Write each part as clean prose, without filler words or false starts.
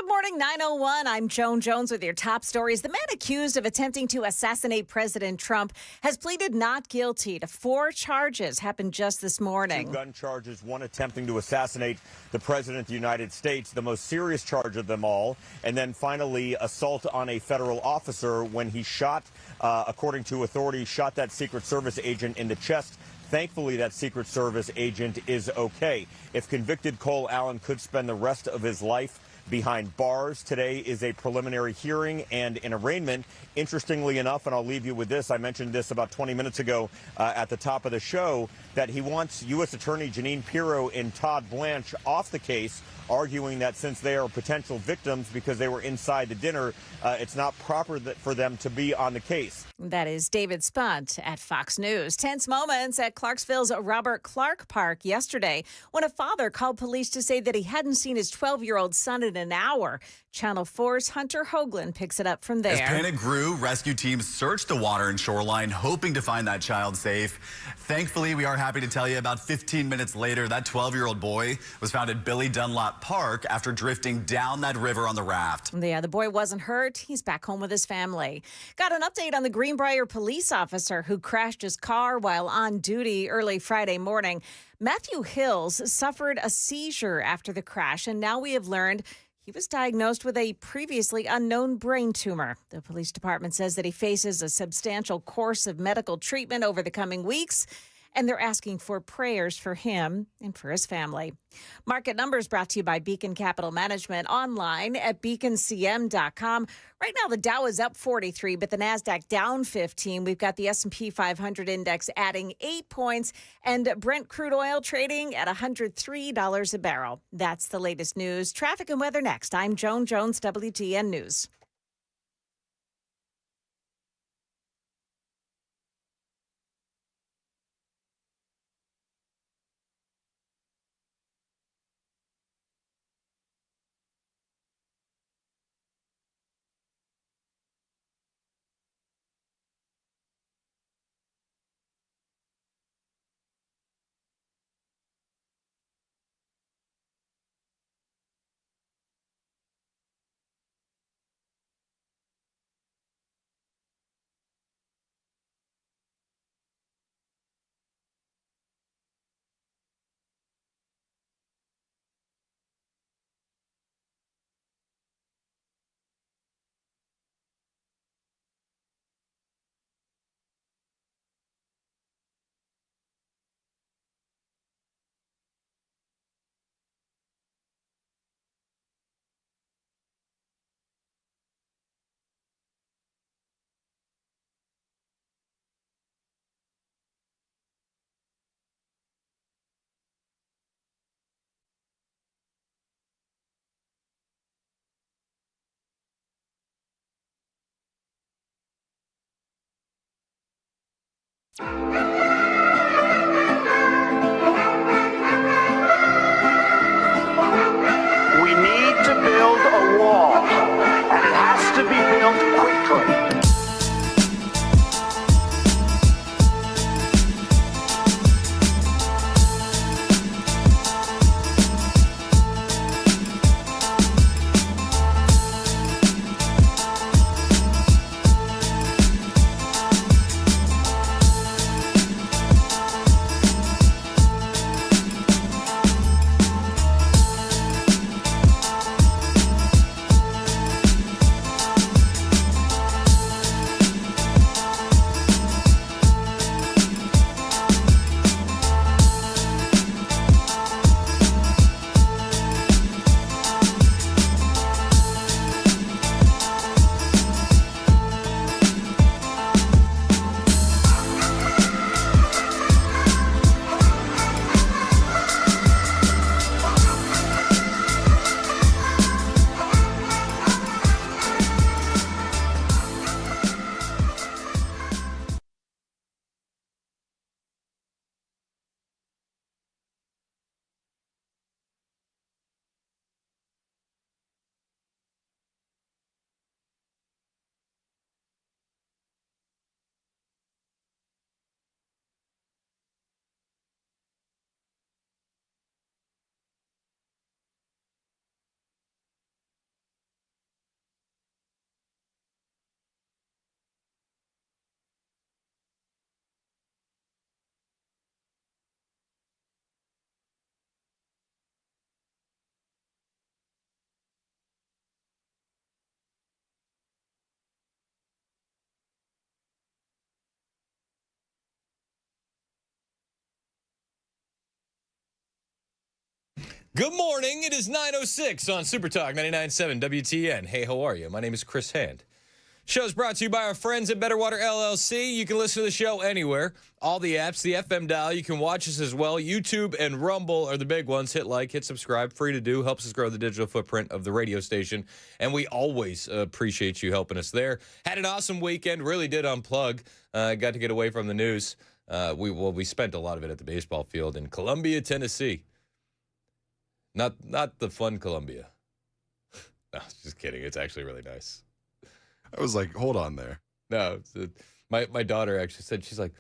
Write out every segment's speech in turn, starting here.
Good morning, 9:01. I'm Joan Jones with your top stories. The man accused of attempting to assassinate President Trump has pleaded not guilty to 4 charges. Happened just this morning. 2 gun charges, 1 attempting to assassinate the President of the United States, the most serious charge of them all. And then finally, assault on a federal officer when he shot, according to authorities, shot that Secret Service agent in the chest. Thankfully, that Secret Service agent is okay. If convicted, Cole Allen could spend the rest of his life behind bars. Today is a preliminary hearing and an arraignment. Interestingly enough, and I'll leave you with this, I mentioned this about 20 minutes ago at the top of the show, that he wants U.S. Attorney Jeanine Pirro and Todd Blanche off the case, arguing that since they are potential victims because they were inside the dinner, it's not proper for them to be on the case. That is David Spunt at Fox News. Tense moments at Clarksville's Robert Clark Park yesterday when a father called police to say that he hadn't seen his 12-year-old son in an hour. Channel 4's Hunter Hoagland picks it up from there. As panic grew, rescue teams searched the water and shoreline, hoping to find that child safe. Thankfully, we are happy to tell you about 15 minutes later, that 12-year-old boy was found at Billy Dunlop Park after drifting down that river on the raft. Yeah, the boy wasn't hurt. He's back home with his family. Got an update on the Greenbrier police officer who crashed his car while on duty early Friday morning. Matthew Hills suffered a seizure after the crash, and now we have learned he was diagnosed with a previously unknown brain tumor. The police department says that he faces a substantial course of medical treatment over the coming weeks, and they're asking for prayers for him and for his family. Market Numbers brought to you by Beacon Capital Management, online at beaconcm.com. Right now, the Dow is up 43, but the Nasdaq down 15. We've got the S&P 500 index adding 8 points, and Brent crude oil trading at $103 a barrel. That's the latest news. Traffic and weather next. I'm Joan Jones, WTN News. We need to build a wall, and it has to be built quickly. Good morning. It is 9:06 on Super Talk 99.7 WTN. Hey, how are you? My name is Chris Hand. Show's brought to you by our friends at Better Water LLC. You can listen to the show anywhere. All the apps, the FM dial. You can watch us as well. YouTube and Rumble are the big ones. Hit like, hit subscribe. Free to do. Helps us grow the digital footprint of the radio station. And we always appreciate you helping us there. Had an awesome weekend. Really did unplug. Got to get away from the news. We spent a lot of it at the baseball field in Columbia, Tennessee. Not the fun Columbia. No, just kidding. It's actually really nice. I was like, hold on there. No, my daughter actually said, she's like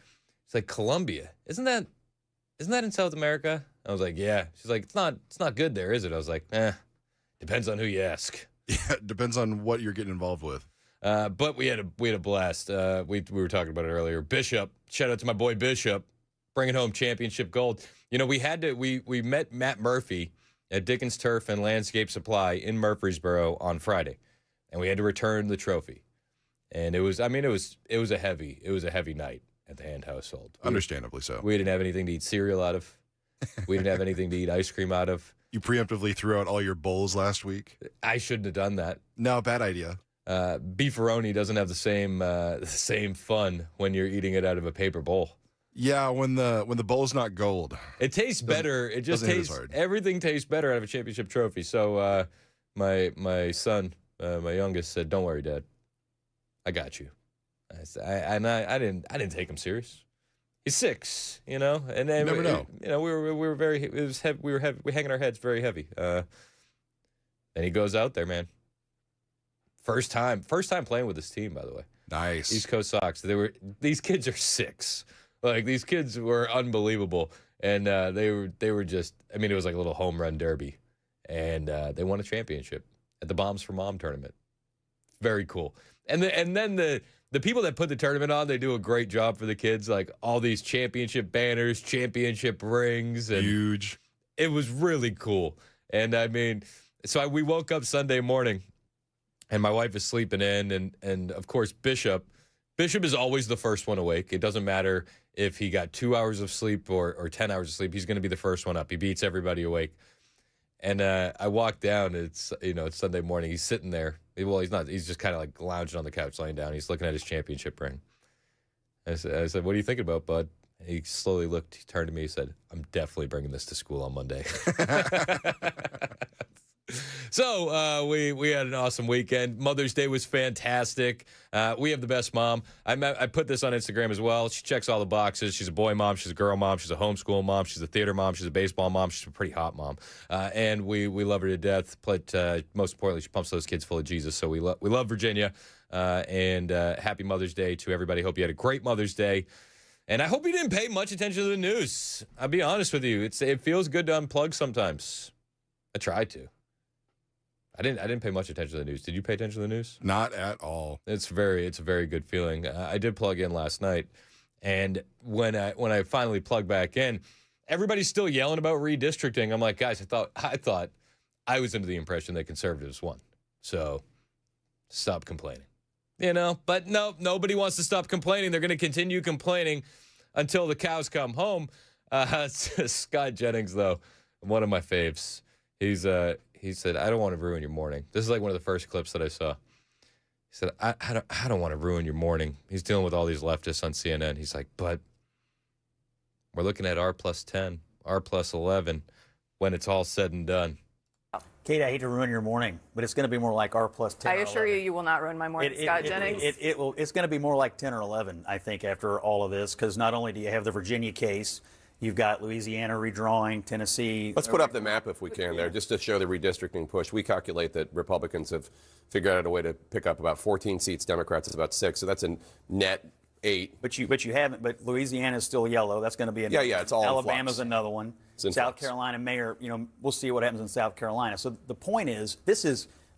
Colombia. Isn't that in South America? I was like, yeah. She's like, it's not good there, is it? I was like, depends on who you ask. Yeah, it depends on what you're getting involved with. But we had a blast. We were talking about it earlier. Bishop, shout out to my boy Bishop, bringing home championship gold. You know, we met Matt Murphy at Dickens Turf and Landscape Supply in Murfreesboro on Friday, and we had to return the trophy. And it was a heavy night at the Hand household. Understandably so. We didn't have anything to eat cereal out of. We didn't have anything to eat ice cream out of. You preemptively threw out all your bowls last week. I shouldn't have done that. No, bad idea. Beefaroni doesn't have the same fun when you're eating it out of a paper bowl. Yeah, when the bowl's not gold. It tastes better. It just tastes, everything tastes better out of a championship trophy. So my son, my youngest, said, "Don't worry, Dad, I got you." I didn't take him serious. He's 6, you know, and then you never know. We were very, it was heavy, we were hanging our heads very heavy. And he goes out there, man. First time playing with his team, by the way. Nice. East Coast Sox. These kids are 6. Like, these kids were unbelievable, and they were just. I mean, it was like a little home run derby, and they won a championship at the Bombs for Mom tournament. Very cool. And then the people that put the tournament on, they do a great job for the kids. Like, all these championship banners, championship rings, and huge. It was really cool. And I mean, so we woke up Sunday morning, and my wife is sleeping in, and of course Bishop is always the first one awake. It doesn't matter if he got 2 hours of sleep or 10 hours of sleep. He's going to be the first one up. He beats everybody awake. And I walk down. It's Sunday morning. He's sitting there. Well, he's not. He's just kind of like lounging on the couch, laying down. He's looking at his championship ring. I said, "What are you thinking about, bud?" He slowly looked. He turned to me. He said, "I'm definitely bringing this to school on Monday." So we had an awesome weekend. Mother's Day was fantastic. We have the best mom. I put this on Instagram as well. She checks all the boxes. She's a boy mom. She's a girl mom. She's a homeschool mom. She's a theater mom. She's a baseball mom. She's a pretty hot mom. And we love her to death. But most importantly, she pumps those kids full of Jesus. So we love Virginia. And happy Mother's Day to everybody. Hope you had a great Mother's Day. And I hope you didn't pay much attention to the news. I'll be honest with you. It feels good to unplug sometimes. I tried to. I didn't pay much attention to the news. Did you pay attention to the news? Not at all. It's a very good feeling. I did plug in last night, and when I finally plugged back in, everybody's still yelling about redistricting. I'm like, guys, I thought I was under the impression that conservatives won. So stop complaining. You know, but no, nobody wants to stop complaining. They're going to continue complaining until the cows come home. Scott Jennings, though, one of my faves. He said, "I don't want to ruin your morning." This is like one of the first clips that I saw. He said, I don't want to ruin your morning. He's dealing with all these leftists on CNN. He's like, but we're looking at R+10, R+11 when it's all said and done. Kate, I hate to ruin your morning, but it's going to be more like R+10. I assure you, you will not ruin my morning, Scott Jennings. It's going to be more like 10 or 11, I think, after all of this, because not only do you have the Virginia case, you've got Louisiana redrawing, Tennessee. Let's put up the map if we can there, just to show the redistricting push. We calculate that Republicans have figured out a way to pick up about 14 seats. Democrats is about 6, so that's a net 8. But you haven't. But Louisiana is still yellow. That's going to be another. Yeah, it's all Alabama's another one. South Carolina mayor. We'll see what happens in South Carolina. So the point is,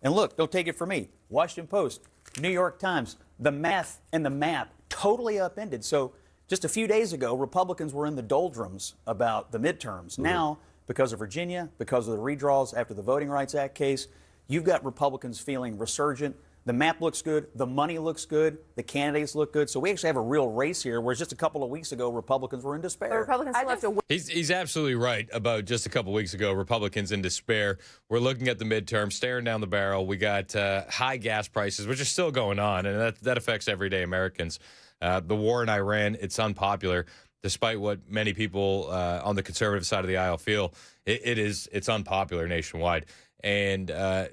and look, don't take it from me. Washington Post, New York Times, the math and the map totally upended. So just a few days ago, Republicans were in the doldrums about the midterms. Mm-hmm. Now, because of Virginia, because of the redraws after the Voting Rights Act case, you've got Republicans feeling resurgent. The map looks good. The money looks good. The candidates look good. So we actually have a real race here, whereas just a couple of weeks ago, Republicans were in despair. The Republicans still have to win. He's absolutely right about just a couple weeks ago, Republicans in despair. We're looking at the midterm, staring down the barrel. We got high gas prices, which are still going on, and that affects everyday Americans. The war in Iran, it's unpopular, despite what many people on the conservative side of the aisle feel. It's unpopular nationwide. And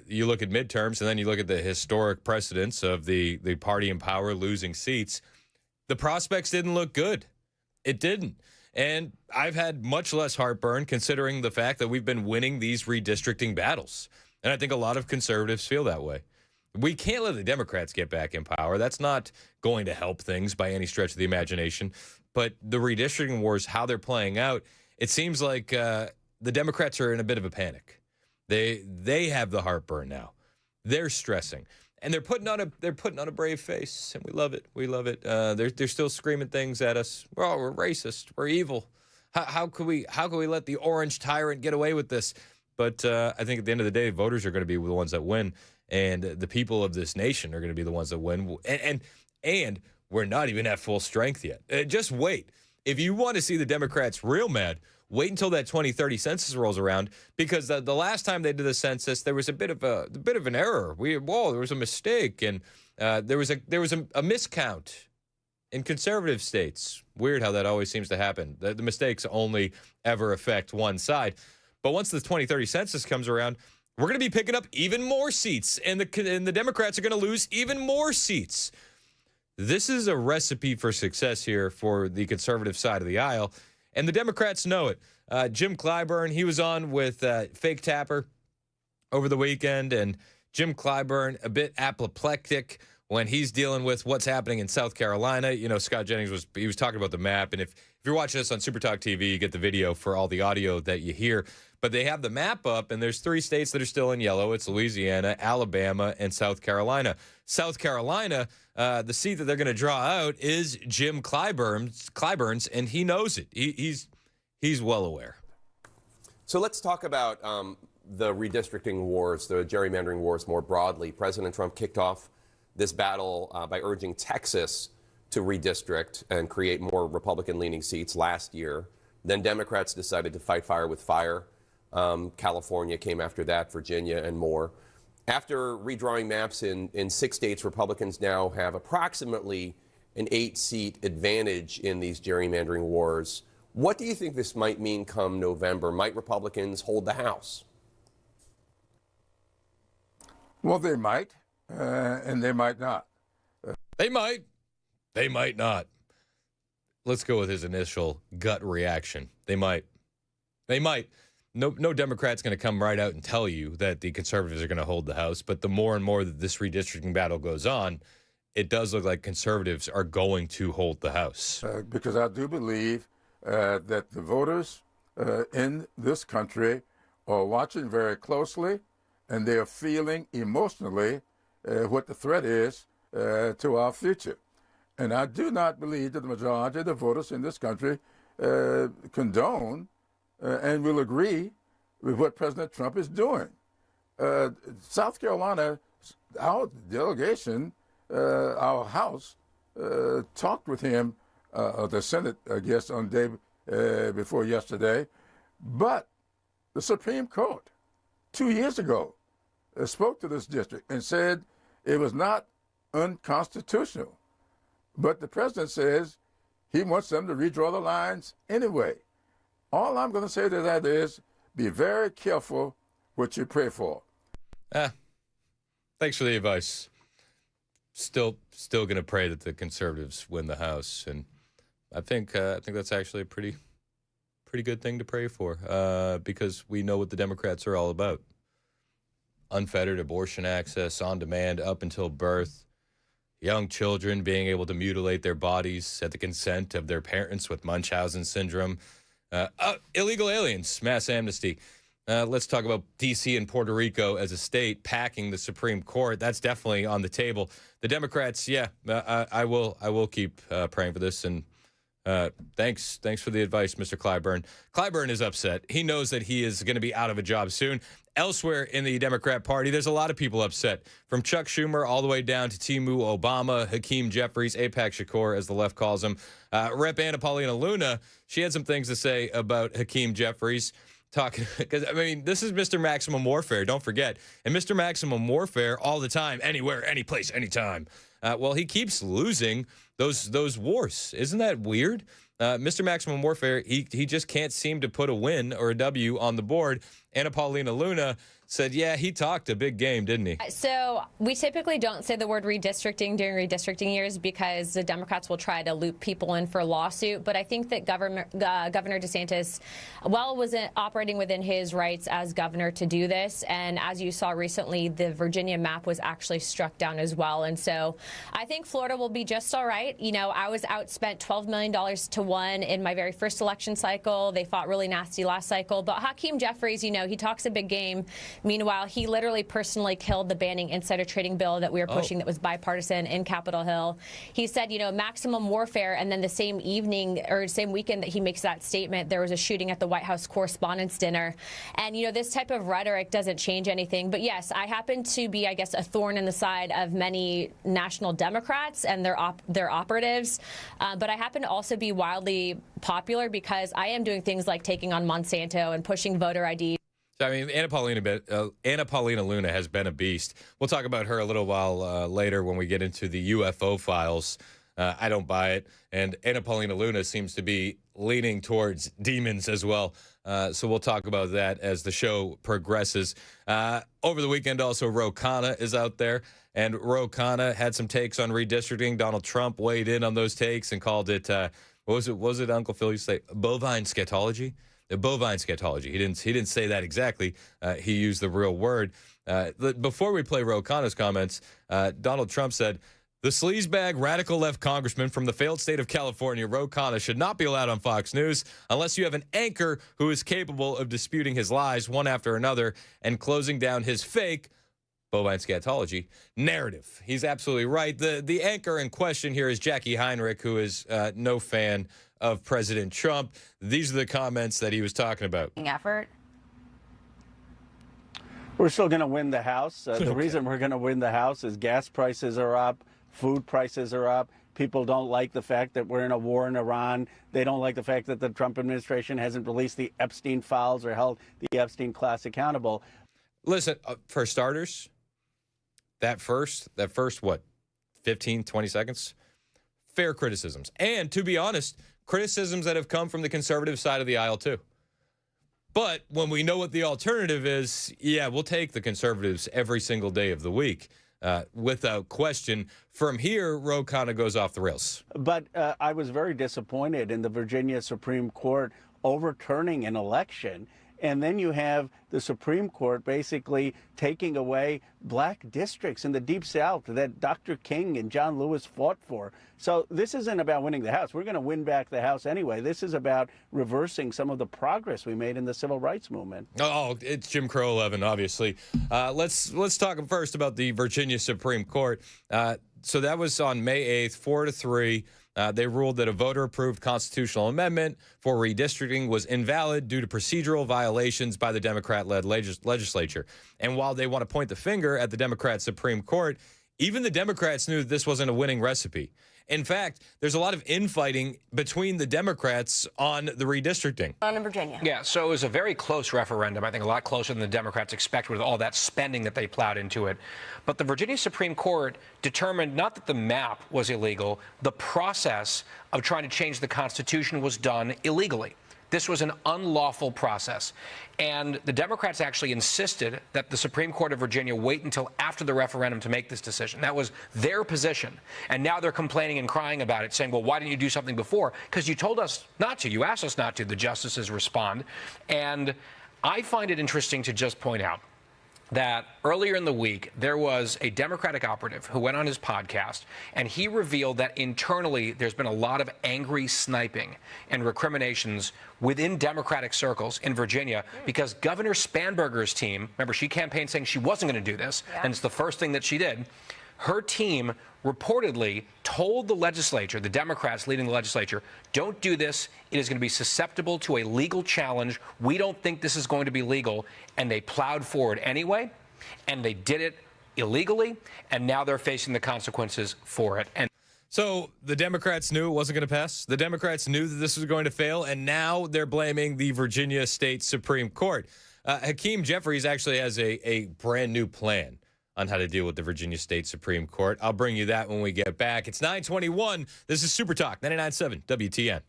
you look at midterms, and then you look at the historic precedents of the party in power losing seats. The prospects didn't look good. It didn't. And I've had much less heartburn considering the fact that we've been winning these redistricting battles. And I think a lot of conservatives feel that way. We can't let the Democrats get back in power. That's not going to help things by any stretch of the imagination. But the redistricting wars, how they're playing out, it seems like the Democrats are in a bit of a panic. They have the heartburn now. They're stressing, and they're putting on a brave face, and we love it. We love it. They're still screaming things at us. We're racist. We're evil. How could we let the orange tyrant get away with this? But I think at the end of the day, voters are going to be the ones that win, and the people of this nation are going to be the ones that win. And we're not even at full strength yet. Just wait. If you want to see the Democrats real mad, wait until that 2030 census rolls around, because the last time they did the census, there was a bit of an error. There was a mistake, and there was a miscount in conservative states. Weird how that always seems to happen. The mistakes only ever affect one side. But once the 2030 census comes around, we're going to be picking up even more seats, and the Democrats are going to lose even more seats. This is a recipe for success here for the conservative side of the aisle. And the Democrats know it. Jim Clyburn, he was on with Fake Tapper over the weekend, and Jim Clyburn, a bit apoplectic when he's dealing with what's happening in South Carolina. You know, Scott Jennings was talking about the map, and if you're watching this on Super Talk TV, you get the video for all the audio that you hear. But they have the map up, and there's 3 states that are still in yellow. It's Louisiana, Alabama, and South Carolina. South Carolina, the seat that they're going to draw out is Jim Clyburn's, and he knows it. He's well aware. So let's talk about the redistricting wars, the gerrymandering wars more broadly. President Trump kicked off this battle by urging Texas to redistrict and create more Republican-leaning seats last year. Then Democrats decided to fight fire with fire. California came after that, Virginia, and more. After redrawing maps in 6 states, Republicans now have approximately an 8-seat advantage in these gerrymandering wars. What do you think this might mean come November? Might Republicans hold the House? Well, they might, and they might not. They might. They might not. Let's go with his initial gut reaction. They might. They might. No Democrat's going to come right out and tell you that the conservatives are going to hold the House. But the more and more that this redistricting battle goes on, it does look like conservatives are going to hold the House. Because I do believe that the voters in this country are watching very closely, and they are feeling emotionally what the threat is to our future. And I do not believe that the majority of the voters in this country condone and will agree with what President Trump is doing. South Carolina, our delegation, our House, talked with him, the Senate, I guess, on the day before yesterday. But the Supreme Court, 2 years ago, spoke to this district and said it was not unconstitutional. But the president says he wants them to redraw the lines anyway. All I'm going to say to that is be very careful what you pray for. Thanks for the advice. Still going to pray that the conservatives win the House, and I think that's actually a pretty good thing to pray for, because we know what the Democrats are all about: unfettered abortion access, on demand, up until birth. Young children being able to mutilate their bodies at the consent of their parents with Munchausen syndrome. Illegal aliens, mass amnesty. Let's talk about D.C. and Puerto Rico as a state packing the Supreme Court. That's definitely on the table. The Democrats, I will keep praying for this, and Thanks for the advice, Mr. Clyburn. Clyburn is upset. He knows that he is going to be out of a job soon. Elsewhere in the Democrat Party, there's a lot of people upset, from Chuck Schumer all the way down to Timu Obama, Hakeem Jeffries, Apex Shakur, as the left calls him. Rep. Anna Paulina Luna, she had some things to say about Hakeem Jeffries. Because, I mean, this is Mr. Maximum Warfare, don't forget. And Mr. Maximum Warfare all the time, anywhere, any place, anytime. Well, he keeps losing those wars. Isn't that weird? Mr. Maximum Warfare, he just can't seem to put a win or a W on the board. Anna Paulina Luna said, yeah, he talked a big game, didn't he? So we typically don't say the word redistricting during redistricting years because the Democrats will try to loop people in for a lawsuit. But I think that Governor DeSantis, well, was operating within his rights as governor to do this. And as you saw recently, the Virginia map was actually struck down as well. And so I think Florida will be just all right. You know, I was outspent $12 million to 1 in my very first election cycle. They fought really nasty last cycle. But Hakeem Jeffries, you know, he talks a big game. Meanwhile, he literally personally killed the banning insider trading bill that we were pushing that was bipartisan in Capitol Hill. He said, you know, maximum warfare, and then the same evening or same weekend that he makes that statement, there was a shooting at the White House Correspondents' Dinner. And, you know, this type of rhetoric doesn't change anything. But, yes, I happen to be, I guess, a thorn in the side of many national Democrats and their operatives. But I happen to also be wildly popular because I am doing things like taking on Monsanto and pushing voter ID. I mean, Anna Paulina Luna has been a beast. We'll talk about her a little while later when we get into the UFO files. I don't buy it. And Anna Paulina Luna seems to be leaning towards demons as well. So we'll talk about that as the show progresses. Over the weekend, also, Ro Khanna is out there. And Ro Khanna had some takes on redistricting. Donald Trump weighed in on those takes and called it, what was it, Uncle Phil used to say, bovine scatology? The bovine scatology. He didn't say that exactly. He used the real word. Before we play Ro Khanna's comments, Donald Trump said, the sleazebag radical left congressman from the failed state of California, Ro Khanna, should not be allowed on Fox News unless you have an anchor who is capable of disputing his lies one after another and closing down his fake bovine scatology narrative. He's absolutely right. The anchor in question here is Jackie Heinrich, who is no fan of President Trump. These are the comments that he was talking about. Effort. We're still going to win the House. The reason we're going to win the House is gas prices are up, food prices are up. People don't like the fact that we're in a war in Iran. They don't like the fact that the Trump administration hasn't released the Epstein files or held the Epstein class accountable. Listen, for starters, that first, what, 15, 20 seconds? Fair criticisms. And to be honest, criticisms that have come from the conservative side of the aisle, too. But when we know what the alternative is, yeah, we'll take the conservatives every single day of the week. Without question. From here, Ro Khanna goes off the rails. But I was very disappointed in the Virginia Supreme Court overturning an election. And then you have the Supreme Court basically taking away black districts in the Deep South that Dr. King and John Lewis fought for. So this isn't about winning the House. We're going to win back the House anyway. This is about reversing some of the progress we made in the civil rights movement. Oh, it's Jim Crow 11, obviously. Let's talk first about the Virginia Supreme Court. So that was on May 8th, 4-3. They ruled that a voter-approved constitutional amendment for redistricting was invalid due to procedural violations by the Democrat-led legislature. And while they want to point the finger at the Democrat Supreme Court, even the Democrats knew that this wasn't a winning recipe. In fact, there's a lot of infighting between the Democrats on the redistricting. On in Virginia. Yeah, so it was a very close referendum. I think a lot closer than the Democrats expected with all that spending that they plowed into it. But the Virginia Supreme Court determined not that the map was illegal, the process of trying to change the Constitution was done illegally. This was an unlawful process. And the Democrats actually insisted that the Supreme Court of Virginia wait until after the referendum to make this decision. That was their position. And now they're complaining and crying about it, saying, well, why didn't you do something before? Because you told us not to. You asked us not to. The justices respond. And I find it interesting to just point out that earlier in the week, there was a Democratic operative who went on his podcast, and he revealed that internally there's been a lot of angry sniping and recriminations within Democratic circles in Virginia because Governor Spanberger's team, remember, she campaigned saying she wasn't going to do this, and it's the first thing that she did. her team reportedly told the legislature, the Democrats leading the legislature, don't do this. It is going to be susceptible to a legal challenge. We don't think this is going to be legal. And they plowed forward anyway, and they did it illegally, and now they're facing the consequences for it. And so the Democrats knew it wasn't going to pass. The Democrats knew that this was going to fail, and now they're blaming the Virginia State Supreme Court. Hakeem Jeffries actually has a brand new plan on how to deal with the Virginia State Supreme Court. I'll bring you that when we get back. It's 9:21. This is Super Talk 99.7 WTN.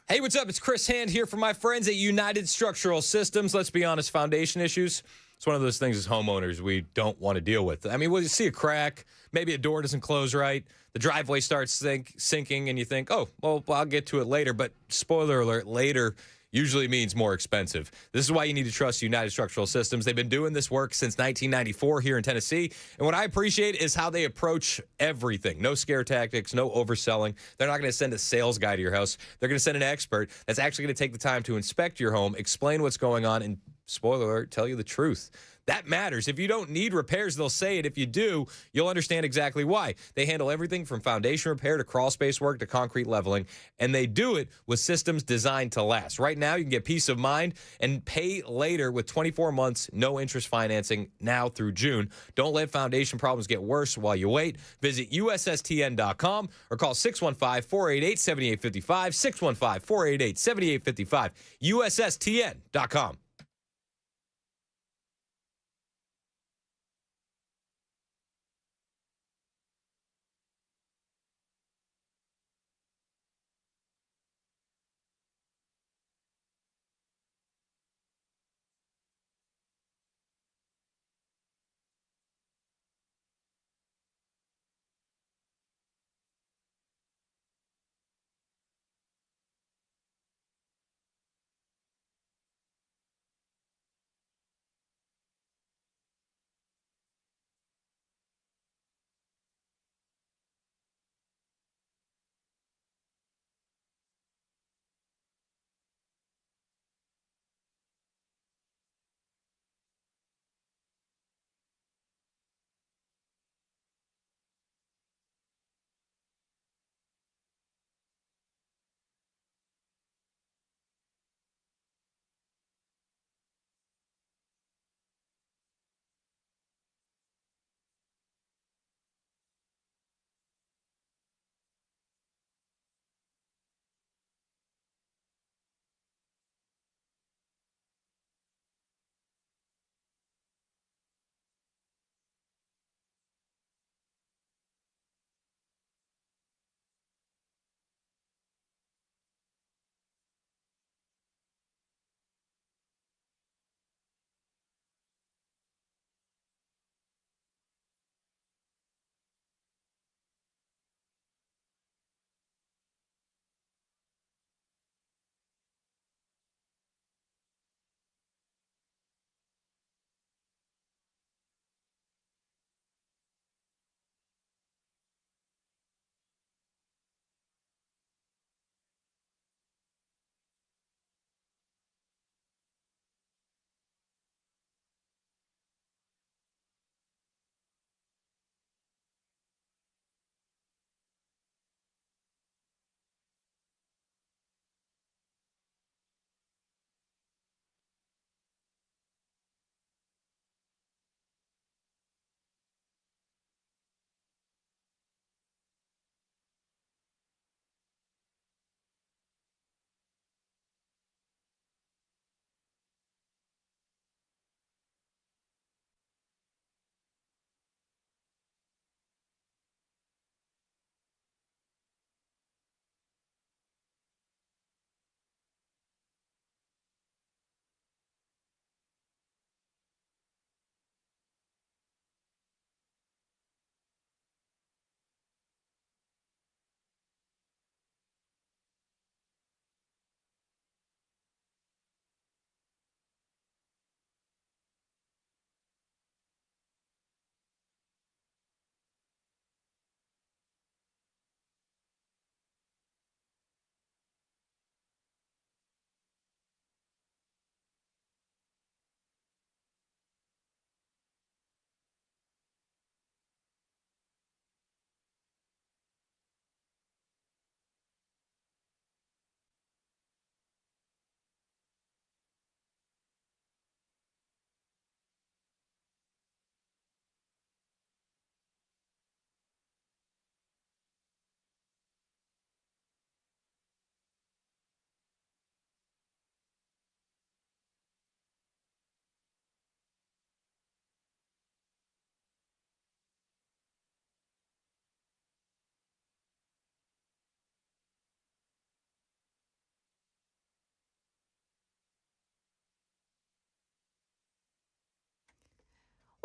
Hey, what's up? It's Chris Hand here for my friends at United Structural Systems. Let's be honest, foundation issues, it's one of those things as homeowners we don't want to deal with. I mean, you see a crack, maybe a door doesn't close right, the driveway starts sinking, and you think, oh, well, I'll get to it later. But spoiler alert, later usually means more expensive. This is why you need to trust United Structural Systems. They've been doing this work since 1994 here in Tennessee. And what I appreciate is how they approach everything. No scare tactics, no overselling. They're not going to send a sales guy to your house. They're going to send an expert that's actually going to take the time to inspect your home, explain what's going on, and spoiler alert, tell you the truth. That matters. If you don't need repairs, they'll say it. If you do, you'll understand exactly why. They handle everything from foundation repair to crawl space work to concrete leveling, and they do it with systems designed to last. Right now, you can get peace of mind and pay later with 24 months, no interest financing now through June. Don't let foundation problems get worse while you wait. Visit USSTN.com or call 615-488-7855, 615-488-7855, USSTN.com.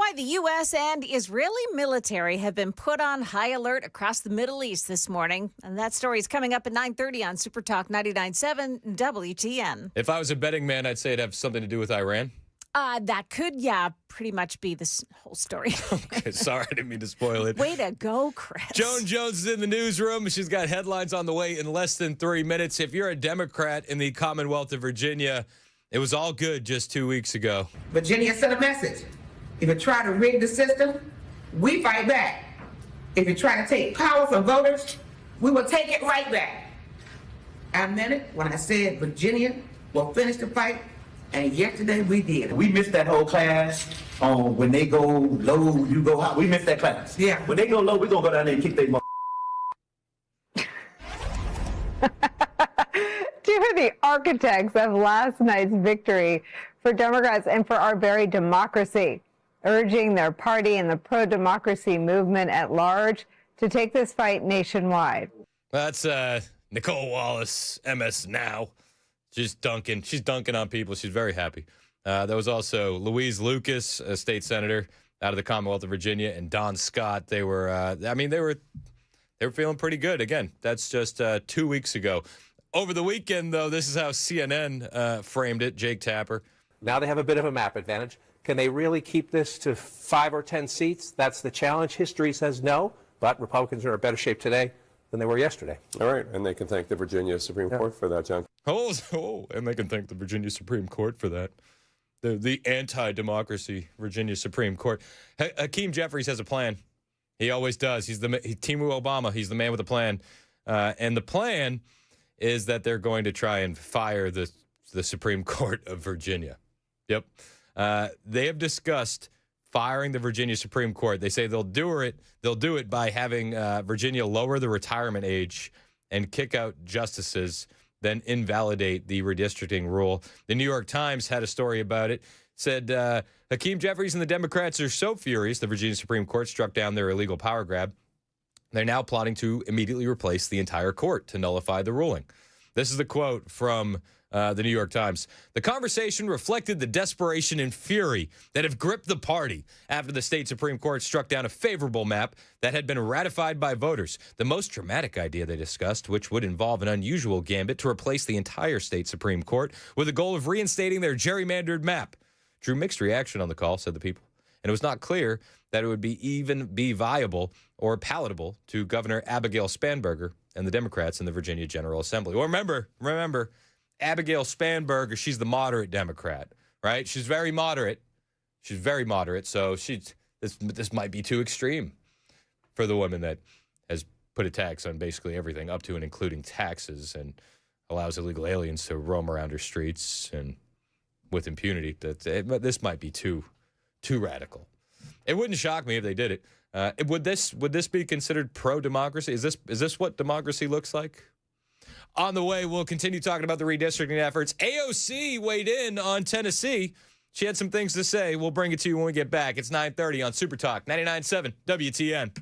why the U.S. and Israeli military have been put on high alert across the Middle East this morning. And that story is coming up at 9:30 on Super Talk 99.7 WTN. If I was a betting man, I'd say it'd have something to do with Iran. That could, pretty much be this whole story. Okay, sorry, I didn't mean to spoil it. Way to go, Chris. Joan Jones is in the newsroom. She's got headlines on the way in less than 3 minutes. If you're a Democrat in the Commonwealth of Virginia, it was all good just 2 weeks ago. Virginia sent a message. If you try to rig the system, we fight back. If you try to take power from voters, we will take it right back. I meant it when I said Virginia will finish the fight, and yesterday we did. We missed that whole class on when they go low, you go high. We missed that class. Yeah. When they go low, we're going to go down there and kick their To the architects of last night's victory for Democrats and for our very democracy, urging their party and the pro-democracy movement at large to take this fight nationwide. That's Nicole Wallace, MS Now. She's dunking on people. She's very happy. There was also Louise Lucas, a state senator out of the Commonwealth of Virginia, and Don Scott. They were, they were feeling pretty good. Again, that's just 2 weeks ago. Over the weekend, though, this is how CNN framed it. Jake Tapper. Now they have a bit of a map advantage. Can they really keep this to 5 or 10 seats? That's the challenge. History says no, but Republicans are in better shape today than they were yesterday. All right, and they can thank the Virginia Supreme Court for that, John. Oh, and they can thank the Virginia Supreme Court for that. The anti-democracy Virginia Supreme Court. Hakeem Jeffries has a plan. He always does. He's Timu Obama. He's the man with a plan. And the plan is that they're going to try and fire the Supreme Court of Virginia. Yep. They have discussed firing the Virginia Supreme Court. They say they'll do it by having Virginia lower the retirement age and kick out justices, then invalidate the redistricting rule. The New York Times had a story about it. Said Hakeem Jeffries and the Democrats are so furious the Virginia Supreme Court struck down their illegal power grab. They're now plotting to immediately replace the entire court to nullify the ruling. This is the quote from the New York Times. The conversation reflected the desperation and fury that have gripped the party after the state Supreme Court struck down a favorable map that had been ratified by voters. The most dramatic idea they discussed, which would involve an unusual gambit to replace the entire state Supreme Court with the goal of reinstating their gerrymandered map. Drew mixed reaction on the call, said the people, and it was not clear that it would be viable or palatable to Governor Abigail Spanberger and the Democrats in the Virginia General Assembly. Well, remember, Abigail Spanberger, she's the moderate Democrat, right? She's very moderate. So this might be too extreme for the woman that has put a tax on basically everything up to and including taxes and allows illegal aliens to roam around her streets and with impunity. This might be too radical. It wouldn't shock me if they did it. Would this be considered pro-democracy? Is this what democracy looks like? On the way, we'll continue talking about the redistricting efforts. AOC weighed in on Tennessee. She had some things to say. We'll bring it to you when we get back. It's 9:30 on Super Talk 99.7 WTN.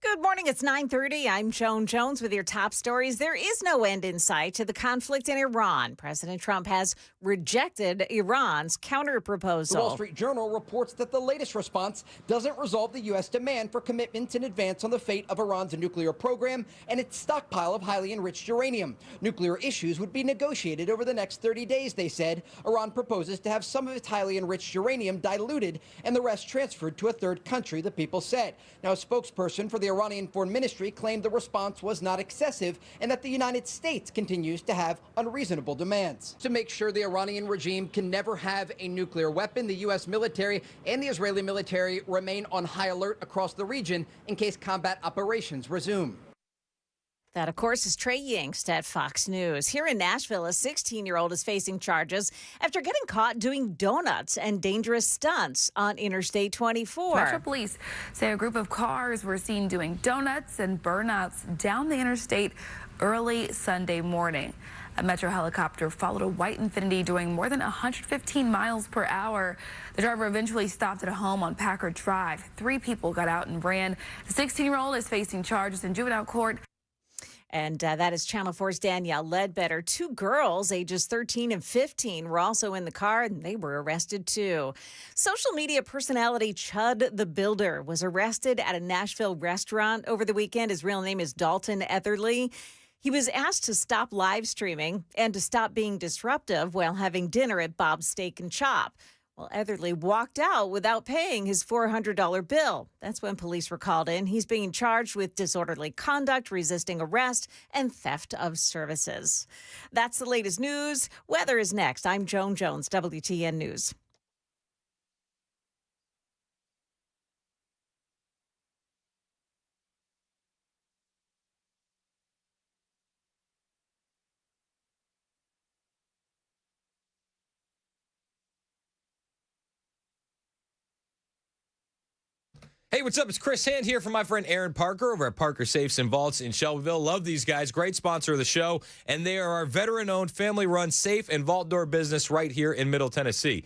Good morning. It's 9:30. I'm Joan Jones with your top stories. There is no end in sight to the conflict in Iran. President Trump has rejected Iran's counterproposal. The Wall Street Journal reports that the latest response doesn't resolve the U.S. demand for commitments in advance on the fate of Iran's nuclear program and its stockpile of highly enriched uranium. Nuclear issues would be negotiated over the next 30 days, they said. Iran proposes to have some of its highly enriched uranium diluted and the rest transferred to a third country, the people said. Now, a spokesperson for the Iranian Foreign Ministry claimed the response was not excessive and that the United States continues to have unreasonable demands. To make sure the Iranian regime can never have a nuclear weapon, the U.S. military and the Israeli military remain on high alert across the region in case combat operations resume. That, of course, is Trey Yingst at Fox News. Here in Nashville, a 16-year-old is facing charges after getting caught doing donuts and dangerous stunts on Interstate 24. Metro police say a group of cars were seen doing donuts and burnouts down the interstate early Sunday morning. A Metro helicopter followed a white Infiniti doing more than 115 miles per hour. The driver eventually stopped at a home on Packard Drive. 3 people got out and ran. The 16-year-old is facing charges in juvenile court. And that is Channel 4's Danielle Ledbetter. 2 girls, ages 13 and 15, were also in the car, and they were arrested too. Social media personality Chud the Builder was arrested at a Nashville restaurant over the weekend. His real name is Dalton Etherly. He was asked to stop live streaming and to stop being disruptive while having dinner at Bob's Steak and Chop. Well, Etherly walked out without paying his $400 bill. That's when police were called in. He's being charged with disorderly conduct, resisting arrest, and theft of services. That's the latest news. Weather is next. I'm Joan Jones, WTN News. Hey, what's up? It's Chris Hand here from my friend Aaron Parker over at Parker Safes and Vaults in Shelbyville. Love these guys. Great sponsor of the show. And they are our veteran-owned, family-run safe and vault door business right here in Middle Tennessee.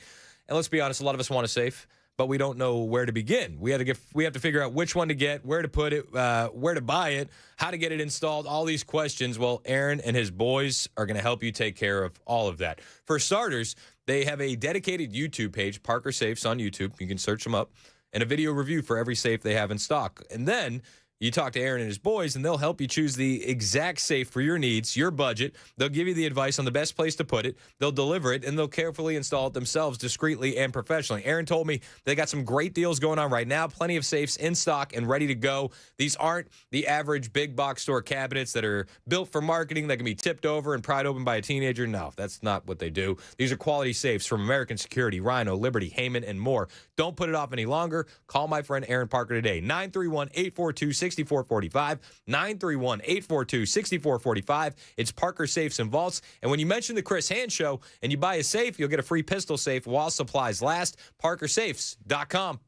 And let's be honest, a lot of us want a safe, but we don't know where to begin. We have to figure out which one to get, where to put it, where to buy it, how to get it installed, all these questions. Well, Aaron and his boys are going to help you take care of all of that. For starters, they have a dedicated YouTube page, Parker Safes on YouTube. You can search them up. And a video review for every safe they have in stock. And then you talk to Aaron and his boys, and they'll help you choose the exact safe for your needs, your budget. They'll give you the advice on the best place to put it. They'll deliver it, and they'll carefully install it themselves discreetly and professionally. Aaron told me they got some great deals going on right now, plenty of safes in stock and ready to go. These aren't the average big box store cabinets that are built for marketing that can be tipped over and pried open by a teenager. No, that's not what they do. These are quality safes from American Security, Rhino, Liberty, Heyman, and more. Don't put it off any longer. Call my friend Aaron Parker today, 931-842-6445, 931-842-6445. It's Parker Safes and Vaults. And when you mention the Chris Hand Show and you buy a safe, you'll get a free pistol safe while supplies last. ParkerSafes.com.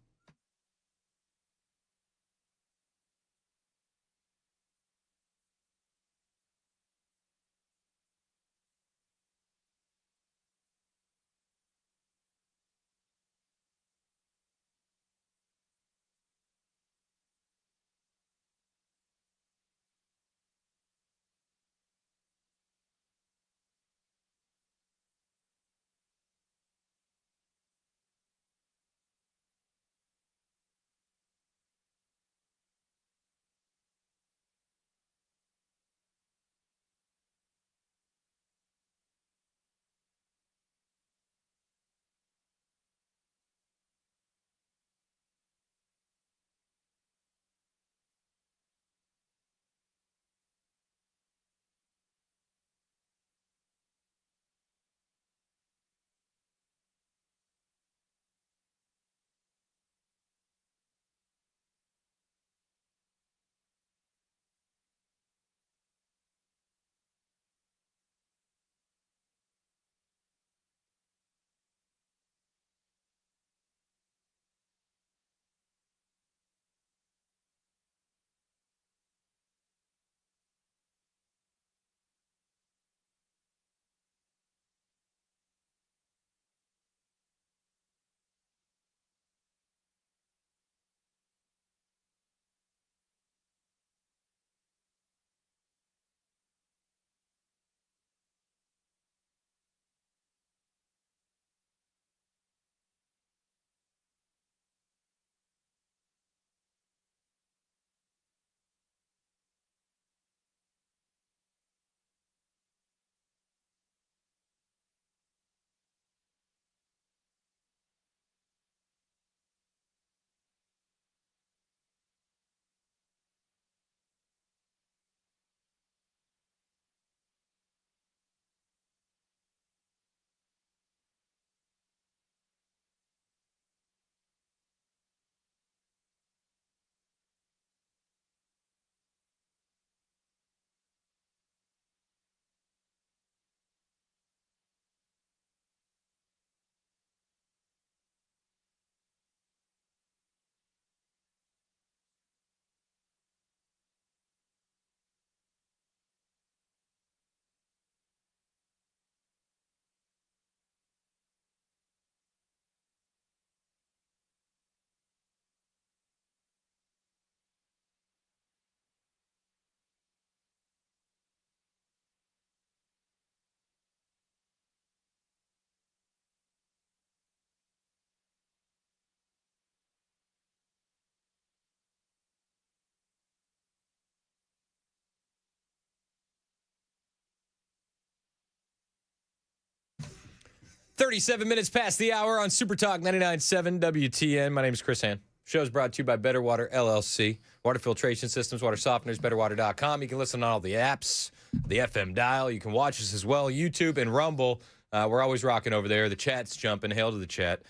37 minutes past the hour on Super Talk 99.7 WTN. My name is Chris Hand. Show is brought to you by Better Water LLC. Water filtration systems, water softeners, betterwater.com. You can listen on all the apps, the FM dial. You can watch us as well, YouTube and Rumble. We're always rocking over there. The chat's jumping. Hail to the chat.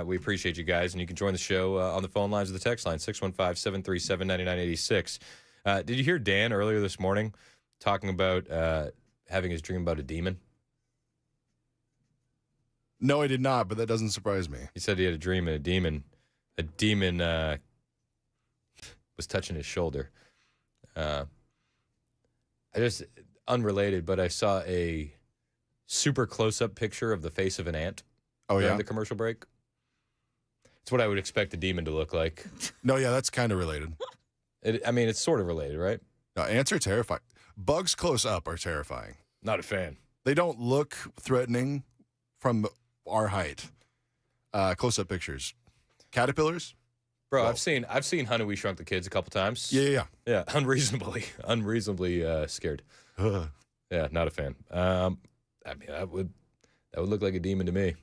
We appreciate you guys, and you can join the show on the phone lines of the text line, 615-737-9986. Did you hear Dan earlier this morning talking about having his dream about a demon? No, I did not, but that doesn't surprise me. He said he had a dream, and a demon was touching his shoulder. Unrelated, but I saw a super close-up picture of the face of an ant during the commercial break. It's what I would expect a demon to look like. No, yeah, that's kind of related. It's sort of related, right? No, ants are terrifying. Bugs close up are terrifying. Not a fan. They don't look threatening from our height. Close-up pictures. Caterpillars? Bro, I've seen Honey, We Shrunk the Kids a couple times. Yeah. Unreasonably scared. Yeah, not a fan. That would look like a demon to me.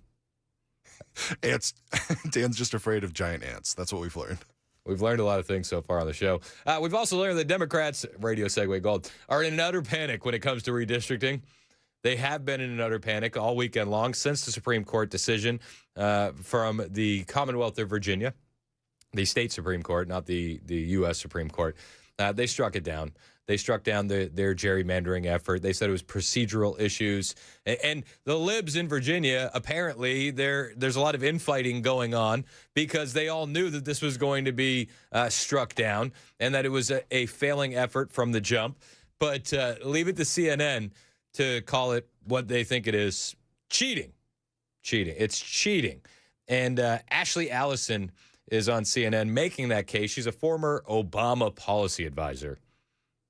Dan's just afraid of giant ants. That's what we've learned. We've learned a lot of things so far on the show. We've also learned that Democrats, radio segue gold, are in an utter panic when it comes to redistricting. They have been in an utter panic all weekend long since the Supreme Court decision from the Commonwealth of Virginia, the state Supreme Court, not the U.S. Supreme Court. They struck it down. They struck down their gerrymandering effort. They said it was procedural issues. And the libs in Virginia, apparently, there's a lot of infighting going on because they all knew that this was going to be struck down and that it was a failing effort from the jump. But leave it to CNN to call it what they think it is, cheating. It's cheating. And Ashley Allison is on CNN making that case. She's a former Obama policy advisor.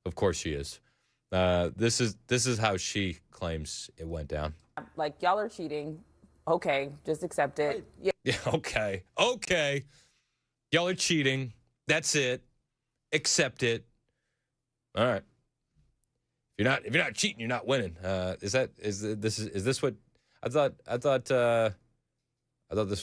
Of course she is. This is how she claims it went down. Like, y'all are cheating. Okay, just accept it. Yeah, okay. Y'all are cheating. That's it. Accept it. All right. If you're not cheating, you're not winning. Is this what I thought this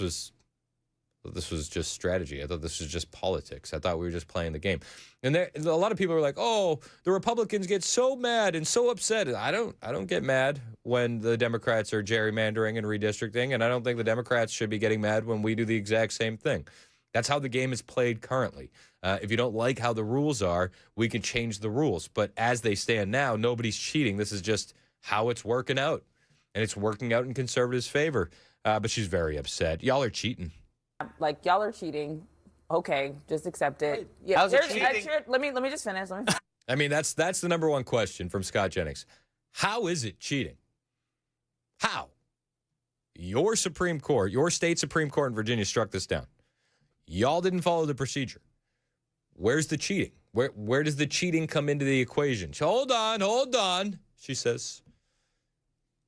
was just strategy. I thought this was just politics. I thought we were just playing the game. And a lot of people are like, "Oh, the Republicans get so mad and so upset." I don't get mad when the Democrats are gerrymandering and redistricting, and I don't think the Democrats should be getting mad when we do the exact same thing. That's how the game is played currently. If you don't like how the rules are, we can change the rules. But as they stand now, nobody's cheating. This is just how it's working out. And it's working out in conservatives' favor. But she's very upset. Y'all are cheating. Like, y'all are cheating. Okay, just accept it. Yeah, how's it cheating? Let me just finish. I mean, that's the number one question from Scott Jennings. How is it cheating? How? Your Supreme Court, your state Supreme Court in Virginia struck this down. Y'all didn't follow the procedure. Where's the cheating? Where does the cheating come into the equation? Hold on, she says.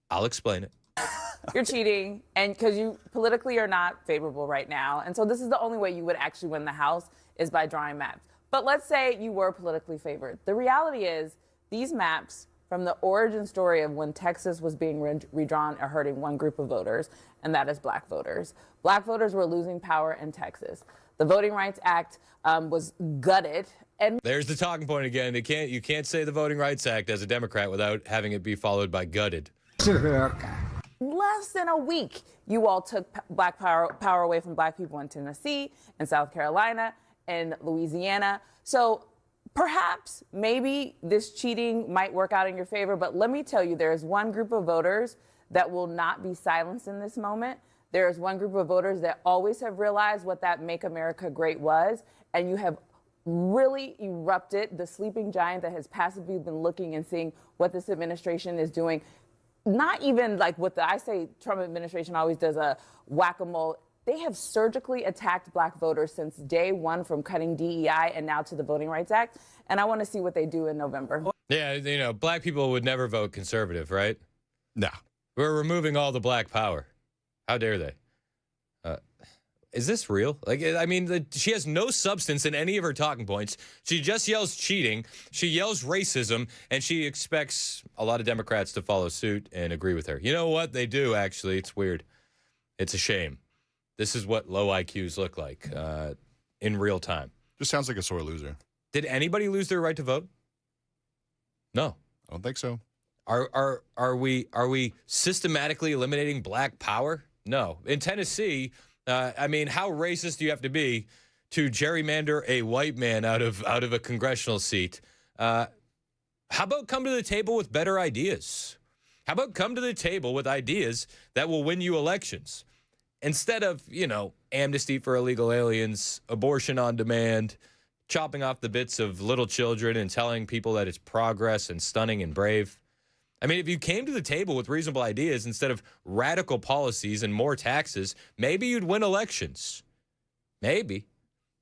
I'll explain it. You're cheating, and because you politically are not favorable right now. And so this is the only way you would actually win the House is by drawing maps. But let's say you were politically favored. The reality is these maps from the origin story of when Texas was being redrawn are hurting one group of voters, and that is black voters. Black voters were losing power in Texas. The Voting Rights Act was gutted. And there's the talking point again. You can't say the Voting Rights Act as a Democrat without having it be followed by gutted. Less than a week, you all took black power away from black people in Tennessee and South Carolina and Louisiana. So perhaps, maybe this cheating might work out in your favor. But let me tell you, there is one group of voters that will not be silenced in this moment. There is one group of voters that always have realized what that Make America Great was. And you have really erupted the sleeping giant that has passively been looking and seeing what this administration is doing. Not even like what I say Trump administration always does, a whack-a-mole. They have surgically attacked black voters since day one, from cutting DEI and now to the Voting Rights Act. And I want to see what they do in November. Yeah, black people would never vote conservative, right? No. We're removing all the black power. How dare they? Is this real? She has no substance in any of her talking points. She just yells cheating. She yells racism, and she expects a lot of Democrats to follow suit and agree with her. You know what? They do, actually. It's weird. It's a shame. This is what low IQs look like in real time. Just sounds like a sore loser. Did anybody lose their right to vote? No. I don't think so. Are we systematically eliminating black power? No. In Tennessee, I mean, how racist do you have to be to gerrymander a white man out of a congressional seat? How about come to the table with better ideas? How about come to the table with ideas that will win you elections? Instead of, amnesty for illegal aliens, abortion on demand, chopping off the bits of little children and telling people that it's progress and stunning and brave. I mean, if you came to the table with reasonable ideas instead of radical policies and more taxes, maybe you'd win elections. Maybe.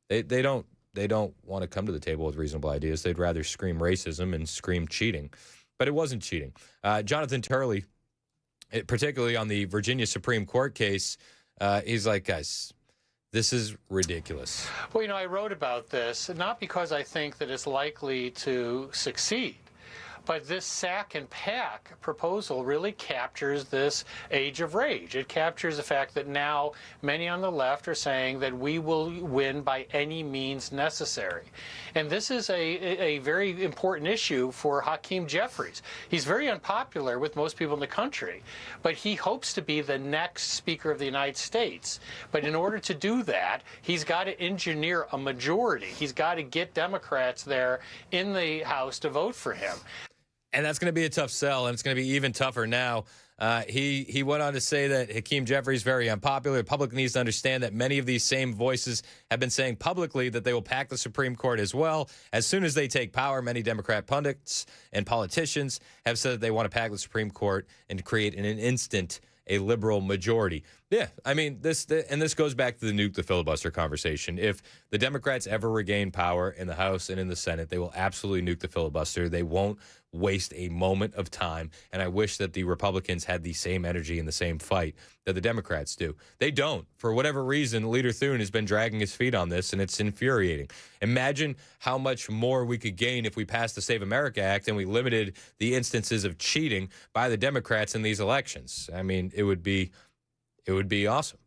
They don't want to come to the table with reasonable ideas. They'd rather scream racism and scream cheating. But it wasn't cheating. Jonathan Turley, particularly on the Virginia Supreme Court case, he's like, guys, this is ridiculous. Well, I wrote about this, not because I think that it's likely to succeed, but this sack and pack proposal really captures this age of rage. It captures the fact that now many on the left are saying that we will win by any means necessary. And this is a very important issue for Hakeem Jeffries. He's very unpopular with most people in the country, but he hopes to be the next Speaker of the United States. But in order to do that, he's got to engineer a majority. He's got to get Democrats there in the House to vote for him. And that's going to be a tough sell, and it's going to be even tougher now. He went on to say that Hakeem Jeffries is very unpopular. The public needs to understand that many of these same voices have been saying publicly that they will pack the Supreme Court as well. As soon as they take power, many Democrat pundits and politicians have said that they want to pack the Supreme Court and create in an instant a liberal majority. Yeah, I mean, this goes back to the nuke the filibuster conversation. If the Democrats ever regain power in the House and in the Senate, they will absolutely nuke the filibuster. They won't waste a moment of time. And I wish that the Republicans had the same energy in the same fight that the Democrats do. They don't. For whatever reason, Leader Thune has been dragging his feet on this, and it's infuriating. Imagine how much more we could gain if we passed the Save America Act and we limited the instances of cheating by the Democrats in these elections. I mean, it would be awesome.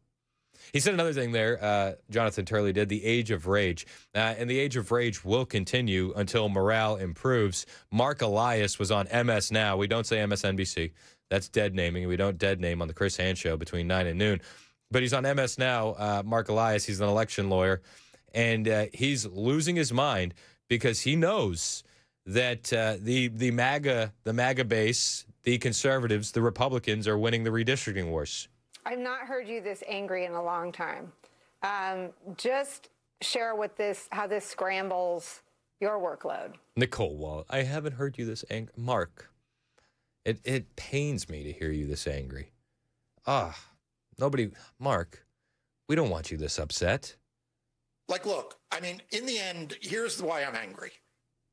He said another thing there, Jonathan Turley did, the age of rage. And the age of rage will continue until morale improves. Mark Elias was on MS Now. We don't say MSNBC. That's dead naming. We don't dead name on the Chris Hand Show between 9 and noon. But he's on MS Now, Mark Elias. He's an election lawyer. And he's losing his mind because he knows that the MAGA base, the conservatives, the Republicans are winning the redistricting wars. I've not heard you this angry in a long time. Just share with how this scrambles your workload. Nicole Wall, I haven't heard you this angry. Mark, it pains me to hear you this angry. Mark, we don't want you this upset. Look, I mean, in the end, here's why I'm angry.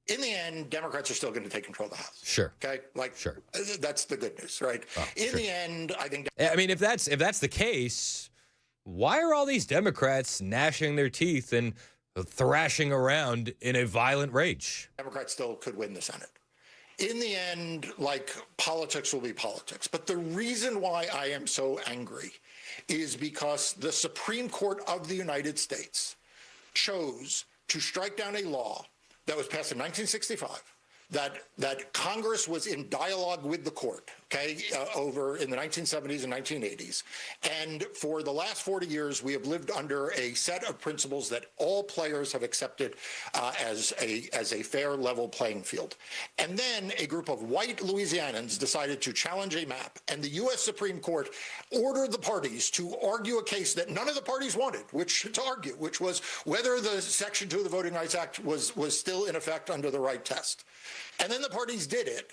In the end, Democrats are still going to take control of the House. Sure. Okay. Sure. That's the good news, right? In the end, I think. I mean, if that's the case, why are all these Democrats gnashing their teeth and thrashing around in a violent rage? Democrats still could win the Senate. In the end, politics will be politics. But the reason why I am so angry is because the Supreme Court of the United States chose to strike down a law that was passed in 1965, that Congress was in dialogue with the court, over in the 1970s and 1980s. And for the last 40 years, we have lived under a set of principles that all players have accepted as a fair, level playing field. And then a group of white Louisianans decided to challenge a map, and the U.S. Supreme Court ordered the parties to argue a case that none of the parties wanted, which was whether the Section 2 of the Voting Rights Act was still in effect under the right test. And then the parties did it,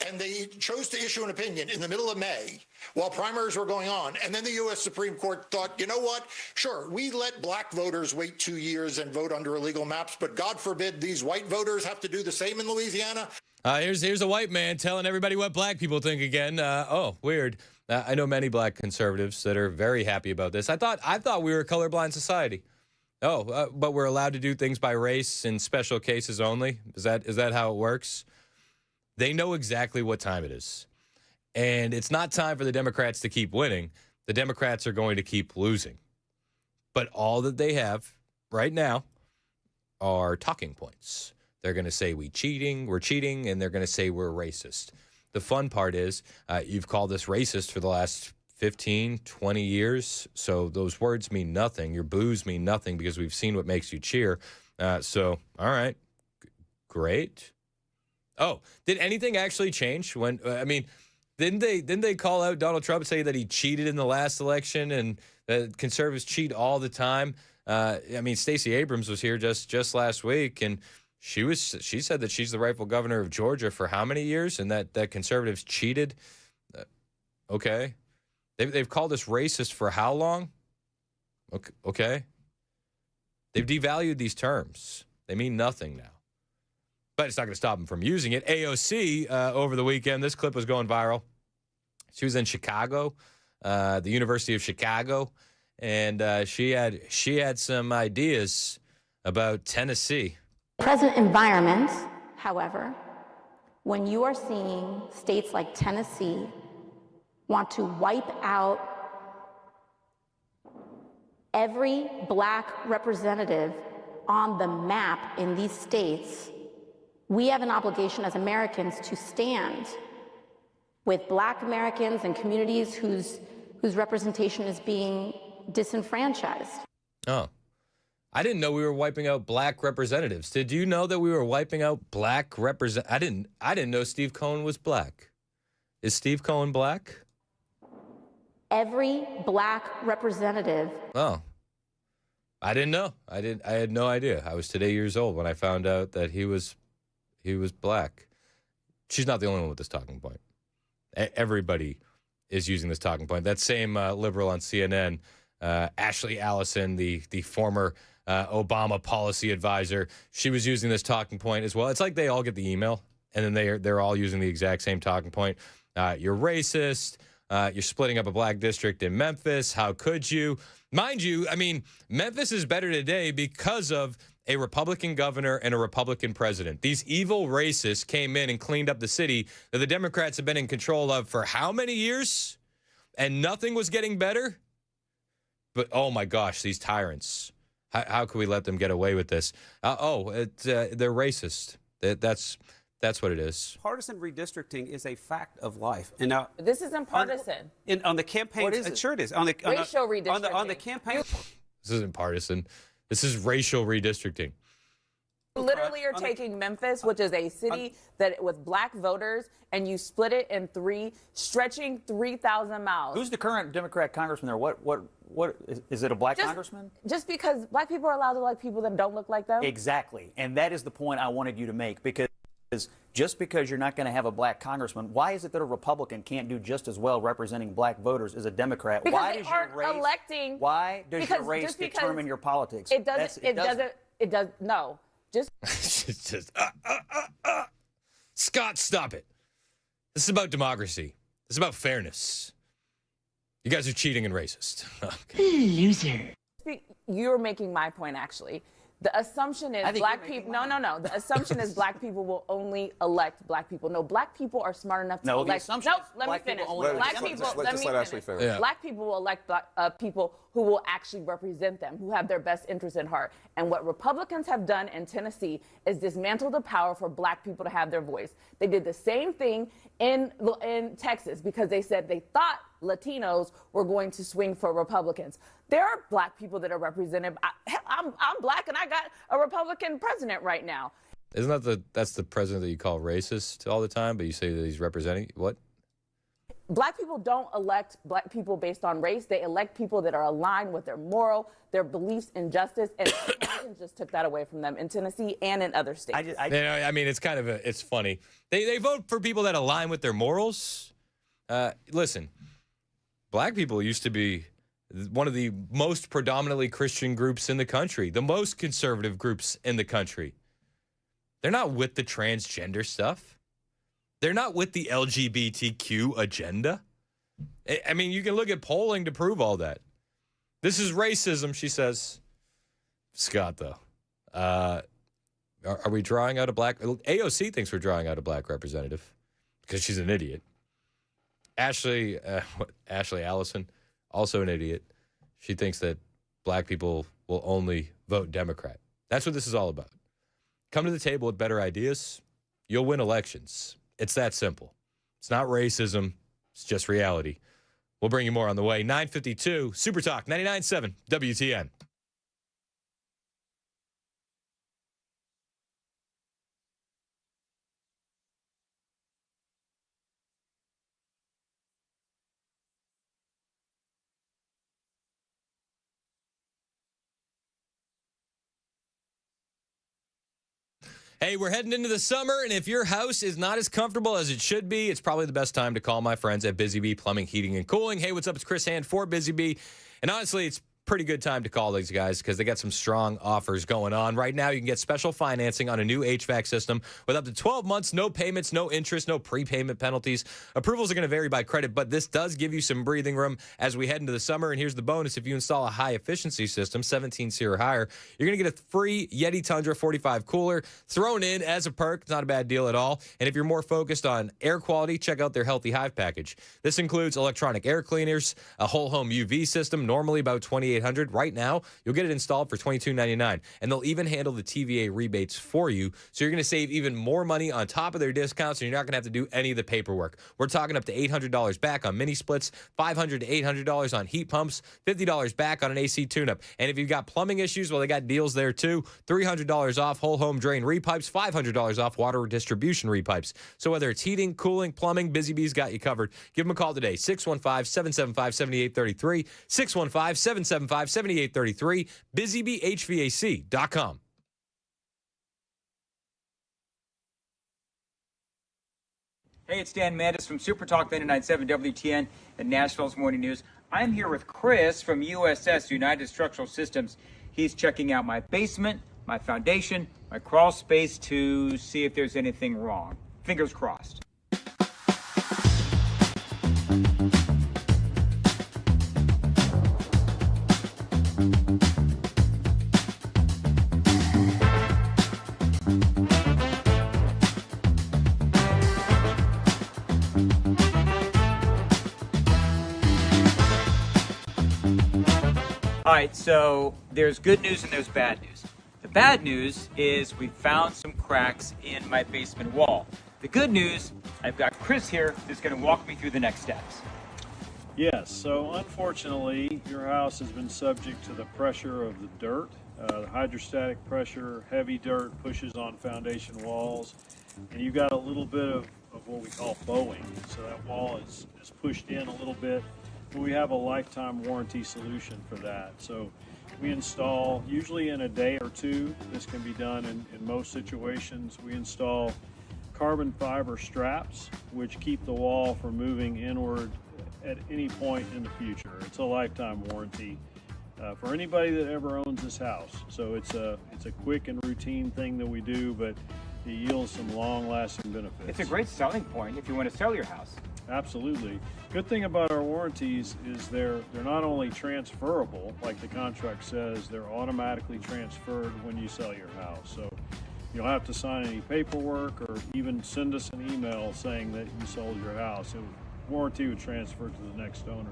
and they chose to issue an opinion in the middle of May while primaries were going on. And then the U.S. Supreme Court thought, you know what? Sure, we let black voters wait 2 years and vote under illegal maps, but God forbid these white voters have to do the same in Louisiana. Here's a white man telling everybody what black people think again. Weird. I know many black conservatives that are very happy about this. I thought we were a colorblind society. But we're allowed to do things by race in special cases only? Is that how it works? They know exactly what time it is. And it's not time for the Democrats to keep winning. the Democrats are going to keep losing. But all that they have right now are talking points. They're going to say we're cheating, and they're going to say we're racist. The fun part is you've called us racist for the last 15, 20 years, so those words mean nothing. Your boos mean nothing because we've seen what makes you cheer. So, all right, great. Oh, did anything actually change when? Didn't they call out Donald Trump and say that he cheated in the last election and that conservatives cheat all the time? Stacey Abrams was here just last week, and she said that she's the rightful governor of Georgia for how many years, and that conservatives cheated. Okay, they've called us racist for how long? Okay, they've devalued these terms. They mean nothing now. But it's not going to stop them from using it. AOC, over the weekend, this clip was going viral. She was in Chicago, the University of Chicago, and she had some ideas about Tennessee. Present environment, however, when you are seeing states like Tennessee want to wipe out every black representative on the map in these states, we have an obligation as Americans to stand with black Americans and communities whose representation is being disenfranchised. Oh, I didn't know we were wiping out black representatives. Did you know that we were wiping out black I didn't know Steve Cohen was black. Is Steve Cohen black? Every black representative. Oh, I didn't know. I had no idea. I was today years old when I found out that he was black. She's not the only one with this talking point. Everybody is using this talking point. That same liberal on CNN, Ashley Allison, the former Obama policy advisor, she was using this talking point as well. It's like they all get the email, and then they're all using the exact same talking point. You're racist. You're splitting up a black district in Memphis. How could you? Mind you, Memphis is better today because of a Republican governor and a Republican president. These evil racists came in and cleaned up the city that the Democrats have been in control of for how many years? And nothing was getting better? But, oh, my gosh, these tyrants. How can we let them get away with this? They're racist. That's what it is. Partisan redistricting is a fact of life. And now this isn't partisan. On the campaigns, it sure it is. Racial redistricting. On the campaign. This isn't partisan. This is racial redistricting. You literally are taking Memphis, which is a city that with black voters, and you split it in three, stretching 3,000 miles. Who's the current Democrat congressman there? What is it a black congressman? Just because black people are allowed to like people that don't look like them? Exactly. And that is the point I wanted you to make, because just because you're not going to have a black congressman, why is it that a Republican can't do just as well representing black voters as a Democrat? Because why they does aren't your race, electing. Why does your race determine your politics? It doesn't. No. Just. Scott, stop it. This is about democracy. This is about fairness. You guys are cheating and racist. Okay. Loser. You're making my point, actually. The assumption is black people. No. The assumption is black people will only elect black people. No, black people are smart enough to elect. The assumption is let me finish. Finish. Black people will elect people who will actually represent them, who have their best interests at heart. And what Republicans have done in Tennessee is dismantle the power for black people to have their voice. They did the same thing in Texas because they said they thought Latinos were going to swing for Republicans. There are black people that are represented. I'm black and I got a Republican president right now. Isn't that's the president that you call racist all the time, but you say that he's representing what? Black people don't elect black people based on race. They elect people that are aligned with their moral, their beliefs in justice, and Republicans just took that away from them in Tennessee and in other states. It's kind of it's funny. They vote for people that align with their morals. Listen, black people used to be one of the most predominantly Christian groups in the country, the most conservative groups in the country. They're not with the transgender stuff. They're not with the LGBTQ agenda. You can look at polling to prove all that. This is racism, she says. Scott, though, are we drawing out a black? AOC thinks we're drawing out a black representative because she's an idiot. Ashley Allison, also an idiot. She thinks that black people will only vote Democrat. That's what this is all about. Come to the table with better ideas, you'll win elections. It's that simple. It's not racism. It's just reality. We'll bring you more on the way. 9:52, Super Talk, 99.7 WTN. Hey, we're heading into the summer, and if your house is not as comfortable as it should be, it's probably the best time to call my friends at Busy Bee Plumbing, Heating, and Cooling. Hey, what's up? It's Chris Hand for Busy Bee. And honestly, it's pretty good time to call these guys because they got some strong offers going on. Right now, you can get special financing on a new HVAC system with up to 12 months, no payments, no interest, no prepayment penalties. Approvals are going to vary by credit, but this does give you some breathing room as we head into the summer. And here's the bonus. If you install a high-efficiency system, 17C or higher, you're going to get a free Yeti Tundra 45 cooler thrown in as a perk. It's not a bad deal at all. And if you're more focused on air quality, check out their Healthy Hive package. This includes electronic air cleaners, a whole home UV system, normally about $2,800. Right now, you'll get it installed for $2,299, and they'll even handle the TVA rebates for you, so you're going to save even more money on top of their discounts, and you're not going to have to do any of the paperwork. We're talking up to $800 back on mini splits, $500 to $800 on heat pumps, $50 back on an AC tune-up. And if you've got plumbing issues, well, they got deals there too. $300 off whole home drain repipes, $500 off water distribution repipes. So whether it's heating, cooling, plumbing, Busy Bee's got you covered. Give them a call today, 615-775-7833, 615-775-7833, busybeehvac.com. Hey, it's Dan Mandis from Super Talk 99.7 WTN and Nashville's Morning News. I'm here with Chris from USS, United Structural Systems. He's checking out my basement, my foundation, my crawl space to see if there's anything wrong. Fingers crossed. All right, so there's good news and there's bad news. The bad news is we found some cracks in my basement wall. The good news, I've got Chris here who's going to walk me through the next steps. Yes, so unfortunately, your house has been subject to the pressure of the dirt. The hydrostatic pressure, heavy dirt pushes on foundation walls, and you've got a little bit of what we call bowing. So that wall is pushed in a little bit. We have a lifetime warranty solution for that. So we install, usually in a day or two, this can be done in most situations. We install carbon fiber straps, which keep the wall from moving inward at any point in the future. It's a lifetime warranty for anybody that ever owns this house. So it's a quick and routine thing that we do, but it yields some long-lasting benefits. It's a great selling point if you want to sell your house. Absolutely. Good thing about our warranties is they're not only transferable, like the contract says, they're automatically transferred when you sell your house. So you don't have to sign any paperwork or even send us an email saying that you sold your house. Warranty would transfer to the next owner.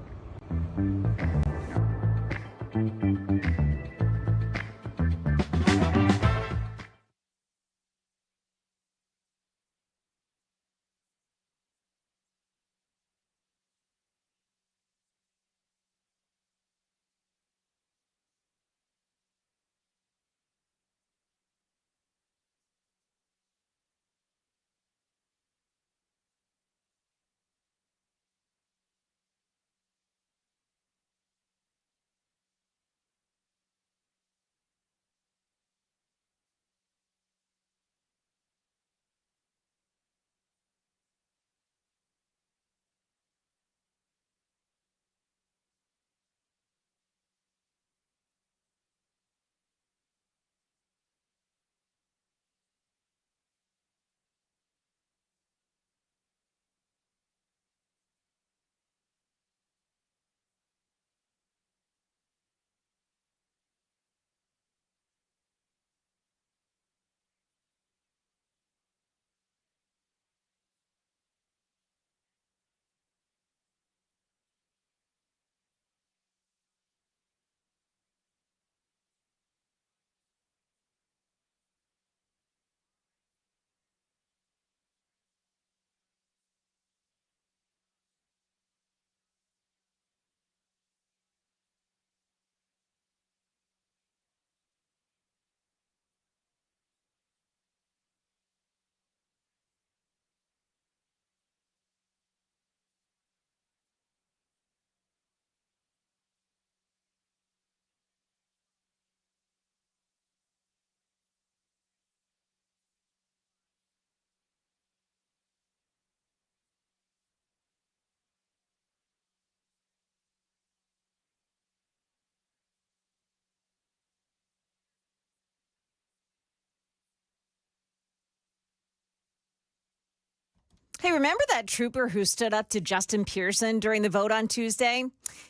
Hey, remember that trooper who stood up to Justin Pearson during the vote on Tuesday?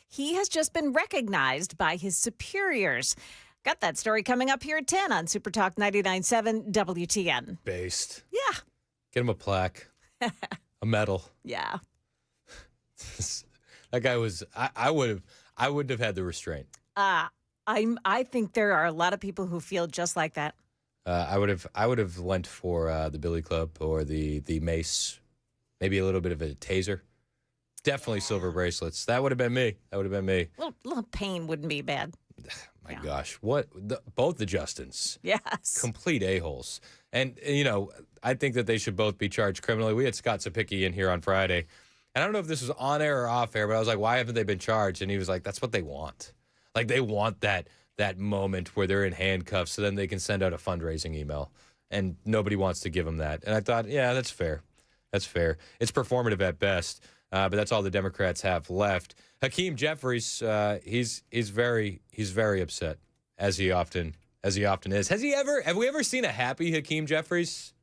He has just been recognized by his superiors. Got that story coming up here at 10 on Super Talk 99.7 WTN. Based. Yeah. Get him a plaque, a medal. Yeah. That guy was. I wouldn't have had the restraint. I think there are a lot of people who feel just like that. I would have went for the Billy Club or the mace, maybe a little bit of a taser. Definitely silver bracelets. That would have been me. Little pain wouldn't be bad. My gosh, what both the Justins? Yes, complete a-holes. And I think that they should both be charged criminally. We had Scott Sapicki in here on Friday, and I don't know if this was on air or off air, but I was like, why haven't they been charged? And he was like, that's what they want. Like they want that moment where they're in handcuffs so then they can send out a fundraising email, and nobody wants to give them that. And I thought, yeah, that's fair. It's performative at best, but that's all the Democrats have left. Hakeem Jeffries, he's very upset, as he often is. Have we ever seen a happy Hakeem Jeffries?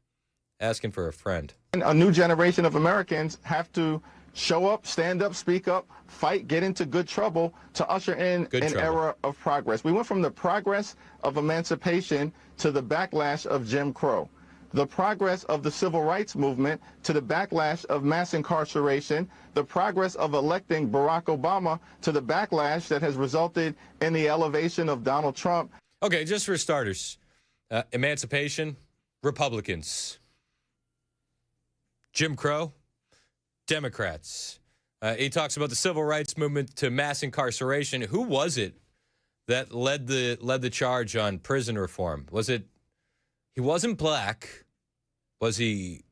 Asking for a friend. A new generation of Americans have to show up, stand up, speak up, fight, get into good trouble to usher in era of progress. We went from the progress of emancipation to the backlash of Jim Crow, the progress of the civil rights movement to the backlash of mass incarceration, the progress of electing Barack Obama to the backlash that has resulted in the elevation of Donald Trump. Okay, just for starters, emancipation, Republicans. Jim Crow, Democrats. He talks about the civil rights movement to mass incarceration. Who was it that led the charge on prison reform? Was it? He wasn't black. Was he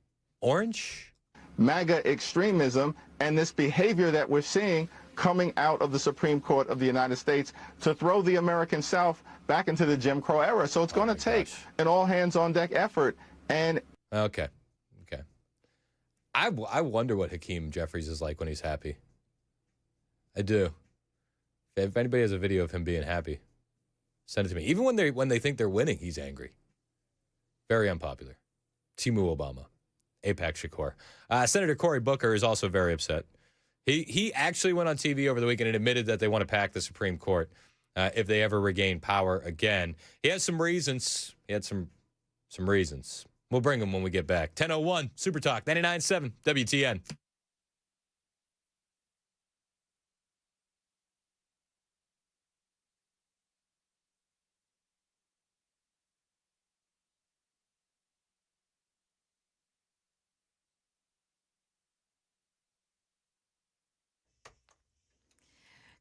orange? MAGA extremism and this behavior that we're seeing coming out of the Supreme Court of the United States to throw the American South back into the Jim Crow era. So it's going to take an all-hands-on-deck effort. And okay. I wonder what Hakeem Jeffries is like when he's happy. I do. If anybody has a video of him being happy, send it to me. Even when they think they're winning, he's angry. Very unpopular. Timu Obama. Apex Shakur. Senator Cory Booker is also very upset. He actually went on TV over the weekend and admitted that they want to pack the Supreme Court if they ever regain power again. He has some reasons. He had some reasons. We'll bring them when we get back. 10:01, Super Talk, 99.7 WTN.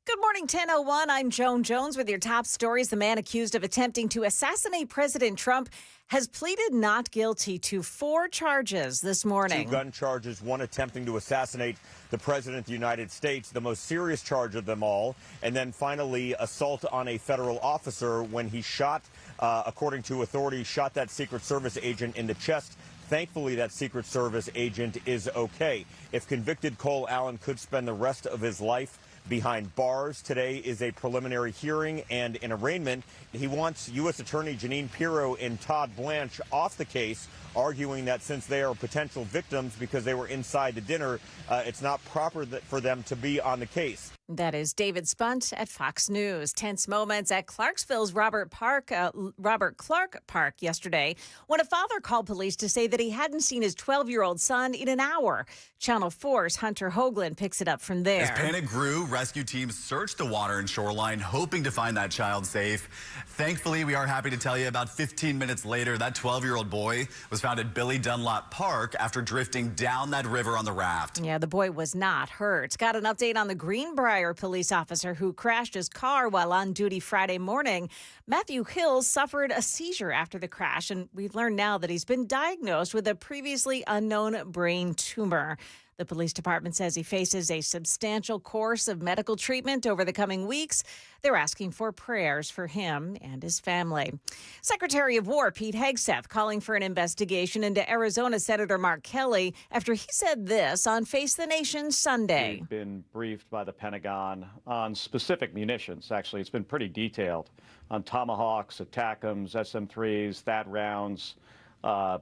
Good morning, 10:01. I'm Joan Jones with your top stories. The man accused of attempting to assassinate President Trump has pleaded not guilty to 4 charges this morning. 2 gun charges, 1 attempting to assassinate the President of the United States, the most serious charge of them all. And then finally, assault on a federal officer when he shot, according to authorities, shot that Secret Service agent in the chest. Thankfully, that Secret Service agent is okay. If convicted, Cole Allen could spend the rest of his life behind bars. Today is a preliminary hearing and an arraignment. He wants U.S. Attorney Jeanine Pirro and Todd Blanche off the case, arguing that since they are potential victims because they were inside the dinner, it's not proper for them to be on the case. That is David Spunt at Fox News. Tense moments at Clarksville's Robert Clark Park yesterday when a father called police to say that he hadn't seen his 12-year-old son in an hour. Channel 4's Hunter Hoagland picks it up from there. As panic grew, rescue teams searched the water and shoreline, hoping to find that child safe. Thankfully, we are happy to tell you about 15 minutes later, that 12-year-old boy was found at Billy Dunlop Park after drifting down that river on the raft. Yeah, the boy was not hurt. Got an update on the Greenbrier police officer who crashed his car while on duty Friday morning. Matthew Hills suffered a seizure after the crash, and we've learned now that he's been diagnosed with a previously unknown brain tumor. The police department says he faces a substantial course of medical treatment over the coming weeks. They're asking for prayers for him and his family. Secretary of War Pete Hegseth calling for an investigation into Arizona Senator Mark Kelly after he said this on Face the Nation Sunday. We've been briefed by the Pentagon on specific munitions. Actually, it's been pretty detailed on Tomahawks, ATACMs, SM-3s, THAAD rounds,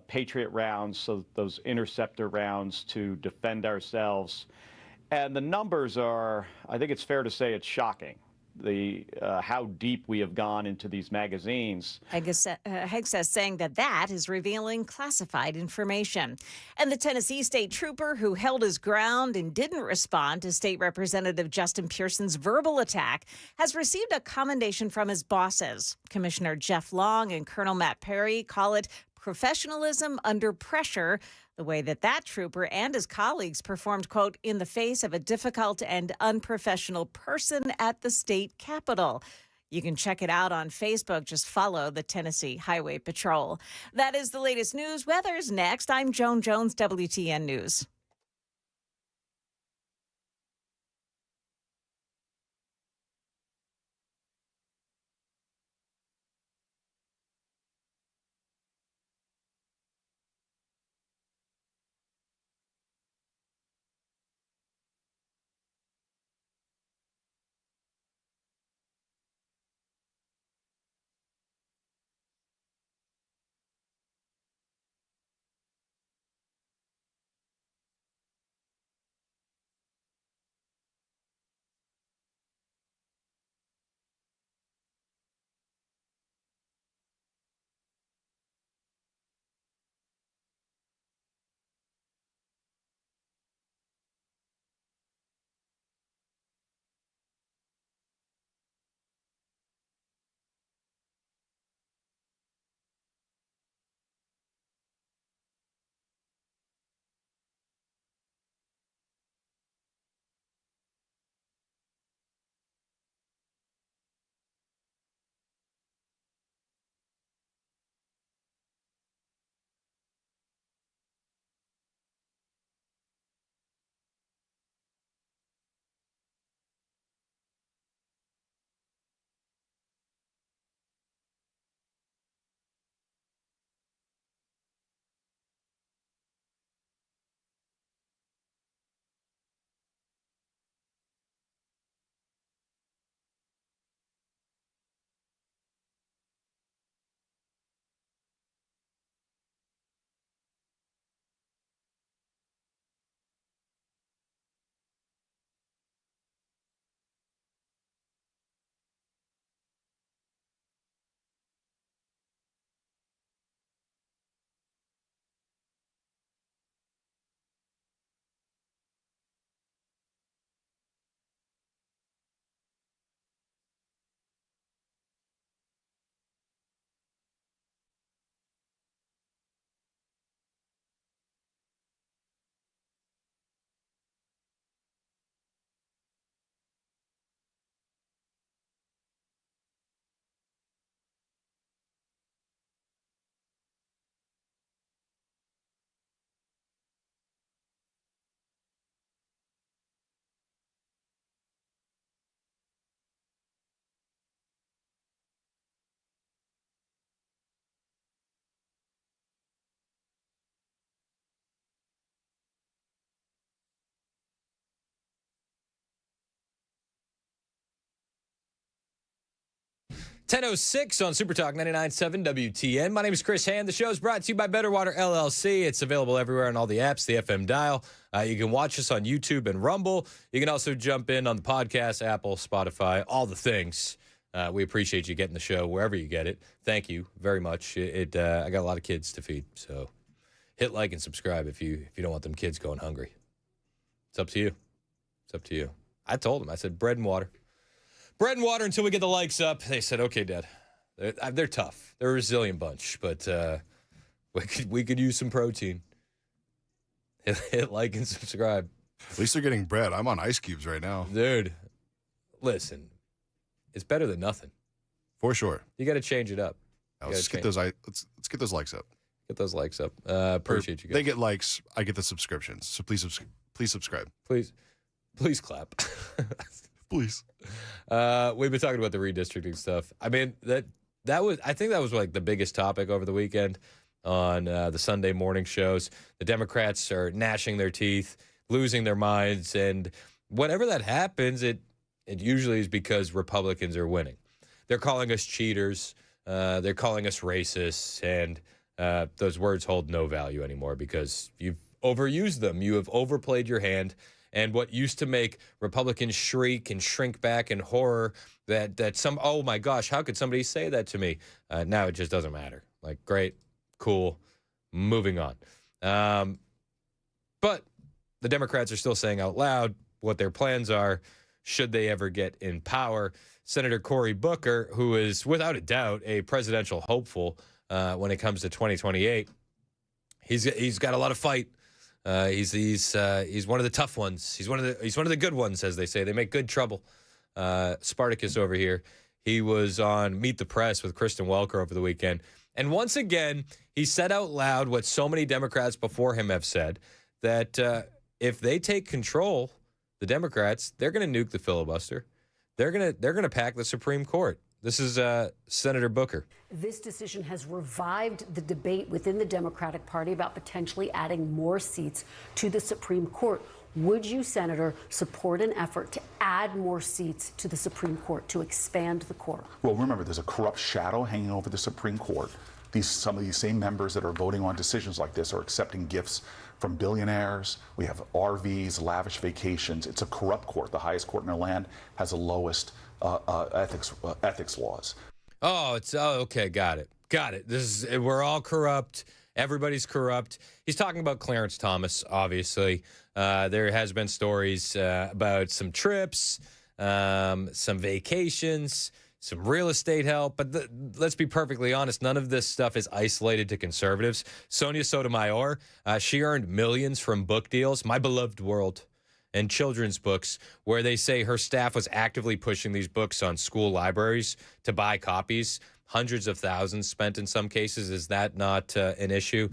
Patriot rounds, so those interceptor rounds to defend ourselves. And the numbers are, I think it's fair to say it's shocking, how deep we have gone into these magazines. Hegseth saying that is revealing classified information. And the Tennessee state trooper who held his ground and didn't respond to State Representative Justin Pearson's verbal attack has received a commendation from his bosses. Commissioner Jeff Long and Colonel Matt Perry call it professionalism under pressure, the way that trooper and his colleagues performed, quote, in the face of a difficult and unprofessional person at the state capitol. You can check it out on Facebook. Just follow the Tennessee Highway Patrol. That is the latest news. Weather's next. I'm Joan Jones, WTN News. .10:06 on Super Talk 99.7 WTN. My name is Chris Hand. The show is brought to you by Better Water LLC. It's available everywhere on all the apps, the FM dial. You can watch us on YouTube and Rumble. You can also jump in on the podcast, Apple, Spotify, all the things. We appreciate you getting the show wherever you get it. Thank you very much. I got a lot of kids to feed, so hit like and subscribe if you don't want them kids going hungry. It's up to you. It's up to you. I told them. I said bread and water. Bread and water until we get the likes up. They said, okay, Dad. They're tough. They're a resilient bunch, but we could use some protein. Hit like and subscribe. At least they're getting bread. I'm on ice cubes right now. Dude, listen. It's better than nothing. For sure. You got to change it up. Let's get those likes up. Get those likes up. Appreciate you guys. They get likes. I get the subscriptions. So please subscribe. Please clap. Please. We've been talking about the redistricting stuff. I mean, I think that was like the biggest topic over the weekend on the Sunday morning shows. The Democrats are gnashing their teeth, losing their minds, and whenever that happens, it usually is because Republicans are winning. They're calling us cheaters. They're calling us racists, and those words hold no value anymore because you've overused them. You have overplayed your hand. And what used to make Republicans shriek and shrink back in horror oh my gosh, how could somebody say that to me? Now it just doesn't matter. Like, great, cool, moving on. But the Democrats are still saying out loud what their plans are should they ever get in power. Senator Cory Booker, who is without a doubt a presidential hopeful when it comes to 2028, he's got a lot of fight. He's one of the tough ones. He's one of the good ones, as they say. They make good trouble. Spartacus over here. He was on Meet the Press with Kristen Welker over the weekend. And once again, he said out loud what so many Democrats before him have said, that if they take control, the Democrats, they're going to nuke the filibuster. They're going to pack the Supreme Court. This is Senator Booker. This decision has revived the debate within the Democratic Party about potentially adding more seats to the Supreme Court. Would you, Senator, support an effort to add more seats to the Supreme Court, to expand the court? Well, remember, there's a corrupt shadow hanging over the Supreme Court. Some of these same members that are voting on decisions like this are accepting gifts from billionaires. We have RVs, lavish vacations. It's a corrupt court. The highest court in our land has the lowest ethics laws. Okay, got it. We're all corrupt. Everybody's corrupt. He's talking about Clarence Thomas, obviously. There has been stories about some trips, some vacations, some real estate help. But let's be perfectly honest, none of this stuff is isolated to conservatives. Sonia Sotomayor, she earned millions from book deals, My Beloved World, and children's books, where they say her staff was actively pushing these books on school libraries to buy copies. Hundreds of thousands spent in some cases. Is that not an issue?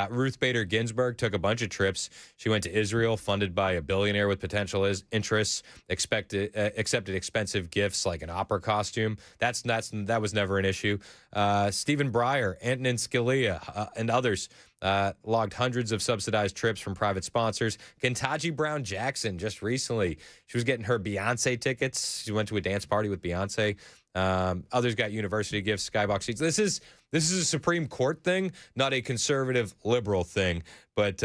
Ruth Bader Ginsburg took a bunch of trips. She went to Israel, funded by a billionaire with potential interests, accepted expensive gifts like an opera costume. That was never an issue. Stephen Breyer, Antonin Scalia, and others logged hundreds of subsidized trips from private sponsors. Ketanji Brown Jackson, just recently, she was getting her Beyonce tickets. She went to a dance party with Beyonce. Others got university gifts, skybox seats. This is a Supreme Court thing, not a conservative liberal thing. But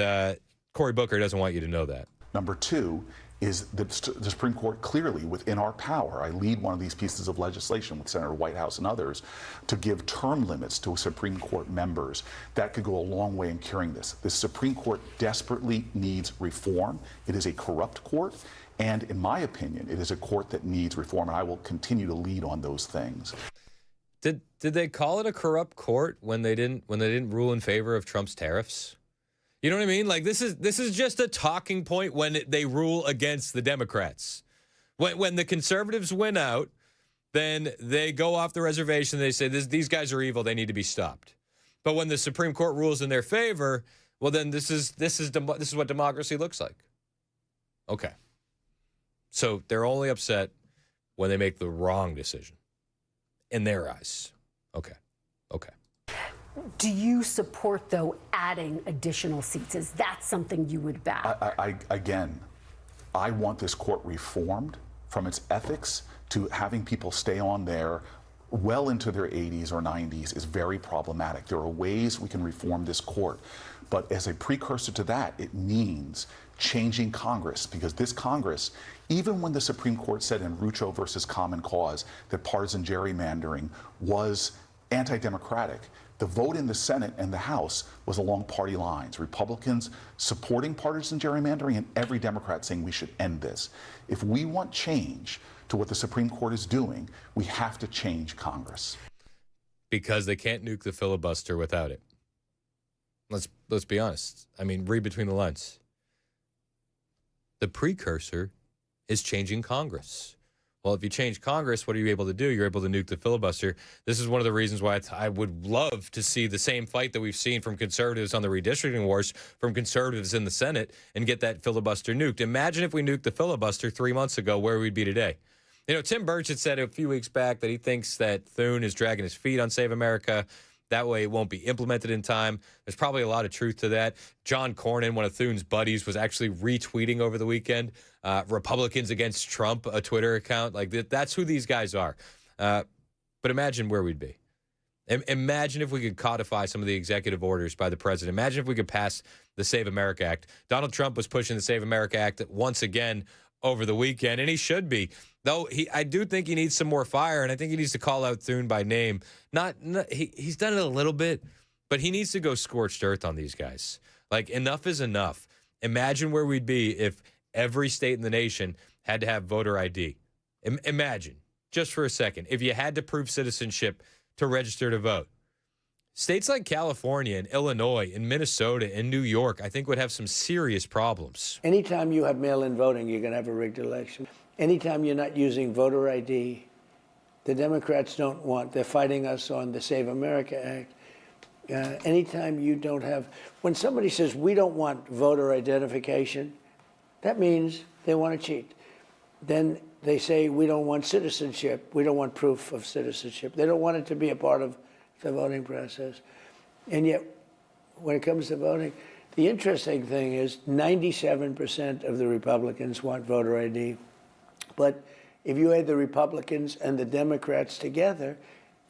Cory Booker doesn't want you to know that. Number two is that the Supreme Court clearly within our power. I lead one of these pieces of legislation with Senator Whitehouse and others to give term limits to Supreme Court members. That could go a long way in curing this. The Supreme Court desperately needs reform. It is a corrupt court. And in my opinion, it is a court that needs reform, and I will continue to lead on those things. Did they call it a corrupt court when they didn't rule in favor of Trump's tariffs? You know what I mean? Like, this is just a talking point when they rule against the Democrats. When the conservatives win out, then they go off the reservation. They say these guys are evil. They need to be stopped. But when the Supreme Court rules in their favor, well, then this is what democracy looks like. Okay. So they're only upset when they make the wrong decision in their eyes. Okay. Do you support, though, adding additional seats? Is that something you would back? I want this court reformed from its ethics to having people stay on there well into their 80s or 90s is very problematic. There are ways we can reform this court. But as a precursor to that, it means changing Congress, because this Congress, even when the Supreme Court said in Rucho versus Common Cause that partisan gerrymandering was anti-democratic, the vote in the Senate and the House was along party lines. Republicans supporting partisan gerrymandering and every Democrat saying we should end this. If we want change to what the Supreme Court is doing, we have to change Congress. Because they can't nuke the filibuster without it. Let's be honest. I mean, read between the lines. The precursor is changing Congress. Well, if you change Congress, what are you able to do? You're able to nuke the filibuster. This is one of the reasons why I would love to see the same fight that we've seen from conservatives on the redistricting wars, from conservatives in the Senate, and get that filibuster nuked. Imagine if we nuked the filibuster 3 months ago, where we'd be today. You know, Tim Burch had said a few weeks back that he thinks that Thune is dragging his feet on Save America. That way it won't be implemented in time. There's probably a lot of truth to that. John Cornyn, one of Thune's buddies, was actually retweeting over the weekend Republicans Against Trump, a Twitter account. Like, that's who these guys are. But imagine where we'd be Imagine if we could codify some of the executive orders by the president. Imagine if we could pass the Save America Act. Donald Trump was pushing the Save America Act once again over the weekend, and he should be. Though I do think he needs some more fire, and I think he needs to call out Thune by name. He's done it a little bit, but he needs to go scorched earth on these guys. Like, enough is enough. Imagine where we'd be if every state in the nation had to have voter ID. Imagine, just for a second, if you had to prove citizenship to register to vote. States like California and Illinois and Minnesota and New York, I think, would have some serious problems. Anytime you have mail-in voting, you're going to have a rigged election. Anytime you're not using voter ID, the Democrats don't want, they're fighting us on the Save America Act. Anytime you don't have, when somebody says we don't want voter identification, that means they want to cheat. Then they say we don't want citizenship, we don't want proof of citizenship. They don't want it to be a part of the voting process. And yet, when it comes to voting, the interesting thing is 97% of the Republicans want voter ID. But if you add the Republicans and the Democrats together,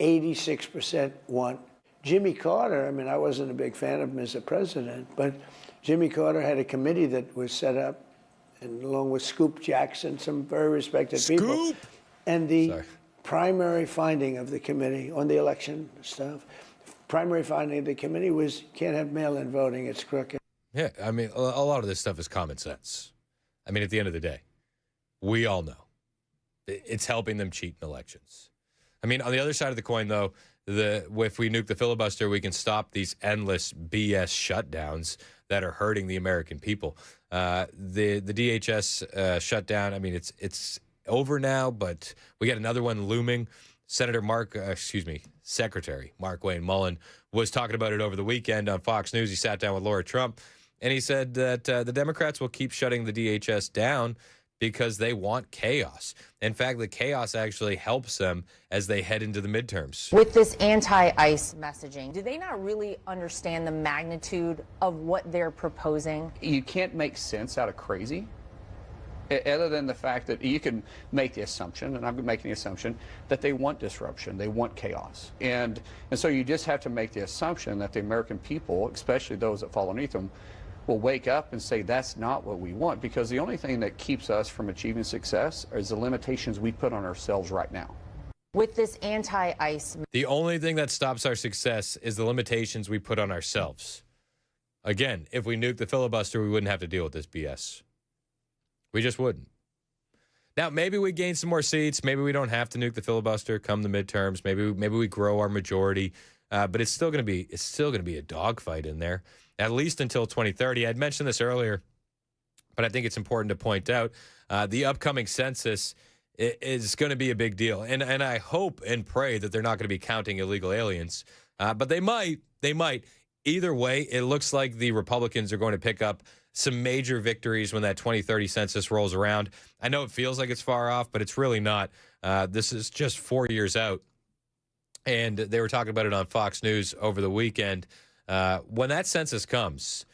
86% want. Jimmy Carter, I mean, I wasn't a big fan of him as a president, but Jimmy Carter had a committee that was set up, and along with Scoop Jackson, some very respected people. And the primary finding of the committee on the election stuff, primary finding of the committee was can't have mail-in voting, it's crooked. Yeah, I mean, a lot of this stuff is common sense. I mean, at the end of the day, we all know it's helping them cheat in elections. I mean, on the other side of the coin, though, if we nuke the filibuster, we can stop these endless BS shutdowns that are hurting the American people. The DHS shutdown, I mean, it's over now, but we got another one looming. Secretary Mark Wayne Mullen was talking about it over the weekend on Fox News. He sat down with Laura Trump, and he said that the Democrats will keep shutting the DHS down because they want chaos. In fact, the chaos actually helps them as they head into the midterms. With this anti-ICE messaging, do they not really understand the magnitude of what they're proposing? You can't make sense out of crazy, other than the fact that you can make the assumption, and I'm making the assumption, that they want disruption, they want chaos. And so you just have to make the assumption that the American people, especially those that fall underneath them, will wake up and say that's not what we want, because the only thing that keeps us from achieving success is the limitations we put on ourselves right now. With this anti-ICE... The only thing that stops our success is the limitations we put on ourselves. Again, if we nuke the filibuster, we wouldn't have to deal with this BS. We just wouldn't. Now, maybe we gain some more seats. Maybe we don't have to nuke the filibuster come the midterms. Maybe we grow our majority. But it's still going to be a dogfight in there, at least until 2030. I'd mentioned this earlier, but I think it's important to point out the upcoming census is going to be a big deal. And I hope and pray that they're not going to be counting illegal aliens, but they might. Either way, it looks like the Republicans are going to pick up some major victories when that 2030 census rolls around. I know it feels like it's far off, but it's really not. This is just 4 years out. And they were talking about it on Fox News over the weekend. When that census comes,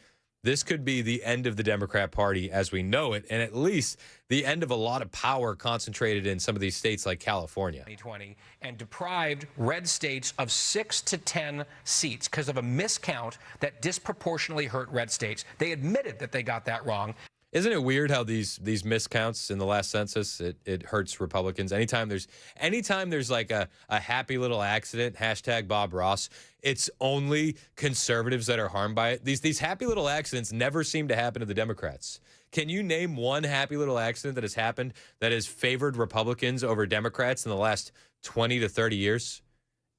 this could be the end of the Democrat Party as we know it, and at least the end of a lot of power concentrated in some of these states like California. 2020, and deprived red states of 6 to 10 seats because of a miscount that disproportionately hurt red states. They admitted that they got that wrong. Isn't it weird how these miscounts in the last census, it hurts Republicans? Anytime there's like a happy little accident, hashtag Bob Ross, it's only conservatives that are harmed by it. These happy little accidents never seem to happen to the Democrats. Can you name one happy little accident that has happened that has favored Republicans over Democrats in the last 20 to 30 years?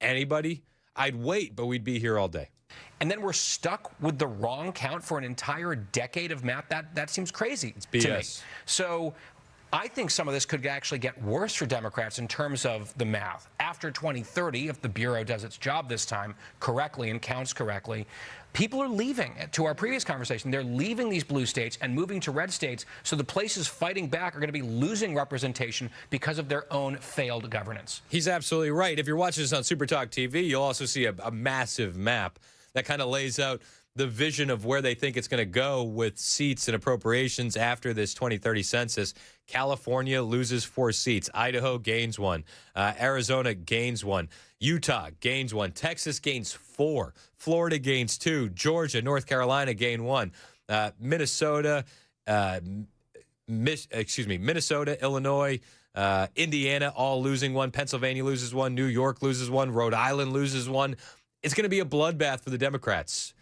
Anybody? I'd wait, but we'd be here all day. And then we're stuck with the wrong count for an entire decade of math. That seems crazy it's BS. To me. So I think some of this could actually get worse for Democrats in terms of the math. After 2030, if the Bureau does its job this time correctly and counts correctly, people are leaving. To our previous conversation, they're leaving these blue states and moving to red states, so the places fighting back are going to be losing representation because of their own failed governance. He's absolutely right. If you're watching this on Super Talk TV, you'll also see a massive map that kind of lays out the vision of where they think it's going to go with seats and appropriations after this 2030 census. California loses 4 seats. Idaho gains 1. Arizona gains 1. Utah gains 1. Texas gains 4. Florida gains 2. Georgia, North Carolina gain 1. Minnesota, Minnesota, Illinois, Indiana all losing 1. Pennsylvania loses 1. New York loses 1. Rhode Island loses 1. It's going to be a bloodbath for the Democrats.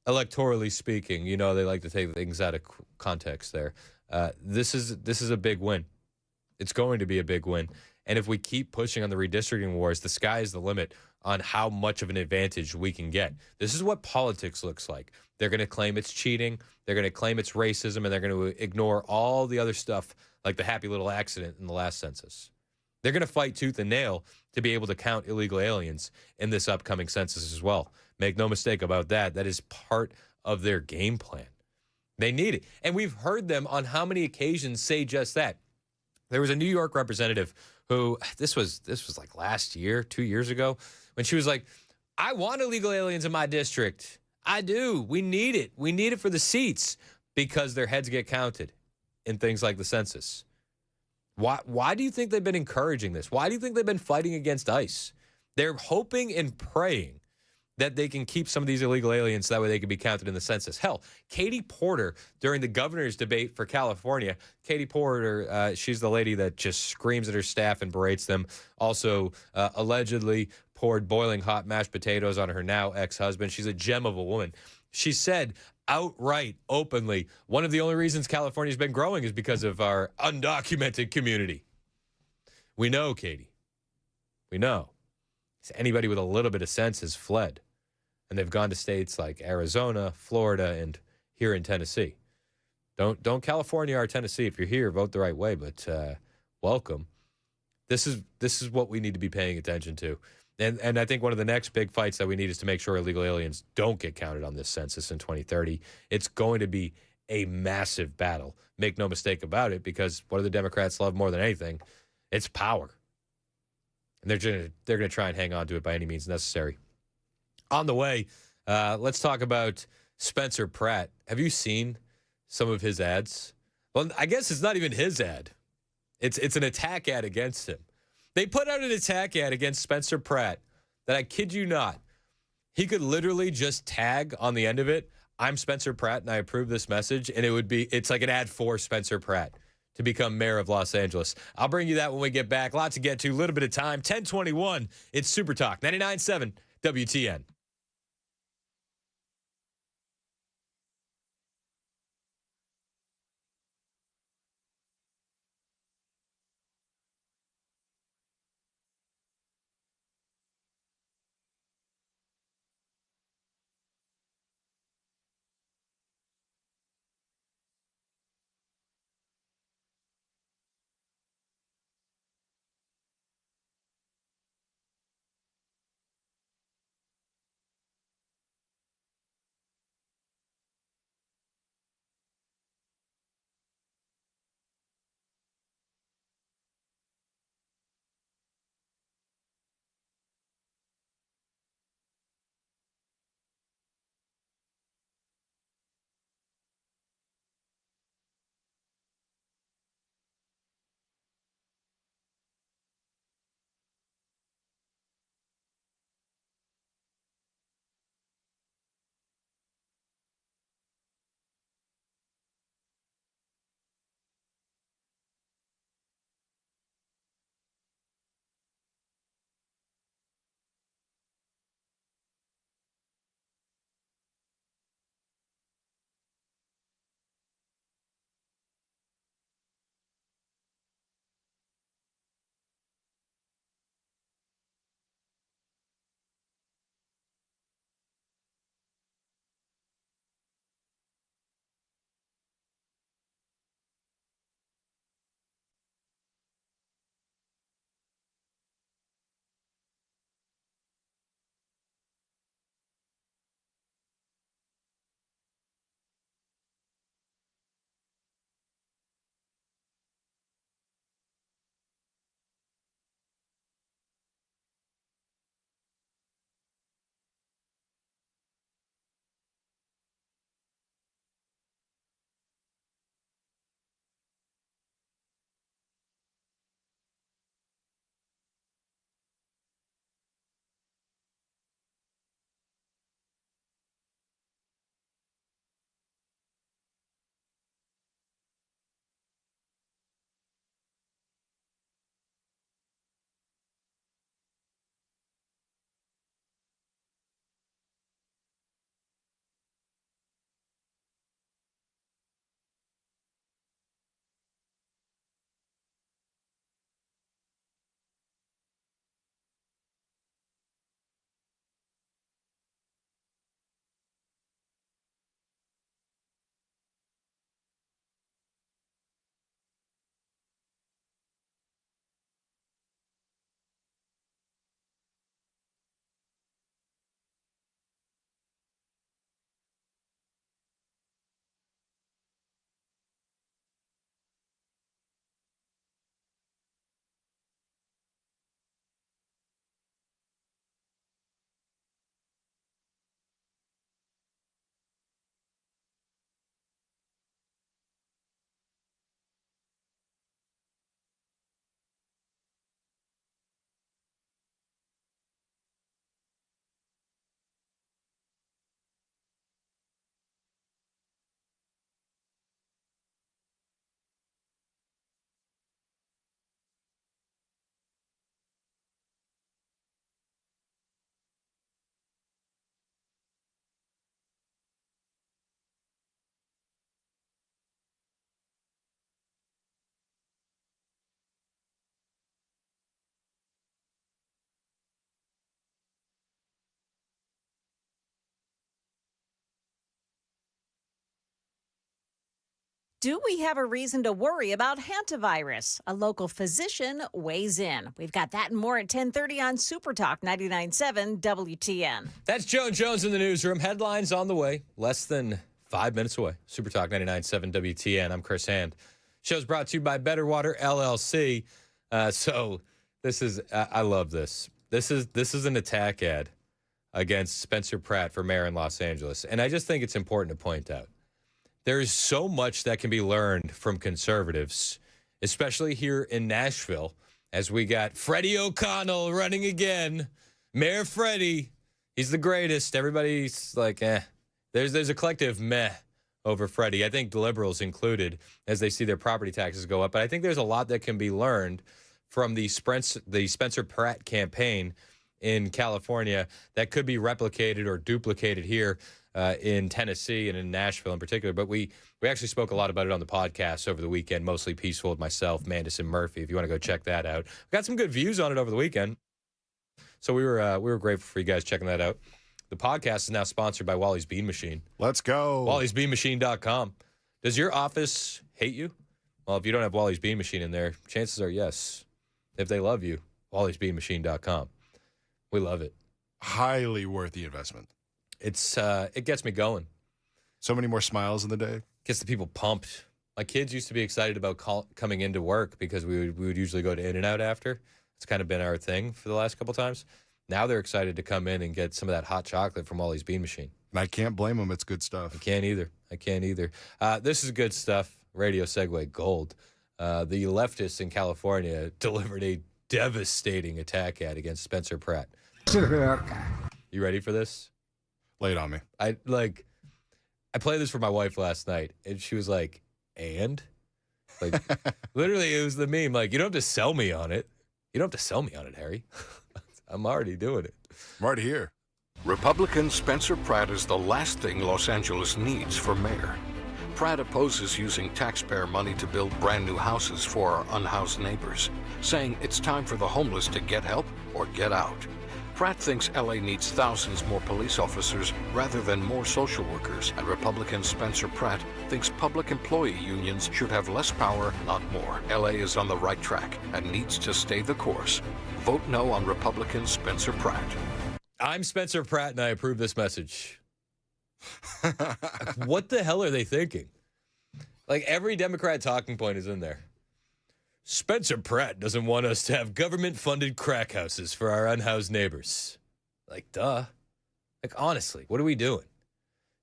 Electorally speaking, you know, they like to take things out of context there. This is a big win. It's going to be a big win. And if we keep pushing on the redistricting wars, the sky is the limit on how much of an advantage we can get. This is what politics looks like. They're going to claim it's cheating. They're going to claim it's racism, and they're going to ignore all the other stuff like the happy little accident in the last census. They're going to fight tooth and nail to be able to count illegal aliens in this upcoming census as well. Make no mistake about that. That is part of their game plan. They need it. And we've heard them on how many occasions say just that. There was a New York representative who, this was like last year, 2 years ago, when she was like, I want illegal aliens in my district. I do. We need it. We need it for the seats because their heads get counted in things like the census. Why do you think they've been encouraging this? Why do you think they've been fighting against ICE? They're hoping and praying that they can keep some of these illegal aliens so that way they can be counted in the census. Hell, Katie Porter, during the governor's debate for California, Katie Porter, she's the lady that just screams at her staff and berates them, also allegedly poured boiling hot mashed potatoes on her now ex-husband. She's a gem of a woman. She said outright, openly, one of the only reasons California's been growing is because of our undocumented community. We know, Katie. We know. Anybody with a little bit of sense has fled. And they've gone to states like Arizona, Florida, and here in Tennessee. Don't California or Tennessee. If you're here, vote the right way, but welcome. This is what we need to be paying attention to. And I think one of the next big fights that we need is to make sure illegal aliens don't get counted on this census in 2030. It's going to be a massive battle. Make no mistake about it, because what do the Democrats love more than anything? It's power. And they're going to try and hang on to it by any means necessary. On the way, let's talk about Spencer Pratt. Have you seen some of his ads? Well, I guess it's not even his ad. It's an attack ad against him. They put out an attack ad against Spencer Pratt that, I kid you not, he could literally just tag on the end of it, I'm Spencer Pratt and I approve this message, and it's like an ad for Spencer Pratt to become mayor of Los Angeles. I'll bring you that when we get back. Lots to get to, a little bit of time. 10:21, it's Super Talk, 99.7 WTN. Do we have a reason to worry about hantavirus? A local physician weighs in. We've got that and more at 10:30 on Super Talk 99.7 WTN. That's Joan Jones in the newsroom. Headlines on the way. Less than 5 minutes away. Super Talk 99.7 WTN. I'm Chris Hand. Show's brought to you by Better Water LLC. So this is, I love this. This is an attack ad against Spencer Pratt for mayor in Los Angeles. And I just think it's important to point out. There's so much that can be learned from conservatives, especially here in Nashville, as we got Freddie O'Connell running again. Mayor Freddie, he's the greatest. Everybody's like, eh. There's a collective meh over Freddie. I think the liberals included, as they see their property taxes go up. But I think there's a lot that can be learned from the Spencer Pratt campaign in California that could be replicated or duplicated here in Tennessee and in Nashville in particular. But we actually spoke a lot about it on the podcast over the weekend, Mostly Peaceful with myself, Mandis, and Murphy, if you want to go check that out. We got some good views on it over the weekend. So we were grateful for you guys checking that out. The podcast is now sponsored by Wally's Bean Machine. Let's go. Wally'sBeanMachine.com. Does your office hate you? Well, if you don't have Wally's Bean Machine in there, chances are yes. If they love you, Wally'sBeanMachine.com. We love it. Highly worth the investment. It gets me going. So many more smiles in the day. Gets the people pumped. My kids used to be excited about coming into work because we would usually go to In-N-Out after. It's kind of been our thing for the last couple times. Now they're excited to come in and get some of that hot chocolate from Wally's Bean Machine. And I can't blame them. It's good stuff. I can't either. This is good stuff. Radio segue gold. The leftists in California delivered a devastating attack ad against Spencer Pratt. You ready for this? Lay it on me. I played this for my wife last night, and she was like, and? Like, literally, it was the meme. Like, you don't have to sell me on it. You don't have to sell me on it, Harry. I'm already doing it. I'm already here. Republican Spencer Pratt is the last thing Los Angeles needs for mayor. Pratt opposes using taxpayer money to build brand new houses for our unhoused neighbors, saying it's time for the homeless to get help or get out. Pratt thinks LA needs thousands more police officers rather than more social workers, and Republican Spencer Pratt thinks public employee unions should have less power, not more. LA is on the right track and needs to stay the course. Vote no on Republican Spencer Pratt. I'm Spencer Pratt, and I approve this message. What the hell are they thinking? Like, every Democrat talking point is in there. Spencer Pratt doesn't want us to have government-funded crack houses for our unhoused neighbors. Like, duh. Like, honestly, what are we doing?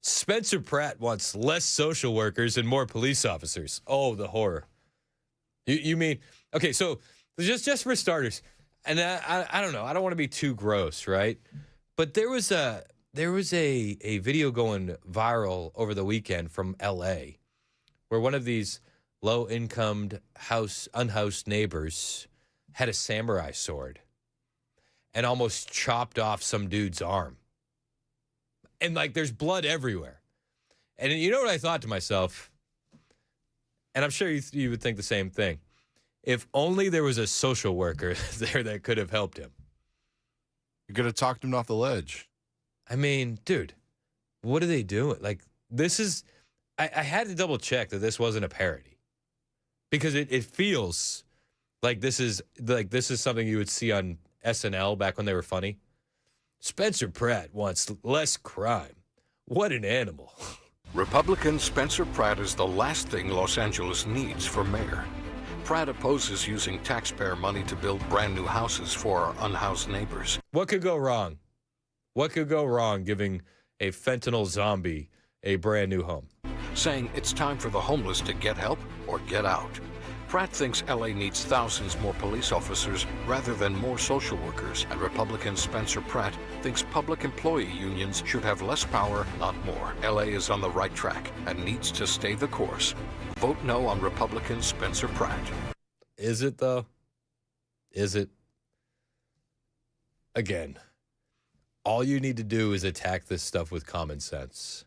Spencer Pratt wants less social workers and more police officers. Oh, the horror. You mean, okay, so just for starters, and I don't know, I don't want to be too gross, right? But there was a video going viral over the weekend from L.A. where one of these low-income unhoused neighbors had a samurai sword and almost chopped off some dude's arm. And, like, there's blood everywhere. And you know what I thought to myself? And I'm sure you would think the same thing. If only there was a social worker there that could have helped him. You could have talked him off the ledge. I mean, dude, what are they doing? Like, this is... I had to double-check that this wasn't a parody. Because it feels like this is something you would see on SNL back when they were funny. Spencer Pratt wants less crime. What an animal. Republican Spencer Pratt is the last thing Los Angeles needs for mayor. Pratt opposes using taxpayer money to build brand new houses for our unhoused neighbors. What could go wrong? What could go wrong giving a fentanyl zombie a brand new home? Saying it's time for the homeless to get help or get out. Pratt thinks LA needs thousands more police officers rather than more social workers, and Republican Spencer Pratt thinks public employee unions should have less power, not more. LA is on the right track and needs to stay the course. Vote no on Republican Spencer Pratt. Is it, though? Is it? Again, all you need to do is attack this stuff with common sense.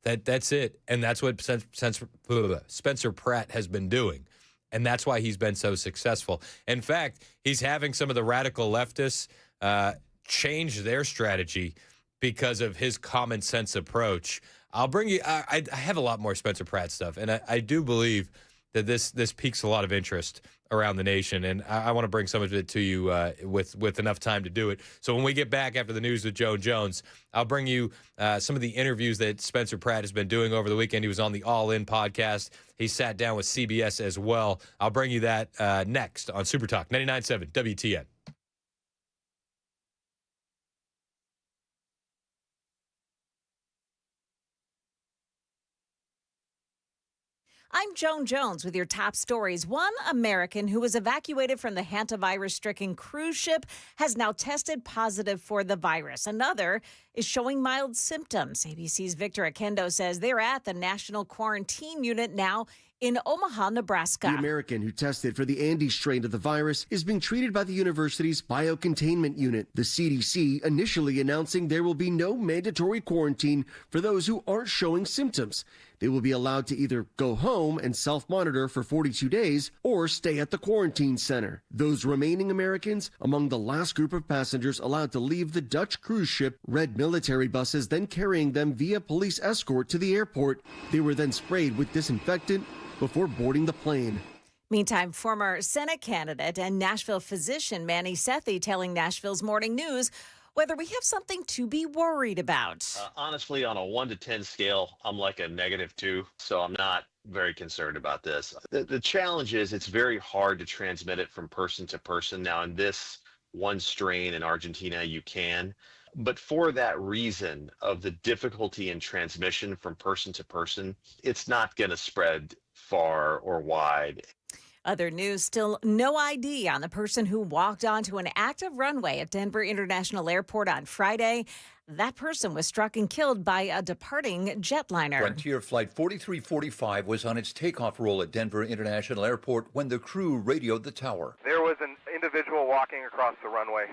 That's it. And that's what Spencer Pratt has been doing. And that's why he's been so successful. In fact, he's having some of the radical leftists change their strategy because of his common sense approach I'll bring you. I have a lot more Spencer Pratt stuff, and I do believe that this piques a lot of interest around the nation, and I want to bring some of it to you with enough time to do it. So when we get back after the news with Joe Jones, I'll bring you some of the interviews that Spencer Pratt has been doing over the weekend. He was on the All In podcast. He sat down with CBS as well. I'll bring you that next on Super Talk 99.7 WTN. I'm Joan Jones with your top stories. One American who was evacuated from the hantavirus-stricken cruise ship has now tested positive for the virus. Another is showing mild symptoms. ABC's Victor Akendo says they're at the National Quarantine Unit now in Omaha, Nebraska. The American who tested for the Andes strain of the virus is being treated by the university's biocontainment unit. The CDC initially announcing there will be no mandatory quarantine for those who aren't showing symptoms. They will be allowed to either go home and self-monitor for 42 days or stay at the quarantine center. Those remaining Americans among the last group of passengers allowed to leave the Dutch cruise ship, red military buses then carrying them via police escort to the airport. They were then sprayed with disinfectant before boarding the plane. Meantime, former Senate candidate and Nashville physician Manny Sethi telling Nashville's Morning News whether we have something to be worried about. Honestly, on a 1 to 10 scale, I'm like a -2, so I'm not very concerned about this. The challenge is it's very hard to transmit it from person to person. Now, in this one strain in Argentina, you can. But for that reason of the difficulty in transmission from person to person, it's not going to spread far or wide. Other news, still no ID on the person who walked onto an active runway at Denver International Airport on Friday. That person was struck and killed by a departing jetliner. Frontier Flight 4345 was on its takeoff roll at Denver International Airport when the crew radioed the tower. There was an individual walking across the runway.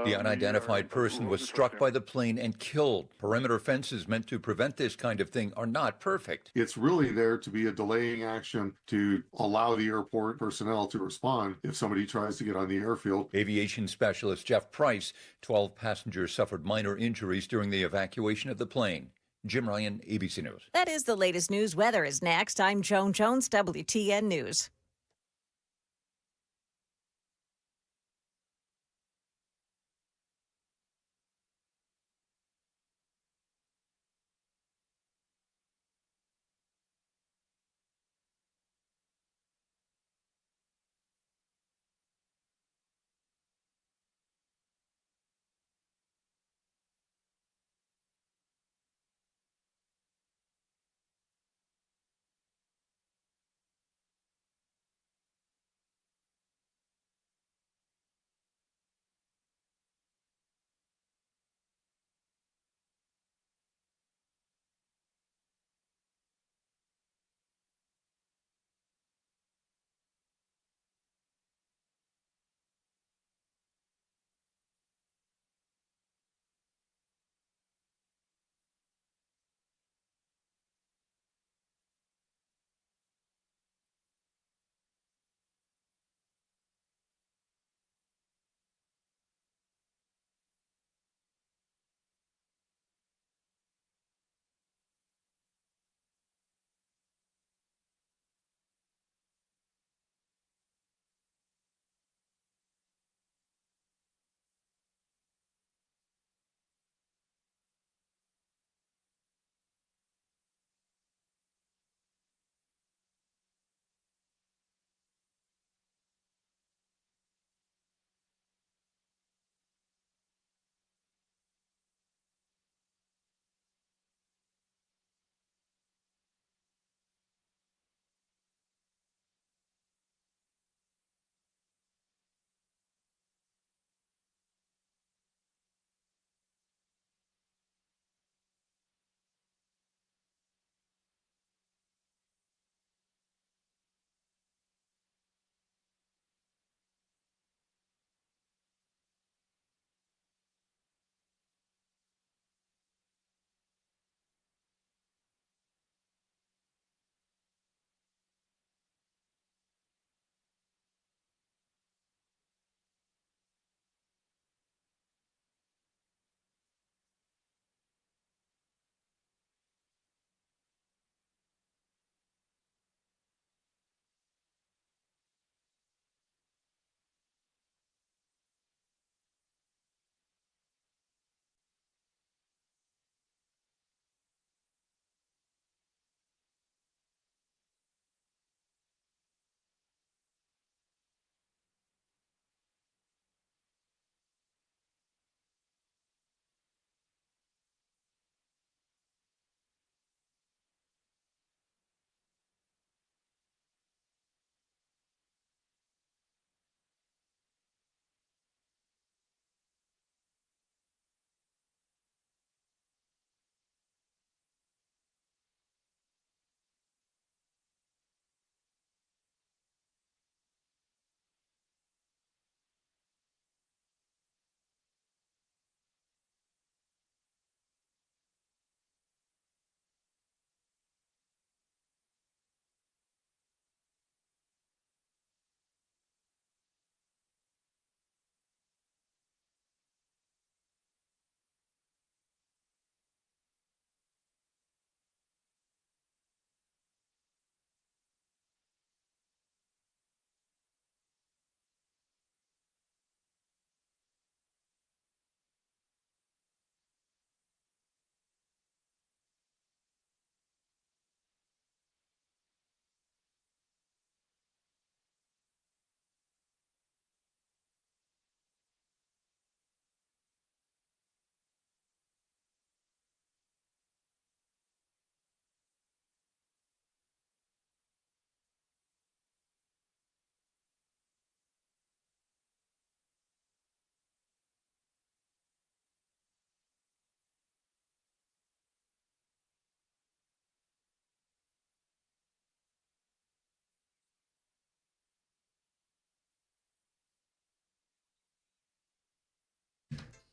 The unidentified person was struck by the plane and killed. Perimeter fences meant to prevent this kind of thing are not perfect. It's really there to be a delaying action to allow the airport personnel to respond if somebody tries to get on the airfield. Aviation specialist Jeff Price, 12 passengers suffered minor injuries during the evacuation of the plane. Jim Ryan, ABC News. That is the latest news. Weather is next. I'm Joan Jones, WTN News.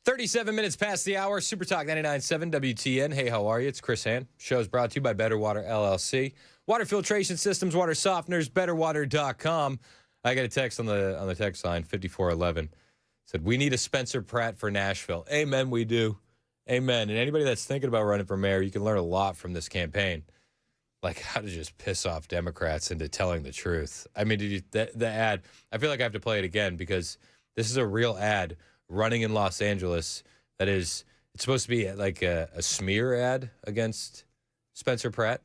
37 minutes past the hour. Super Talk 99.7 WTN. Hey, how are you? It's Chris Han. Show's brought to you by Better Water LLC. Water filtration systems, water softeners, betterwater.com. I got a text on the text line, 5411. Said, we need a Spencer Pratt for Nashville. Amen, we do. Amen. And anybody that's thinking about running for mayor, you can learn a lot from this campaign. Like how to just piss off Democrats into telling the truth. I mean, the ad, I feel like I have to play it again because this is a real ad running in Los Angeles. That is, it's supposed to be like a smear ad against Spencer Pratt.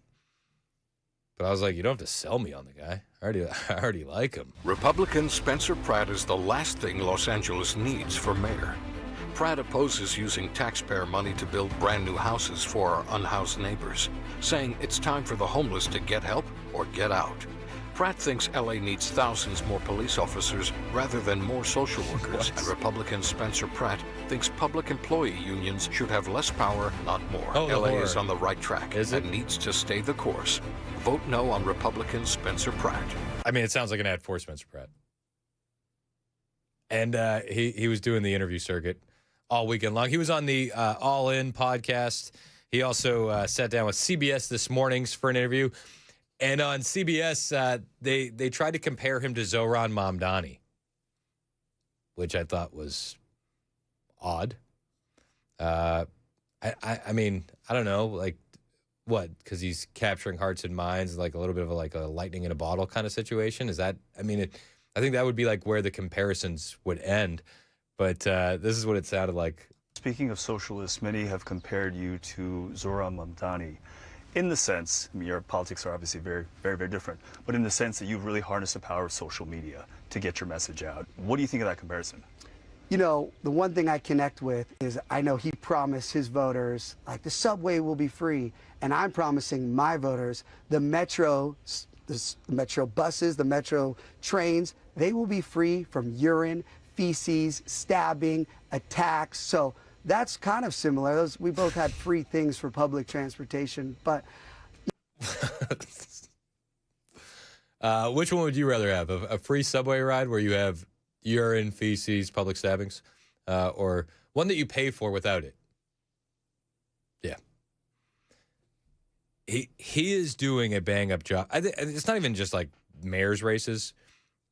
But I was like, you don't have to sell me on the guy. I already like him. Republican Spencer Pratt is the last thing Los Angeles needs for mayor. Pratt opposes using taxpayer money to build brand new houses for our unhoused neighbors, saying it's time for the homeless to get help or get out. Pratt thinks LA needs thousands more police officers rather than more social workers. And Republican Spencer Pratt thinks public employee unions should have less power, not more. LA is on the right track and needs to stay the course. Vote no on Republican Spencer Pratt. I mean, it sounds like an ad for Spencer Pratt. And he was doing the interview circuit all weekend long. He was on the All In podcast. He also sat down with CBS this morning for an interview. And on CBS, they tried to compare him to Zohran Mamdani, which I thought was odd. I mean, I don't know, like what? Because he's capturing hearts and minds, like a little bit of a lightning in a bottle kind of situation. Is that? I mean, I think that would be like where the comparisons would end. But this is what it sounded like. Speaking of socialists, many have compared you to Zohran Mamdani. In the sense, I mean, your politics are obviously very, very, very different, but in the sense that you've really harnessed the power of social media to get your message out. What do you think of that comparison? You know, the one thing I connect with is I know he promised his voters, like, the subway will be free, and I'm promising my voters the metro buses, the metro trains, they will be free from urine, feces, stabbing, attacks. So that's kind of similar. We both had free things for public transportation, but. Which one would you rather have? A free subway ride where you have urine, feces, public stabbings, or one that you pay for without it? Yeah. He is doing a bang-up job. It's not even just like mayor's races.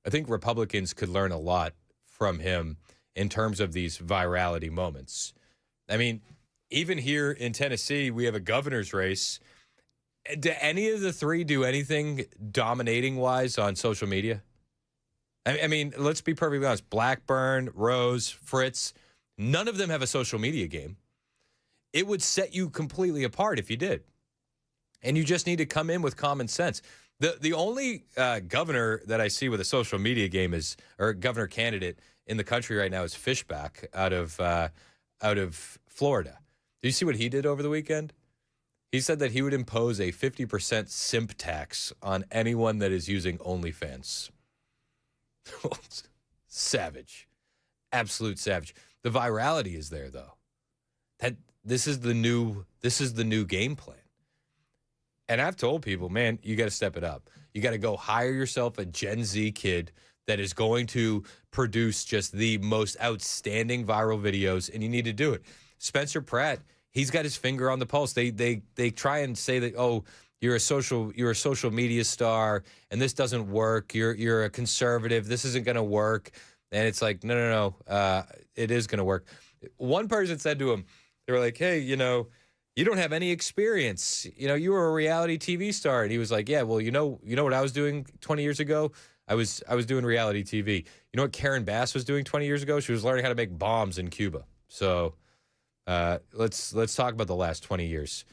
I think Republicans could learn a lot from him in terms of these virality moments. I mean, even here in Tennessee, we have a governor's race. Do any of the three do anything dominating-wise on social media? I mean, let's be perfectly honest. Blackburn, Rose, Fritz, none of them have a social media game. It would set you completely apart if you did. And you just need to come in with common sense. The only governor that I see with a social media game or governor candidate in the country right now is Fishback out of Florida. Did you see what he did over the weekend? He said that he would impose a 50% simp tax on anyone that is using OnlyFans. Savage. Absolute savage. The virality is there, though. This is the new game plan. And I've told people, man, you got to step it up. You got to go hire yourself a Gen Z kid that is going to produce just the most outstanding viral videos, and you need to do it. Spencer Pratt, he's got his finger on the pulse. They try and say that, oh, you're a social media star, and this doesn't work. You're a conservative. This isn't going to work. And it's like, no, it is going to work. One person said to him, they were like, hey, you don't have any experience. You were a reality TV star. And he was like, yeah, well, you know what I was doing 20 years ago? I was doing reality TV. You know what Karen Bass was doing 20 years ago? She was learning how to make bombs in Cuba. So let's talk about the last 20 years.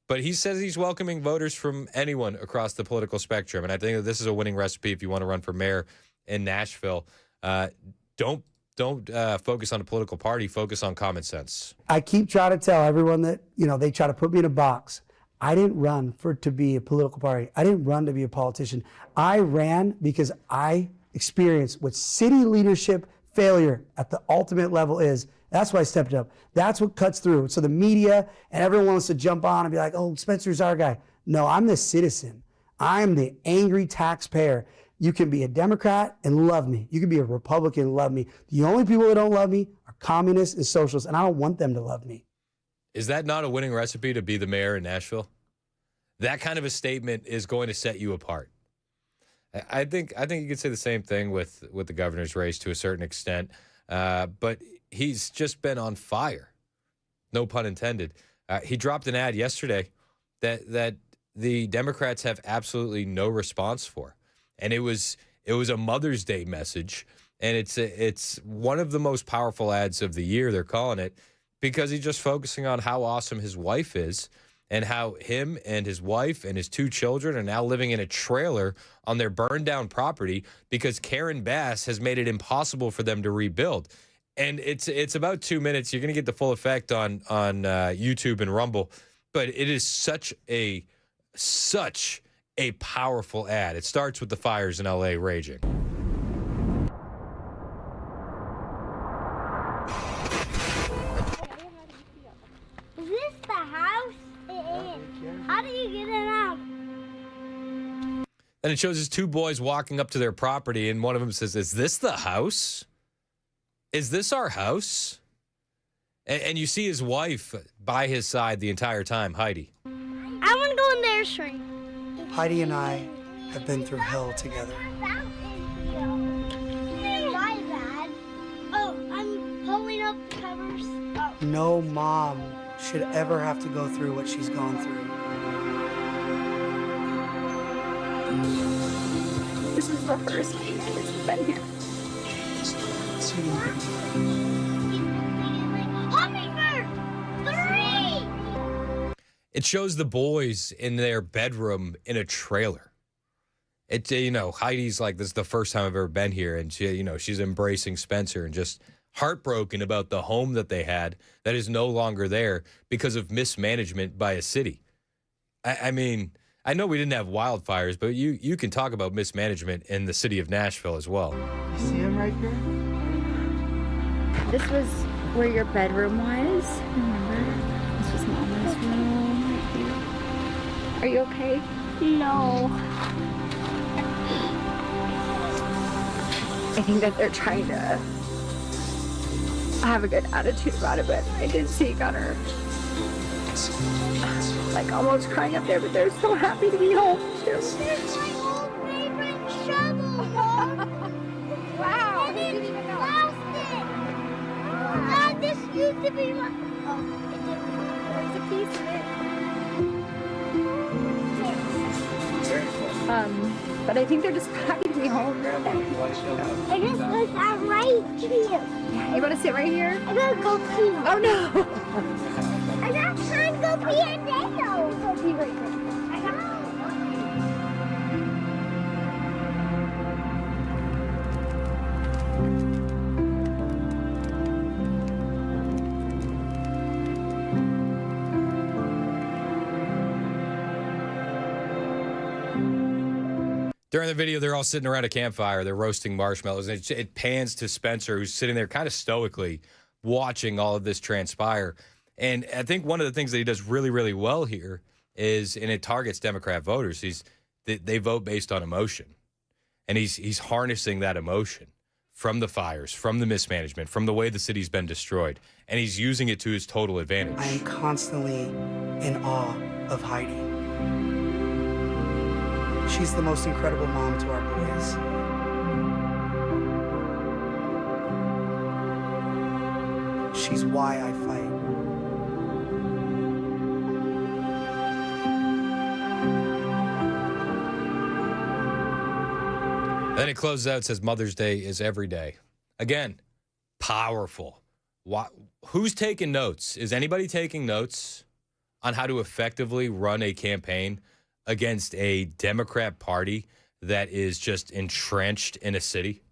But he says he's welcoming voters from anyone across the political spectrum. And I think that this is a winning recipe if you want to run for mayor in Nashville. Don't focus on a political party. Focus on common sense. I keep trying to tell everyone that, they try to put me in a box. I didn't run to be a political party. I didn't run to be a politician. I ran because I experienced what city leadership failure at the ultimate level is. That's why I stepped up. That's what cuts through. So the media and everyone wants to jump on and be like, oh, Spencer's our guy. No, I'm the citizen. I'm the angry taxpayer. You can be a Democrat and love me. You can be a Republican and love me. The only people that don't love me are communists and socialists, and I don't want them to love me. Is that not a winning recipe to be the mayor in Nashville? That kind of a statement is going to set you apart. I think you could say the same thing with the governor's race to a certain extent, but he's just been on fire. No pun intended. He dropped an ad yesterday that the Democrats have absolutely no response for, and it was a Mother's Day message, and it's one of the most powerful ads of the year. They're calling it because he's just focusing on how awesome his wife is and how him and his wife and his 2 children are now living in a trailer on their burned down property because Karen Bass has made it impossible for them to rebuild. And it's about 2 minutes. You're going to get the full effect on YouTube and Rumble, but it is such a powerful ad. It starts with the fires in LA raging. Is this the house? It is. How do you get it out? And it shows his 2 boys walking up to their property, and one of them says, "Is this the house? Is this our house?" And you see his wife by his side the entire time, Heidi. I want to go in the nursery. Heidi and I have been through hell together. My bad. Oh, I'm pulling up the covers. Oh. No mom should ever have to go through what she's gone through. This is the first week it's been here. Hummingbird! 3! It shows the boys in their bedroom in a trailer. It, Heidi's like, "This is the first time I've ever been here," and she's embracing Spencer and just heartbroken about the home that they had that is no longer there because of mismanagement by a city. I mean, I know we didn't have wildfires, but you can talk about mismanagement in the city of Nashville as well. You see him right here? This was where your bedroom was. Remember? This was Mama's room right here. Are you okay? No. I think that they're trying to have a good attitude about it, but I did see Gunner like almost crying up there, but they're so happy to be home too. This is my old favorite shovel, Mom. Wow, And it's plastic. This used to be my... Oh, it didn't. There's a piece of it. But I think they're just happy to be home. I just was right here. Yeah, you want to sit right here? I gotta go pee. Oh no! I got time to go pee and now. Go pee right there. During the video, they're all sitting around a campfire. They're roasting marshmallows. And it pans to Spencer, who's sitting there kind of stoically watching all of this transpire. And I think one of the things that he does really, really well here is, and it targets Democrat voters, they vote based on emotion. And he's harnessing that emotion from the fires, from the mismanagement, from the way the city's been destroyed. And he's using it to his total advantage. I am constantly in awe of Heidi. She's the most incredible mom to our boys. She's why I fight. Then it closes out, says Mother's Day is every day. Again, powerful. Who's taking notes? Is anybody taking notes on how to effectively run a campaign against a Democrat party that is just entrenched in a city?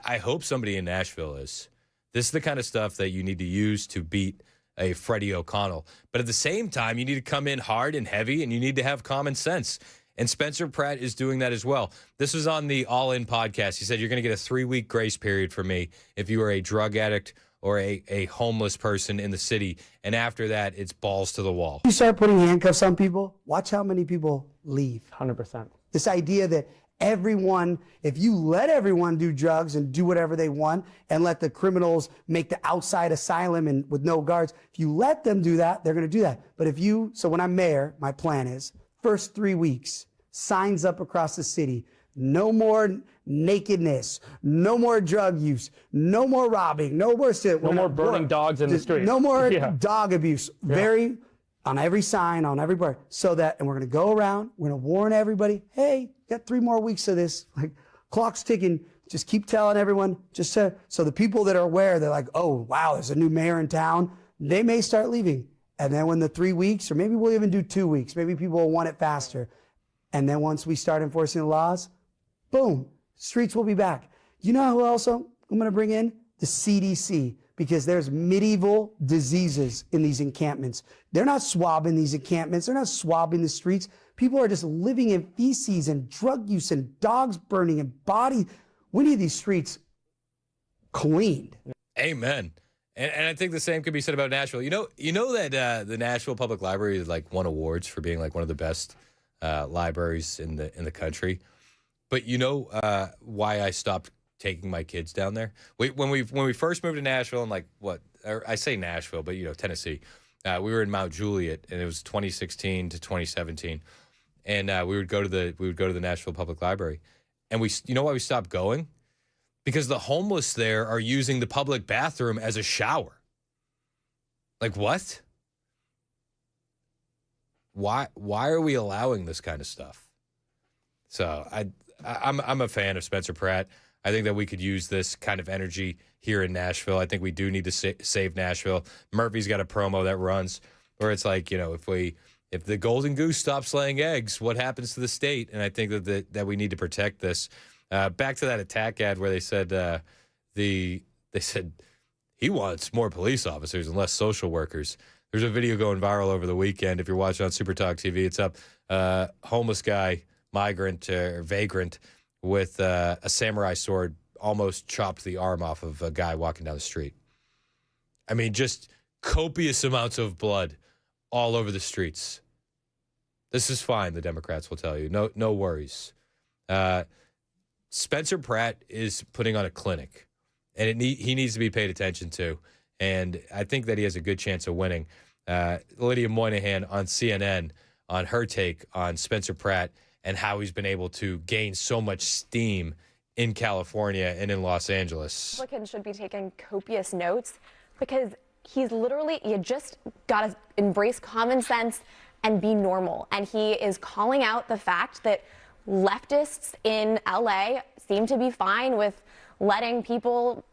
I hope somebody in Nashville is. This is the kind of stuff that you need to use to beat a Freddie O'Connell. But at the same time, you need to come in hard and heavy, and you need to have common sense. And Spencer Pratt is doing that as well. This was on the All In podcast. He said, you're going to get a 3-week grace period for me if you are a drug addict or a homeless person in the city. And after that, it's balls to the wall. You start putting handcuffs on people, watch how many people leave. 100%. This idea that Everyone, if you let everyone do drugs and do whatever they want and let the criminals make the outside asylum and with no guards, if you let them do that, they're going to do that. But if you, so when I'm mayor, my plan is first 3 weeks, signs up across the city, no more nakedness, no more drug use, no more robbing, no more burning dogs in the street. No more dog abuse. Very on every sign, on every bar, so that, and we're going to go around, we're going to warn everybody, hey, got 3 more weeks of this, like clock's ticking, just keep telling everyone, just so the people that are aware, they're like, oh, wow, there's a new mayor in town, they may start leaving. And then when the 3 weeks, or maybe we'll even do 2 weeks, maybe people will want it faster. And then once we start enforcing the laws, boom, streets will be back. You know who else I'm going to bring in? The CDC, because there's medieval diseases in these encampments. They're not swabbing these encampments. They're not swabbing the streets. People are just living in feces and drug use and dogs burning and body. We need these streets cleaned. Amen. And I think the same could be said about Nashville. You know that the Nashville Public Library has like won awards for being like one of the best libraries in the country. But you know why I stopped taking my kids down there? When we first moved to Nashville, and like I say Nashville, but Tennessee, we were in Mount Juliet, and it was 2016 to 2017, and we would go to the Nashville Public Library, and you know why we stopped going? Because the homeless there are using the public bathroom as a shower. Like what? Why are we allowing this kind of stuff? So I'm a fan of Spencer Pratt. I think that we could use this kind of energy here in Nashville. I think we do need to save Nashville. Murphy's got a promo that runs where it's like, if the golden goose stops laying eggs, what happens to the state? And I think that we need to protect this. Back to that attack ad where they said they said he wants more police officers and less social workers. There's a video going viral over the weekend. If you're watching on Super Talk TV, it's up. Homeless guy, migrant or vagrant, with a samurai sword almost chopped the arm off of a guy walking down the street. I mean, just copious amounts of blood all over the streets. This is fine, the Democrats will tell you. No worries. Spencer Pratt is putting on a clinic, and he needs to be paid attention to. And I think that he has a good chance of winning. Lydia Moynihan on CNN on her take on Spencer Pratt and how he's been able to gain so much steam in California and in Los Angeles. Republicans should be taking copious notes because you just got to embrace common sense and be normal. And he is calling out the fact that leftists in LA seem to be fine with letting people,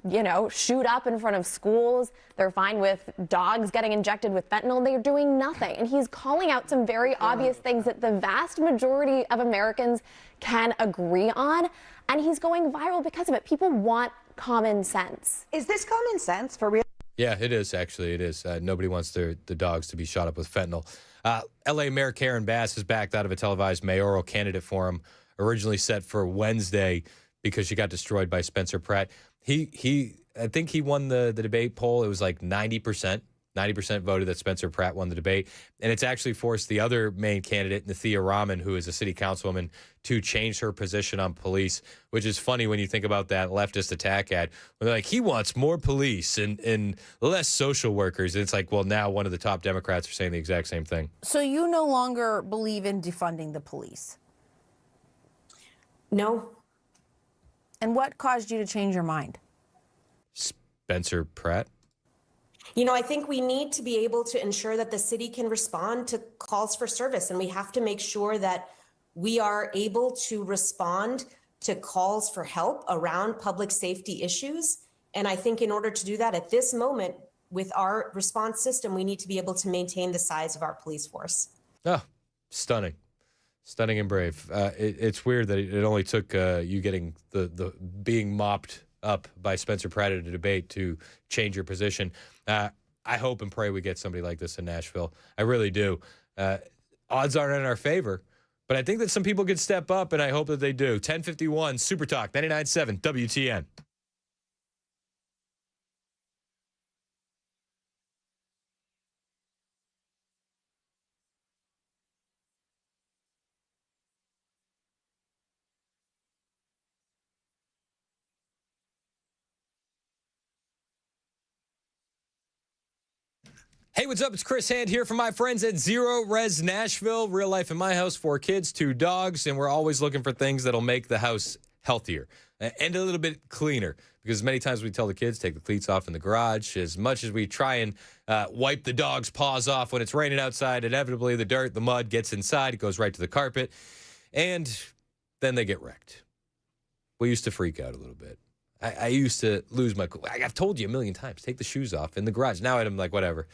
shoot up in front of schools. They're fine with dogs getting injected with fentanyl. They're doing nothing. And he's calling out some very obvious things that the vast majority of Americans can agree on. And he's going viral because of it. People want common sense. Is this common sense for real? Yeah, it is, actually. It is. Nobody wants the dogs to be shot up with fentanyl. L.A. Mayor Karen Bass has backed out of a televised mayoral candidate forum originally set for Wednesday because she got destroyed by Spencer Pratt. I think he won the debate poll. It was like 90%. 90% voted that Spencer Pratt won the debate. And it's actually forced the other main candidate, Nathia Rahman, who is a city councilwoman, to change her position on police, which is funny when you think about that leftist attack ad. When they're like, he wants more police and less social workers. And it's like, well, now one of the top Democrats are saying the exact same thing. So you no longer believe in defunding the police? No. And what caused you to change your mind? Spencer Pratt? I think we need to be able to ensure that the city can respond to calls for service, and we have to make sure that we are able to respond to calls for help around public safety issues. And I think in order to do that at this moment with our response system, we need to be able to maintain the size of our police force. Oh, stunning. Stunning and brave. It's weird that it only took you getting the being mopped up by Spencer Pratt at a debate to change your position. I hope and pray we get somebody like this in Nashville. I really do. Odds aren't in our favor, but I think that some people could step up, and I hope that they do. 1051 Super Talk 99.7 WTN. Hey, what's up? It's Chris Hand here from my friends at Zero Res Nashville. Real life in my house, 4 kids, 2 dogs, and we're always looking for things that'll make the house healthier and a little bit cleaner. Because many times we tell the kids, take the cleats off in the garage. As much as we try and wipe the dog's paws off when it's raining outside, inevitably the dirt, the mud gets inside. It goes right to the carpet, and then they get wrecked. We used to freak out a little bit. I used to lose my cool. I've told you a million times, take the shoes off in the garage. Now I'm like, whatever.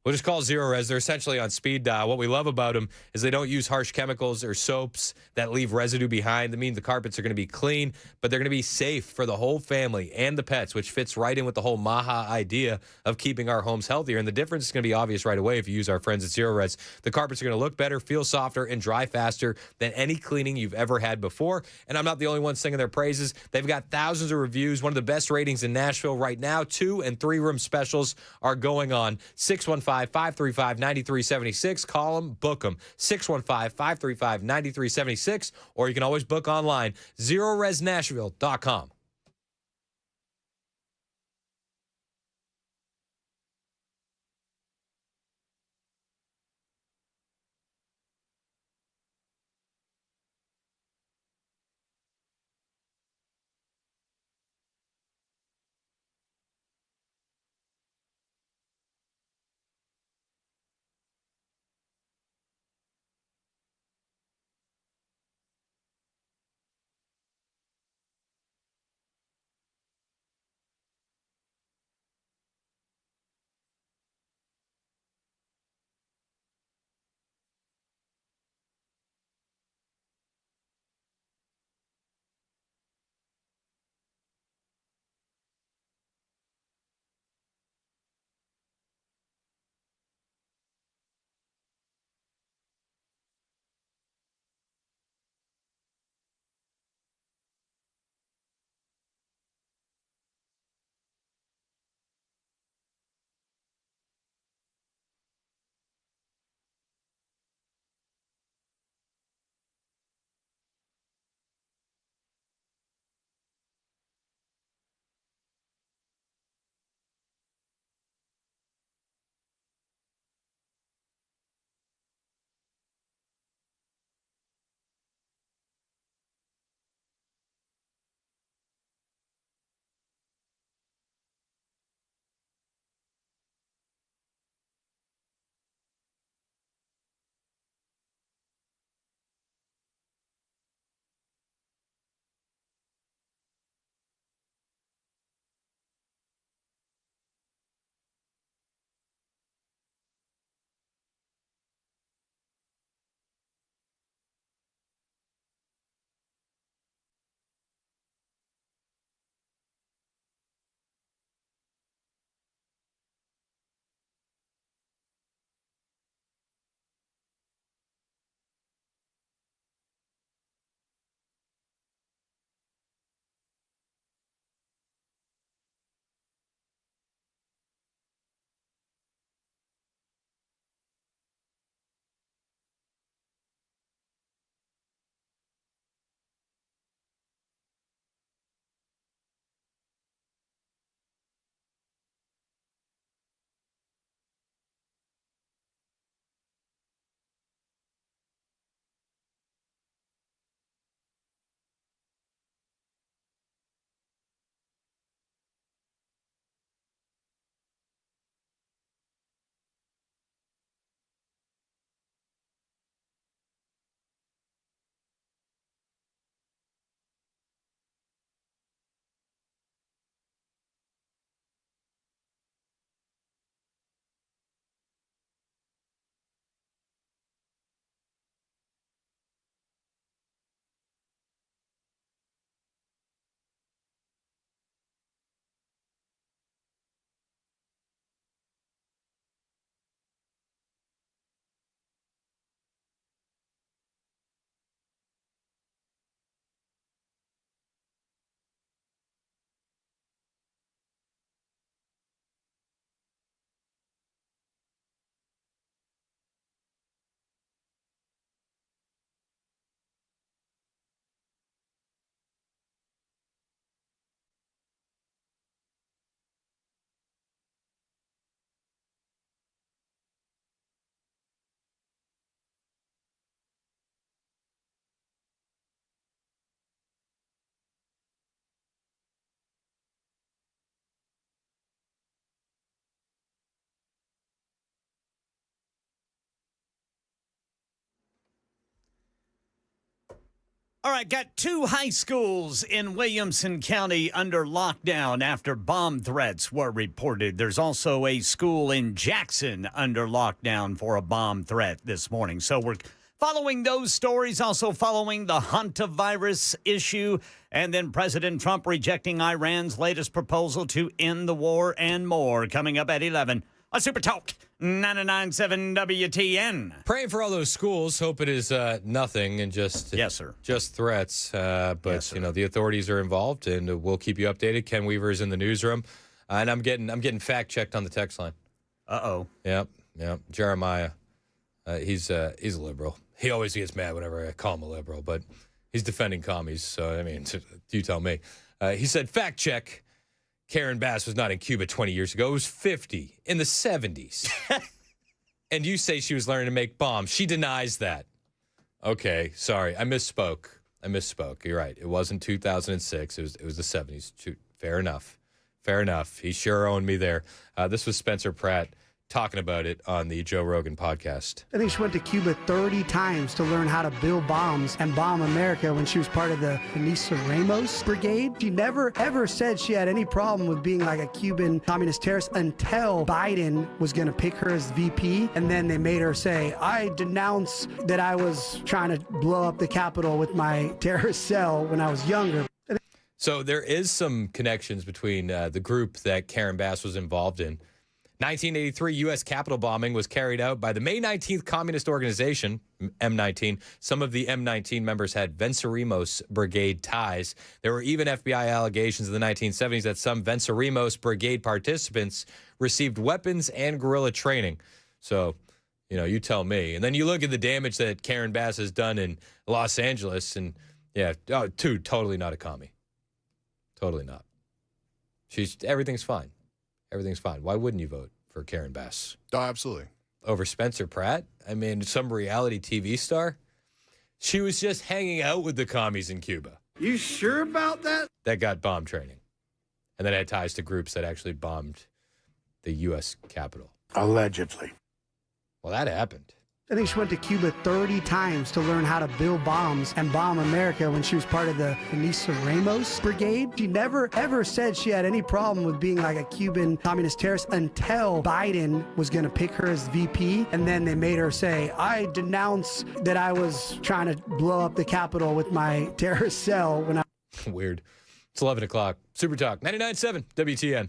We'll just call Zero Res. They're essentially on speed dial. What we love about them is they don't use harsh chemicals or soaps that leave residue behind. That means the carpets are going to be clean, but they're going to be safe for the whole family and the pets, which fits right in with the whole Maha idea of keeping our homes healthier. And the difference is going to be obvious right away if you use our friends at Zero Res. The carpets are going to look better, feel softer, and dry faster than any cleaning you've ever had before. And I'm not the only one singing their praises. They've got thousands of reviews, one of the best ratings in Nashville right now. 2- and 3-room specials are going on. 615-535-9376. Call them, book them. 615-535-9376. Or you can always book online, ZeroResNashville.com. All right, got 2 high schools in Williamson County under lockdown after bomb threats were reported. There's also a school in Jackson under lockdown for a bomb threat this morning. So we're following those stories, also following the hantavirus issue, and then President Trump rejecting Iran's latest proposal to end the war and more. Coming up at 11 on Super Talk 99.7 WTN. Praying for all those schools. Hope it is nothing and just yes, sir. Just threats. But yes, you know the authorities are involved, and we'll keep you updated. Ken Weaver is in the newsroom, and I'm getting fact checked on the text line. Uh-oh. Yep. Jeremiah, he's a liberal. He always gets mad whenever I call him a liberal, but he's defending commies. So I mean, you tell me. He said, fact check. Karen Bass was not in Cuba 20 years ago. It was 50 in the 70s. And you say she was learning to make bombs. She denies that. Okay, sorry. I misspoke. You're right. It wasn't 2006. It was the 70s. Fair enough. He sure owned me there. This was Spencer Pratt talking about it on the Joe Rogan podcast. I think she went to Cuba 30 times to learn how to build bombs and bomb America when she was part of the Benito Ramos brigade. She never, ever said she had any problem with being like a Cuban communist terrorist until Biden was going to pick her as VP. And then they made her say, I denounce that I was trying to blow up the Capitol with my terrorist cell when I was younger. So there is some connections between the group that Karen Bass was involved in. 1983 U.S. Capitol bombing was carried out by the May 19th Communist Organization, M19. Some of the M19 members had Venceremos Brigade ties. There were even FBI allegations in the 1970s that some Venceremos Brigade participants received weapons and guerrilla training. So, you tell me. And then you look at the damage that Karen Bass has done in Los Angeles, and totally not a commie. Totally not. Everything's fine. Everything's fine. Why wouldn't you vote for Karen Bass? Oh, absolutely. Over Spencer Pratt? I mean, some reality TV star? She was just hanging out with the commies in Cuba. You sure about that? That got bomb training. And then had ties to groups that actually bombed the U.S. Capitol. Allegedly. Well, that happened. I think she went to Cuba 30 times to learn how to build bombs and bomb America when she was part of the Benito Ramos brigade. She never, ever said she had any problem with being like a Cuban communist terrorist until Biden was going to pick her as VP. And then they made her say, I denounce that I was trying to blow up the Capitol with my terrorist cell when I... Weird. It's 11 o'clock. Super Talk 99.7 WTN.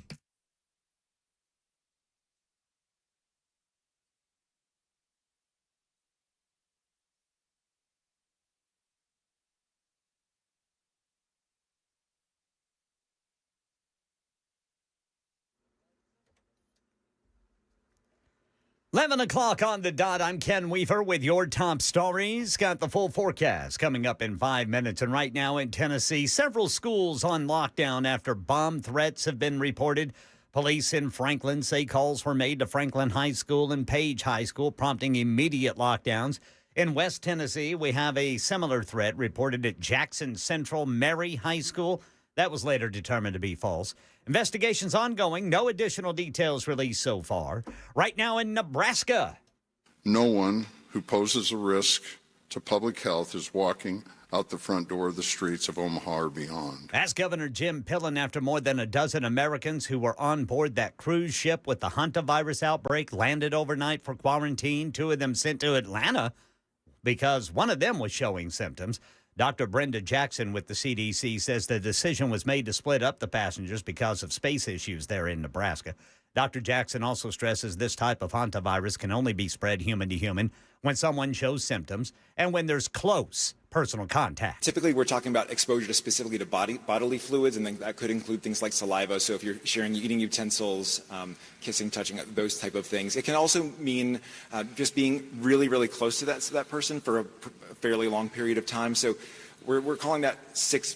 Eleven o'clock on the dot. I'm Ken Weaver with your top stories. Got the full forecast coming up in 5 minutes. And right now in Tennessee, several schools on lockdown after bomb threats have been reported. Police in Franklin say calls were made to Franklin High School and Page High School, prompting immediate lockdowns. In West Tennessee, we have a similar threat reported at Jackson Central Mary High School. That was later determined to be false. Investigations ongoing. No additional details released so far. Right now in Nebraska. No one who poses a risk to public health is walking out the front door of the streets of Omaha or beyond. That's Governor Jim Pillen after more than a dozen Americans who were on board that cruise ship with the hantavirus outbreak landed overnight for quarantine. 2 of them sent to Atlanta because one of them was showing symptoms. Dr. Brenda Jackson with the CDC says the decision was made to split up the passengers because of space issues there in Nebraska. Dr. Jackson also stresses this type of hantavirus can only be spread human to human when someone shows symptoms and when there's close personal contact. Typically, we're talking about exposure to specifically to bodily fluids, and then that could include things like saliva. So if you're sharing eating utensils, kissing, touching, those type of things. It can also mean just being really, really close to that person for a fairly long period of time. So we're calling that 6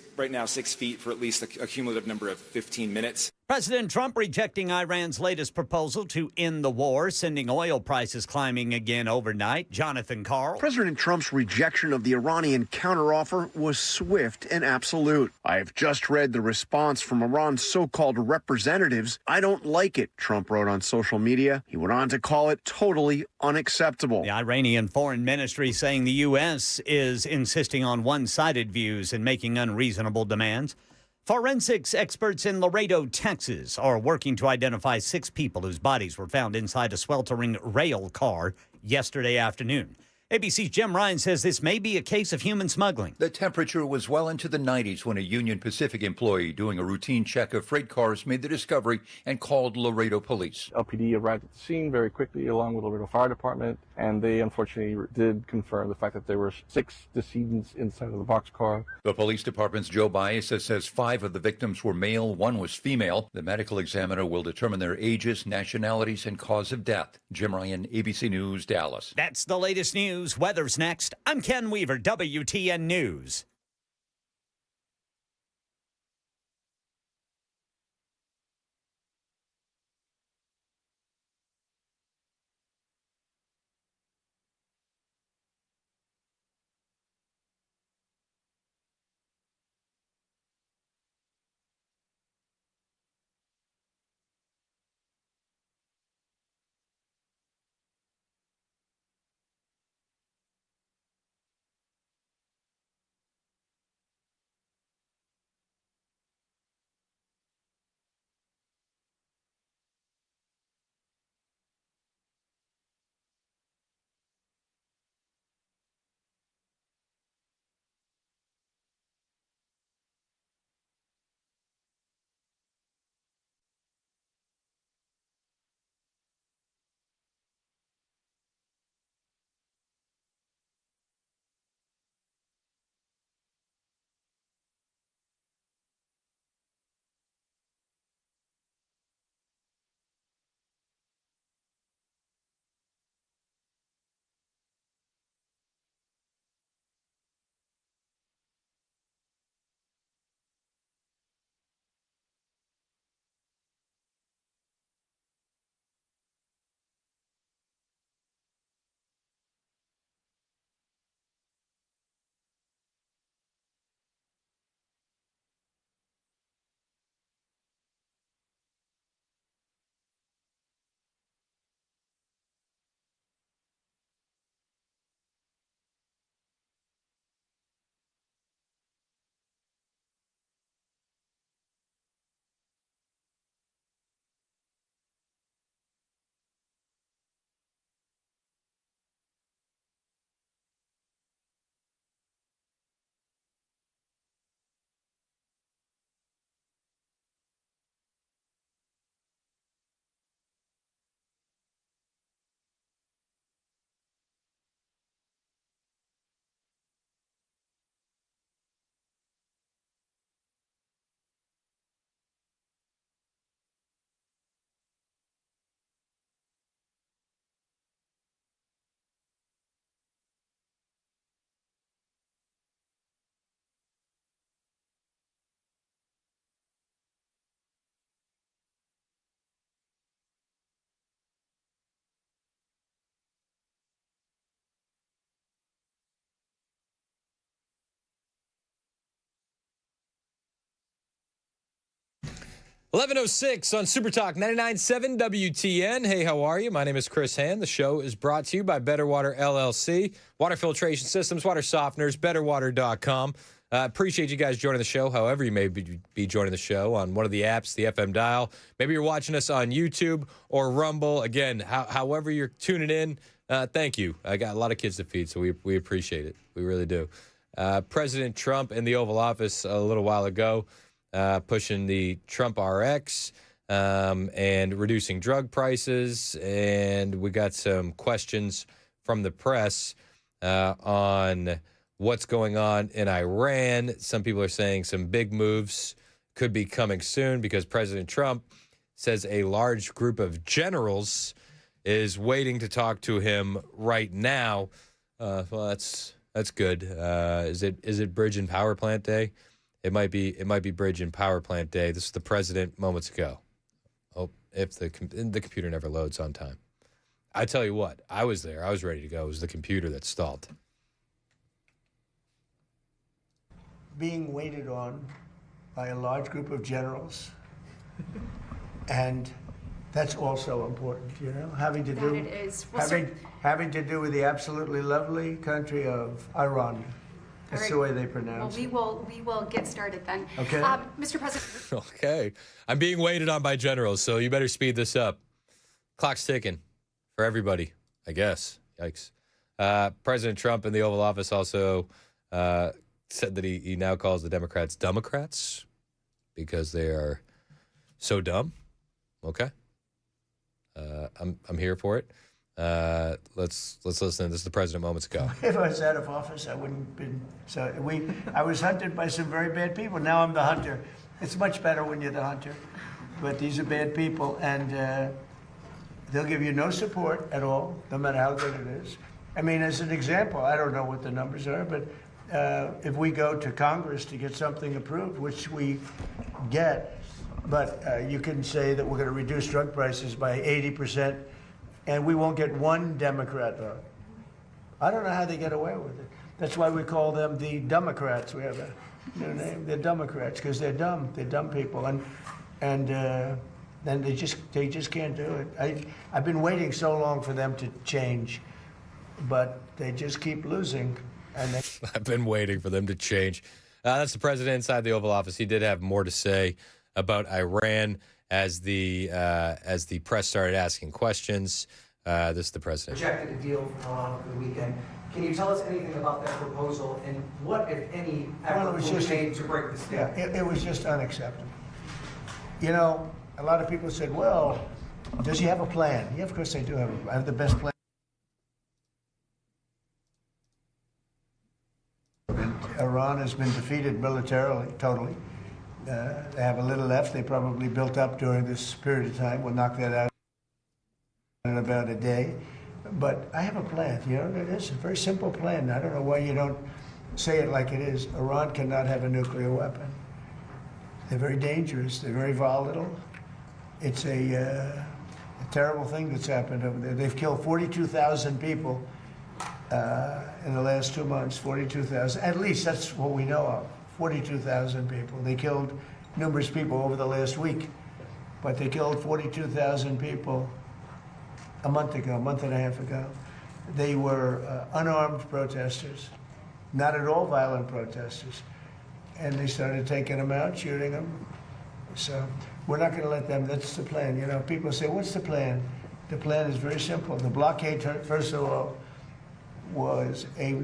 feet for at least a cumulative number of 15 minutes. President Trump rejecting Iran's latest proposal to end the war, sending oil prices climbing again overnight. Jonathan Karl. President Trump's rejection of the Iranian counteroffer was swift and absolute. I have just read the response from Iran's so-called representatives. I don't like it, Trump wrote on social media. He went on to call it totally unacceptable. The Iranian Foreign Ministry saying the U.S. is insisting on one-sided views and making unreasonable demands. Forensics experts in Laredo, Texas, are working to identify 6 people whose bodies were found inside a sweltering rail car yesterday afternoon. ABC's Jim Ryan says this may be a case of human smuggling. The temperature was well into the 90s when a Union Pacific employee doing a routine check of freight cars made the discovery and called Laredo police. LPD arrived at the scene very quickly along with the Laredo Fire Department, and they unfortunately did confirm the fact that there were 6 decedents inside of the boxcar. The police department's Joe Bias says 5 of the victims were male, 1 was female. The medical examiner will determine their ages, nationalities, and cause of death. Jim Ryan, ABC News, Dallas. That's the latest news. Weather's next. I'm Ken Weaver, WTN News. .1106 on Super Talk 99.7 WTN. Hey, how are you? My name is Chris Hand. The show is brought to you by Better Water LLC, water filtration systems, water softeners, betterwater.com. Appreciate you guys joining the show, however you may be joining the show on one of the apps, the FM dial. Maybe you're watching us on YouTube or Rumble. Again, however you're tuning in, thank you. I got a lot of kids to feed, so we appreciate it. We really do. President Trump in the Oval Office a little while ago, pushing the Trump RX and reducing drug prices. And we got some questions from the press on what's going on in Iran. Some people are saying some big moves could be coming soon because President Trump says a large group of generals is waiting to talk to him right now. Well, that's good. Is it bridge and power plant day? It might be bridge and power plant day. This is the president moments ago. Oh, if the computer never loads on time. I tell you what, I was there. I was ready to go. It was the computer that stalled. Being waited on by a large group of generals, and that's also important, you know, having to do with the absolutely lovely country of Iran. That's the way they pronounce it. Well, we will get started then. Okay. Mr. President. Okay. I'm being waited on by generals, so you better speed this up. Clock's ticking for everybody, I guess. Yikes. President Trump in the Oval Office also said that he now calls the Democrats Democrats because they are so dumb. Okay. I'm here for it. Let's listen. This is the president moments ago. If I was out of office, I wouldn't have been. I was hunted by some very bad people. Now I'm the hunter. It's much better when you're the hunter. But these are bad people, and they'll give you no support at all, no matter how good it is. I mean, as an example, I don't know what the numbers are, but if we go to Congress to get something approved, which we get, but you can say that we're going to reduce drug prices by 80%, and we won't get one Democrat vote. I don't know how they get away with it. That's why we call them the Democrats. We have a new name. They're Democrats because they're dumb. They're dumb people, and then they just can't do it. I've been waiting so long for them to change, but they just keep losing. And I've been waiting for them to change. That's the president inside the Oval Office. He did have more to say about Iran as the press started asking questions. This is the president. Rejected a deal from Iran over the weekend. Can you tell us anything about that proposal and what, if any, effort will be made to break this deal? Yeah, it was just unacceptable. You know, a lot of people said, well, does he have a plan? Yeah, of course I do have the best plan. Iran has been defeated militarily, totally. They have a little left. They probably built up during this period of time. We'll knock that out in about a day. But I have a plan. You know, it is a very simple plan. I don't know why you don't say it like it is. Iran cannot have a nuclear weapon. They're very dangerous. They're very volatile. It's a terrible thing that's happened over there. They've killed 42,000 people in the last 2 months. 42,000. At least that's what we know of. 42,000 people. They killed numerous people over the last week, but they killed 42,000 people a month and a half ago. They were unarmed protesters, not at all violent protesters. And they started taking them out, shooting them. So we're not going to let them. That's the plan. You know, people say, what's the plan? The plan is very simple. The blockade, first of all, was a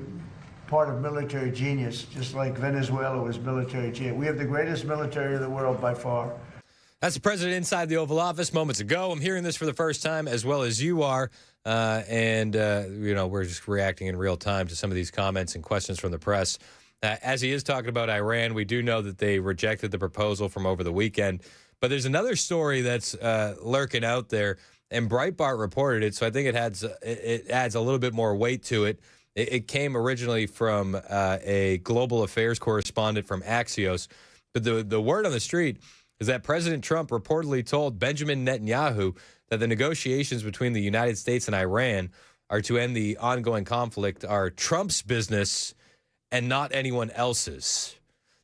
part of military genius, just like Venezuela was military genius. We have the greatest military in the world by far. That's the president inside the Oval Office moments ago. I'm hearing this for the first time, as well as you are. We're just reacting in real time to some of these comments and questions from the press. As he is talking about Iran, we do know that they rejected the proposal from over the weekend. But there's another story that's lurking out there, and Breitbart reported it, so I think it adds a little bit more weight to it. It came originally from a global affairs correspondent from Axios. But the word on the street is that President Trump reportedly told Benjamin Netanyahu that the negotiations between the United States and Iran are to end the ongoing conflict are Trump's business and not anyone else's.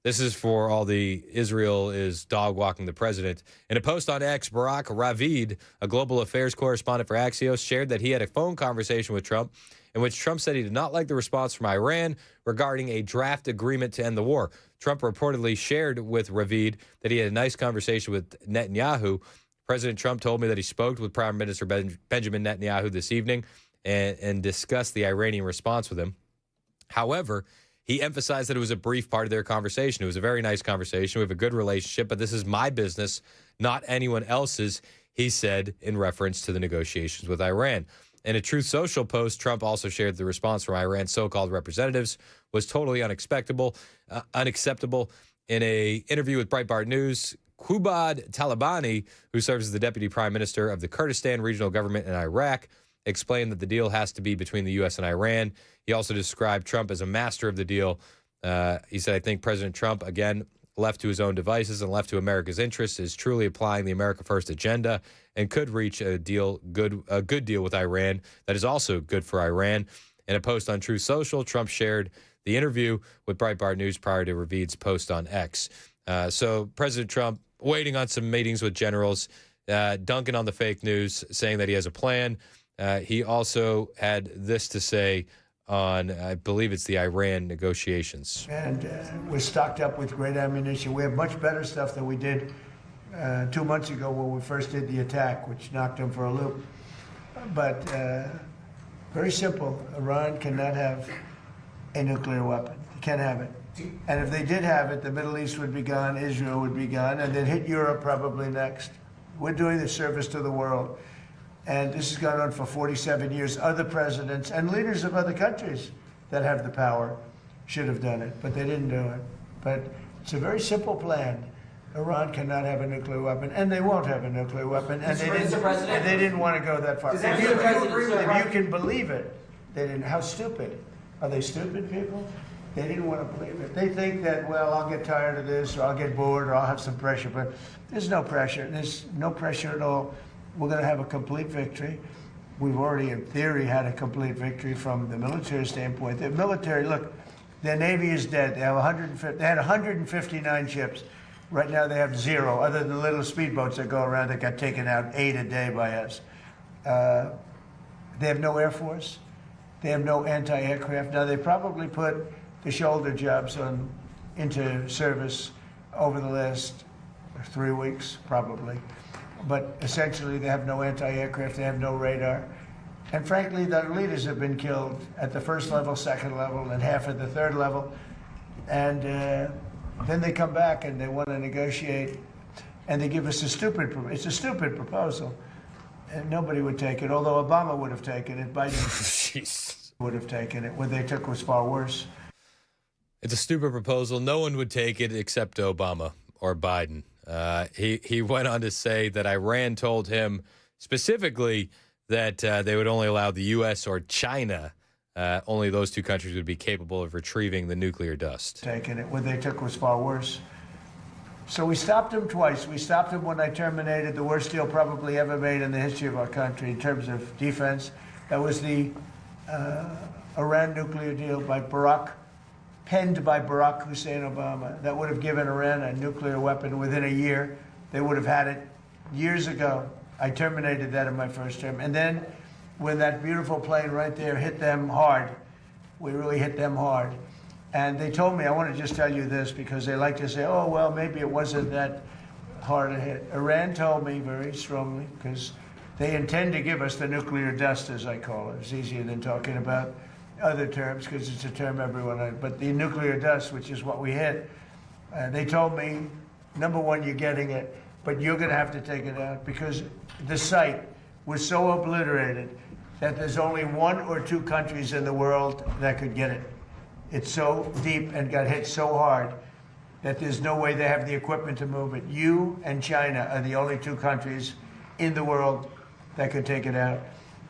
This is for all the Israel is dog walking the president. In a post on X, Barak Ravid, a global affairs correspondent for Axios, shared that he had a phone conversation with Trump in which Trump said he did not like the response from Iran regarding a draft agreement to end the war. Trump reportedly shared with Ravid that he had a nice conversation with Netanyahu. President Trump told me that he spoke with Prime Minister Benjamin Netanyahu this evening and discussed the Iranian response with him. However, he emphasized that it was a brief part of their conversation. It was a very nice conversation. We have a good relationship, but this is my business, not anyone else's, he said in reference to the negotiations with Iran. In a Truth Social post, Trump also shared the response from Iran's so-called representatives was totally unacceptable. In an interview with Breitbart News, Qubad Talabani, who serves as the deputy prime minister of the Kurdistan regional government in Iraq, explained that the deal has to be between the U.S. and Iran. He also described Trump as a master of the deal. He said, I think President Trump, again, left to his own devices and left to America's interests, is truly applying the America First agenda and could reach a good deal with Iran that is also good for Iran. In a post on Truth Social, Trump shared the interview with Breitbart News prior to Ravid's post on X. So President Trump waiting on some meetings with generals, dunking on the fake news, saying that he has a plan. He also had this to say on, I believe it's the Iran negotiations. And we're stocked up with great ammunition. We have much better stuff than we did 2 months ago when we first did the attack, which knocked them for a loop. But very simple. Iran cannot have a nuclear weapon. They can't have it. And if they did have it, the Middle East would be gone, Israel would be gone, and then hit Europe probably next. We're doing the service to the world. And this has gone on for 47 years. Other presidents and leaders of other countries that have the power should have done it, but they didn't do it. But it's a very simple plan. Iran cannot have a nuclear weapon, and they won't have a nuclear weapon, and they didn't want to go that far. If you can believe it, they didn't. How stupid. Are they stupid people? They didn't want to believe it. They think that, well, I'll get tired of this, or I'll get bored, or I'll have some pressure. But there's no pressure. There's no pressure at all. We're going to have a complete victory. We've already, in theory, had a complete victory from the military standpoint. The military, look, their Navy is dead. They have 159 ships. Right now they have 0, other than the little speedboats that go around that got taken out 8 a day by us. They have no Air Force. They have no anti-aircraft. Now, they probably put the shoulder jobs into service over the last 3 weeks, probably. But essentially, they have no anti-aircraft, they have no radar. And frankly, their leaders have been killed at the first level, second level, and half at the third level. And then they come back and they want to negotiate, and they give us it's a stupid proposal. And nobody would take it, although Obama would have taken it. Biden would have taken it. What they took was far worse. It's a stupid proposal. No one would take it except Obama or Biden. He went on to say that Iran told him specifically that they would only allow the U.S. or China. Only those two countries would be capable of retrieving the nuclear dust. Taking it. What they took was far worse. So we stopped him twice. We stopped him when I terminated the worst deal probably ever made in the history of our country in terms of defense. That was the Iran nuclear deal penned by Barack Hussein Obama. That would have given Iran a nuclear weapon within a year. They would have had it years ago. I terminated that in my first term. And then when that beautiful plane right there hit them hard, we really hit them hard. And they told me, I want to just tell you this because they like to say, oh, well, maybe it wasn't that hard a hit. Iran told me very strongly, because they intend to give us the nuclear dust, as I call it. It's easier than talking about other terms because it's a term everyone knows. But the nuclear dust, which is what we hit, they told me, number one, you're getting it, but you're going to have to take it out because the site was so obliterated that there's only 1 or 2 countries in the world that could get it. It's so deep and got hit so hard that there's no way they have the equipment to move it. You and China are the only 2 countries in the world that could take it out.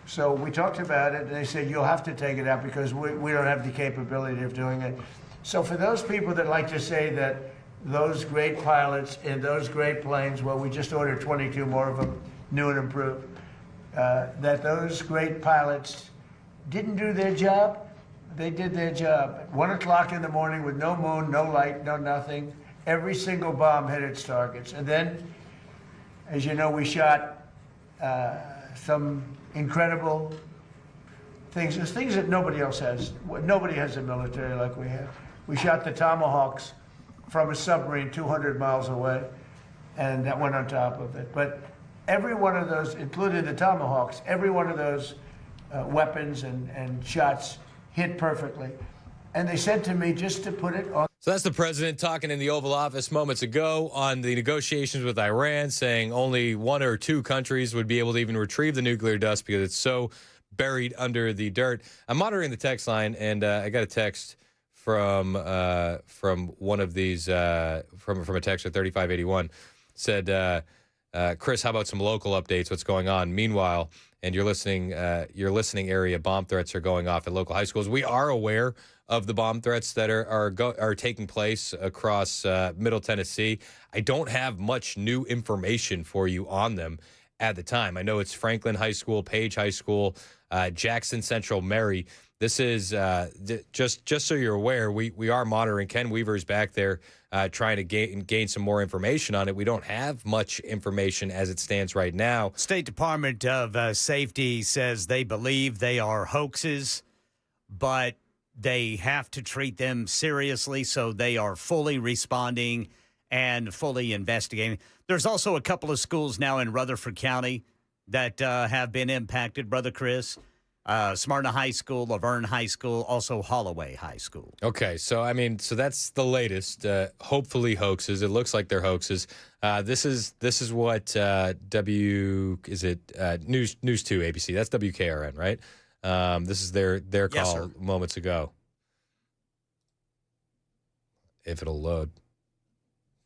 So we talked about it, and they said, you'll have to take it out because we don't have the capability of doing it. So for those people that like to say that those great pilots in those great planes, well, we just ordered 22 more of them, new and improved, that those great pilots didn't do their job, they did their job. At 1 o'clock in the morning with no moon, no light, no nothing, every single bomb hit its targets. And then, as you know, we shot some incredible things. There's things that nobody else has. Nobody has a military like we have. We shot the Tomahawks from a submarine 200 miles away, and that went on top of it. But every one of those, including the Tomahawks, every one of those weapons and shots hit perfectly. And they said to me, just to put it on. So that's the president talking in the Oval Office moments ago on the negotiations with Iran, saying only 1 or 2 countries would be able to even retrieve the nuclear dust because it's so buried under the dirt. I'm monitoring the text line, and I got a text from one of these from a texter 3581 said Chris, how about some local updates? What's going on? Meanwhile, and your listening area, bomb threats are going off at local high schools. We are aware of the bomb threats that are taking place across Middle Tennessee. I don't have much new information for you on them at the time. I know it's Franklin High School, Page High School, Jackson Central Mary. This is just so you're aware, we are monitoring. Ken Weaver's back there trying to gain some more information on it. We don't have much information as it stands right now. State Department of Safety says they believe they are hoaxes, but they have to treat them seriously, so they are fully responding and fully investigating. There's also a couple of schools now in Rutherford County that have been impacted, Brother Chris. Smyrna High School, Laverne High School, also Holloway High School. Okay, so that's the latest. Hopefully hoaxes. It looks like they're hoaxes. This is what News 2 ABC. That's WKRN, right? This is their Yes, call sir. moments ago. If it'll load.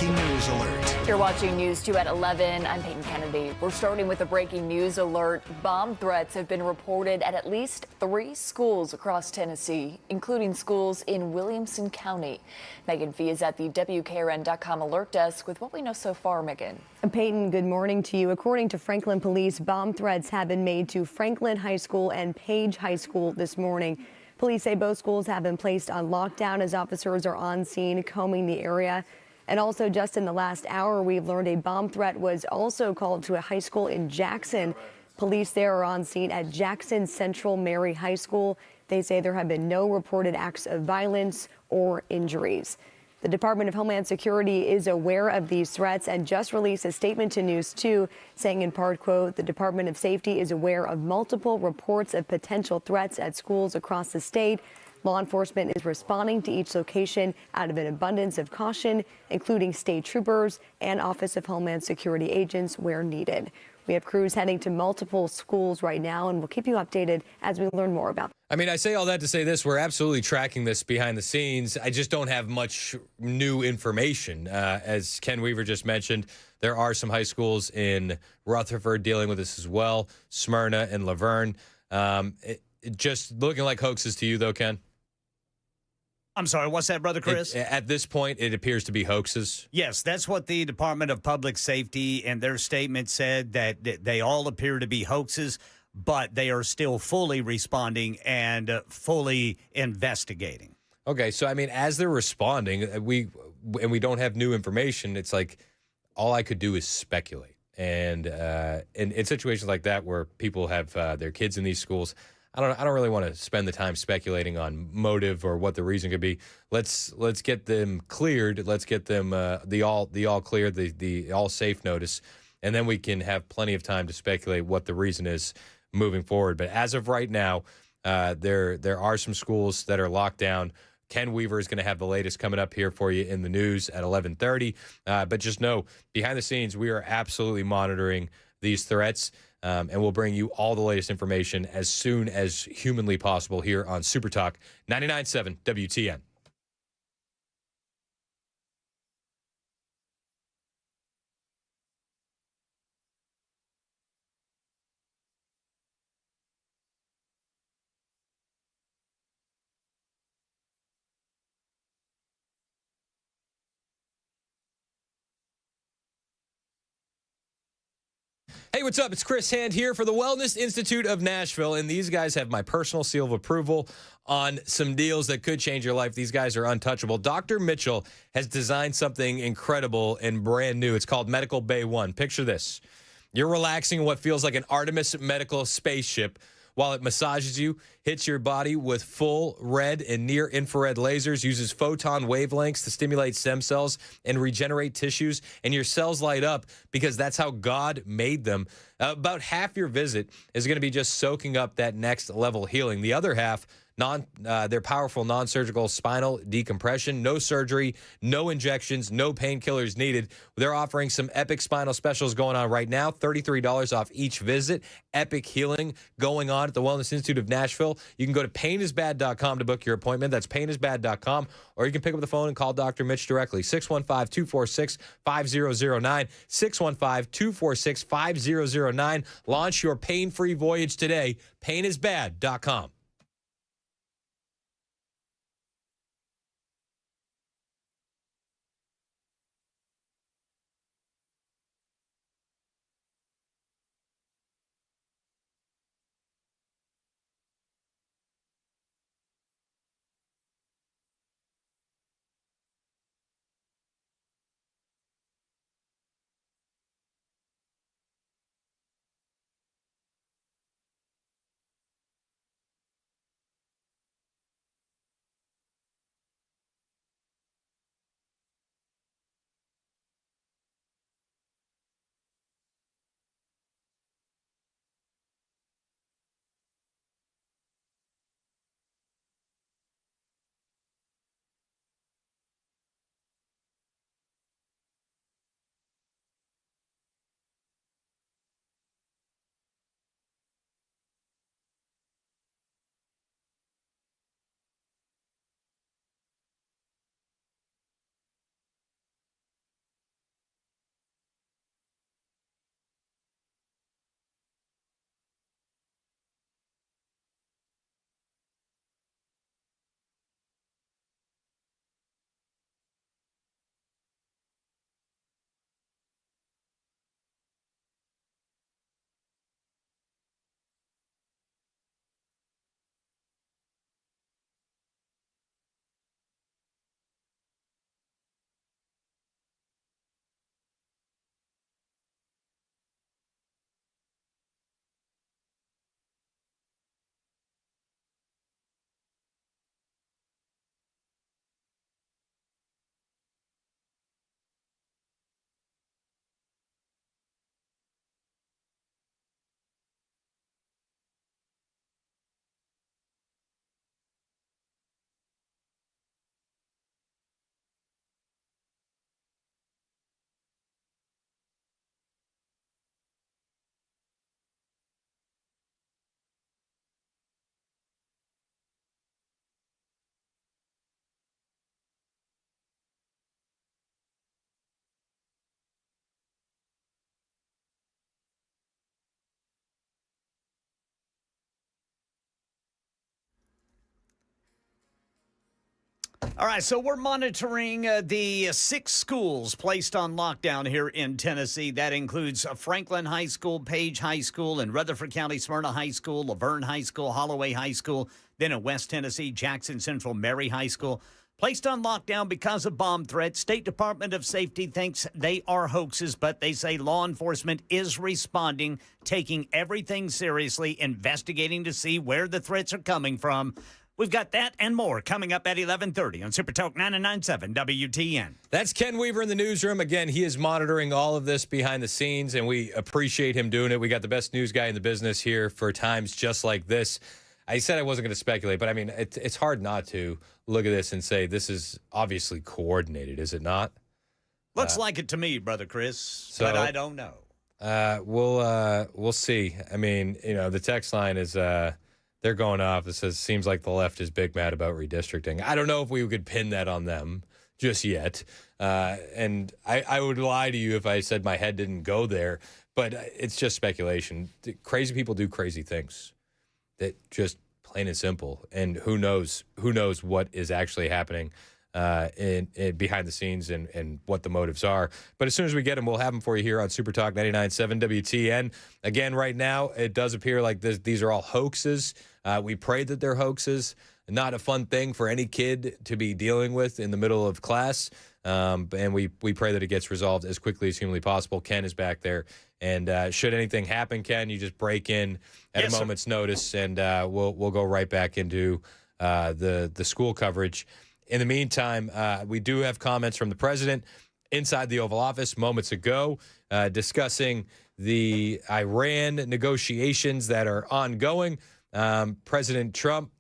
News alert. You're watching News 2 at 11. I'm Peyton Kennedy. We're starting with a breaking news alert. Bomb threats have been reported at least 3 schools across Tennessee, including schools in Williamson County. Megan Fee is at the WKRN.com alert desk with what we know so far, Megan. Peyton, good morning to you. According to Franklin Police, bomb threats have been made to Franklin High School and Page High School this morning. Police say both schools have been placed on lockdown as officers are on scene combing the area. And also, just in the last hour, we've learned a bomb threat was also called to a high school in Jackson. Police there are on scene at Jackson Central Mary High School. They say there have been no reported acts of violence or injuries. The Department of Homeland Security is aware of these threats and just released a statement to News 2 saying in part, quote, the Department of Safety is aware of multiple reports of potential threats at schools across the state. Law enforcement is responding to each location out of an abundance of caution, including state troopers and Office of Homeland Security agents where needed. We have crews heading to multiple schools right now, and we'll keep you updated as we learn more about them. I mean, I say all that to say this. We're absolutely tracking this behind the scenes. I just don't have much new information. As Ken Weaver just mentioned, there are some high schools in Rutherford dealing with this as well, Smyrna and Laverne. It just looking like hoaxes to you, though, Ken? I'm sorry, what's that, Brother Chris? At this point, it appears to be hoaxes. Yes, that's what the Department of Public Safety and their statement said, that they all appear to be hoaxes, but they are still fully responding and fully investigating. Okay, so I mean, as they're responding, we don't have new information. It's like all I could do is speculate. And in situations like that where people have their kids in these schools, I don't really want to spend the time speculating on motive or what the reason could be. Let's get them cleared. Let's get them the all cleared, the all safe notice, and then we can have plenty of time to speculate what the reason is moving forward. But as of right now, there are some schools that are locked down. Ken Weaver is going to have the latest coming up here for you in the news at 11:30. But just know, behind the scenes, we are absolutely monitoring these threats. And we'll bring you all the latest information as soon as humanly possible here on Super Talk 99.7 WTN. Hey, what's up? It's Chris Hand here for the Wellness Institute of Nashville, and these guys have my personal seal of approval on some deals that could change your life. These guys are untouchable. Dr. Mitchell has designed something incredible and brand new. It's called Medical Bay 1. Picture this. You're relaxing in what feels like an Artemis medical spaceship while it massages you, hits your body with full red and near infrared lasers, uses photon wavelengths to stimulate stem cells and regenerate tissues, and your cells light up because that's how God made them. About half your visit is going to be just soaking up that next level healing. The other half, their powerful non-surgical spinal decompression, no surgery, no injections, no painkillers needed. They're offering some epic spinal specials going on right now, $33 off each visit. Epic healing going on at the Wellness Institute of Nashville. You can go to painisbad.com to book your appointment. That's painisbad.com. Or you can pick up the phone and call Dr. Mitch directly, 615-246-5009, 615-246-5009. Launch your pain-free voyage today, painisbad.com. All right, so we're monitoring the 6 schools placed on lockdown here in Tennessee. That includes Franklin High School, Page High School, in Rutherford County, Smyrna High School, Laverne High School, Holloway High School, then in West Tennessee, Jackson Central Mary High School. Placed on lockdown because of bomb threats. State Department of Safety thinks they are hoaxes, but they say law enforcement is responding, taking everything seriously, investigating to see where the threats are coming from. We've got that and more coming up at 11:30 on Super Talk 99.7 WTN. That's Ken Weaver in the newsroom. Again, he is monitoring all of this behind the scenes, and we appreciate him doing it. We got the best news guy in the business here for times just like this. I said I wasn't going to speculate, but I mean, it's hard not to look at this and say this is obviously coordinated, is it not? Looks like it to me, Brother Chris, but I don't know. We'll see. I mean, you know, the text line is they're going off. It says, seems like the left is big mad about redistricting. I don't know if we could pin that on them just yet. And I would lie to you if I said my head didn't go there, but it's just speculation. Crazy people do crazy things. That just plain and simple. And who knows what is actually happening in behind the scenes and what the motives are. But as soon as we get them, we'll have them for you here on Super Talk 99.7 WTN. Again, right now, it does appear like these are all hoaxes. We pray that they're hoaxes. Not a fun thing for any kid to be dealing with in the middle of class. And we pray that it gets resolved as quickly as humanly possible. Ken is back there. And should anything happen, Ken, you just break in at a moment's notice, and we'll go right back into the school coverage. In the meantime, we do have comments from the president inside the Oval Office moments ago discussing the Iran negotiations that are ongoing. President Trump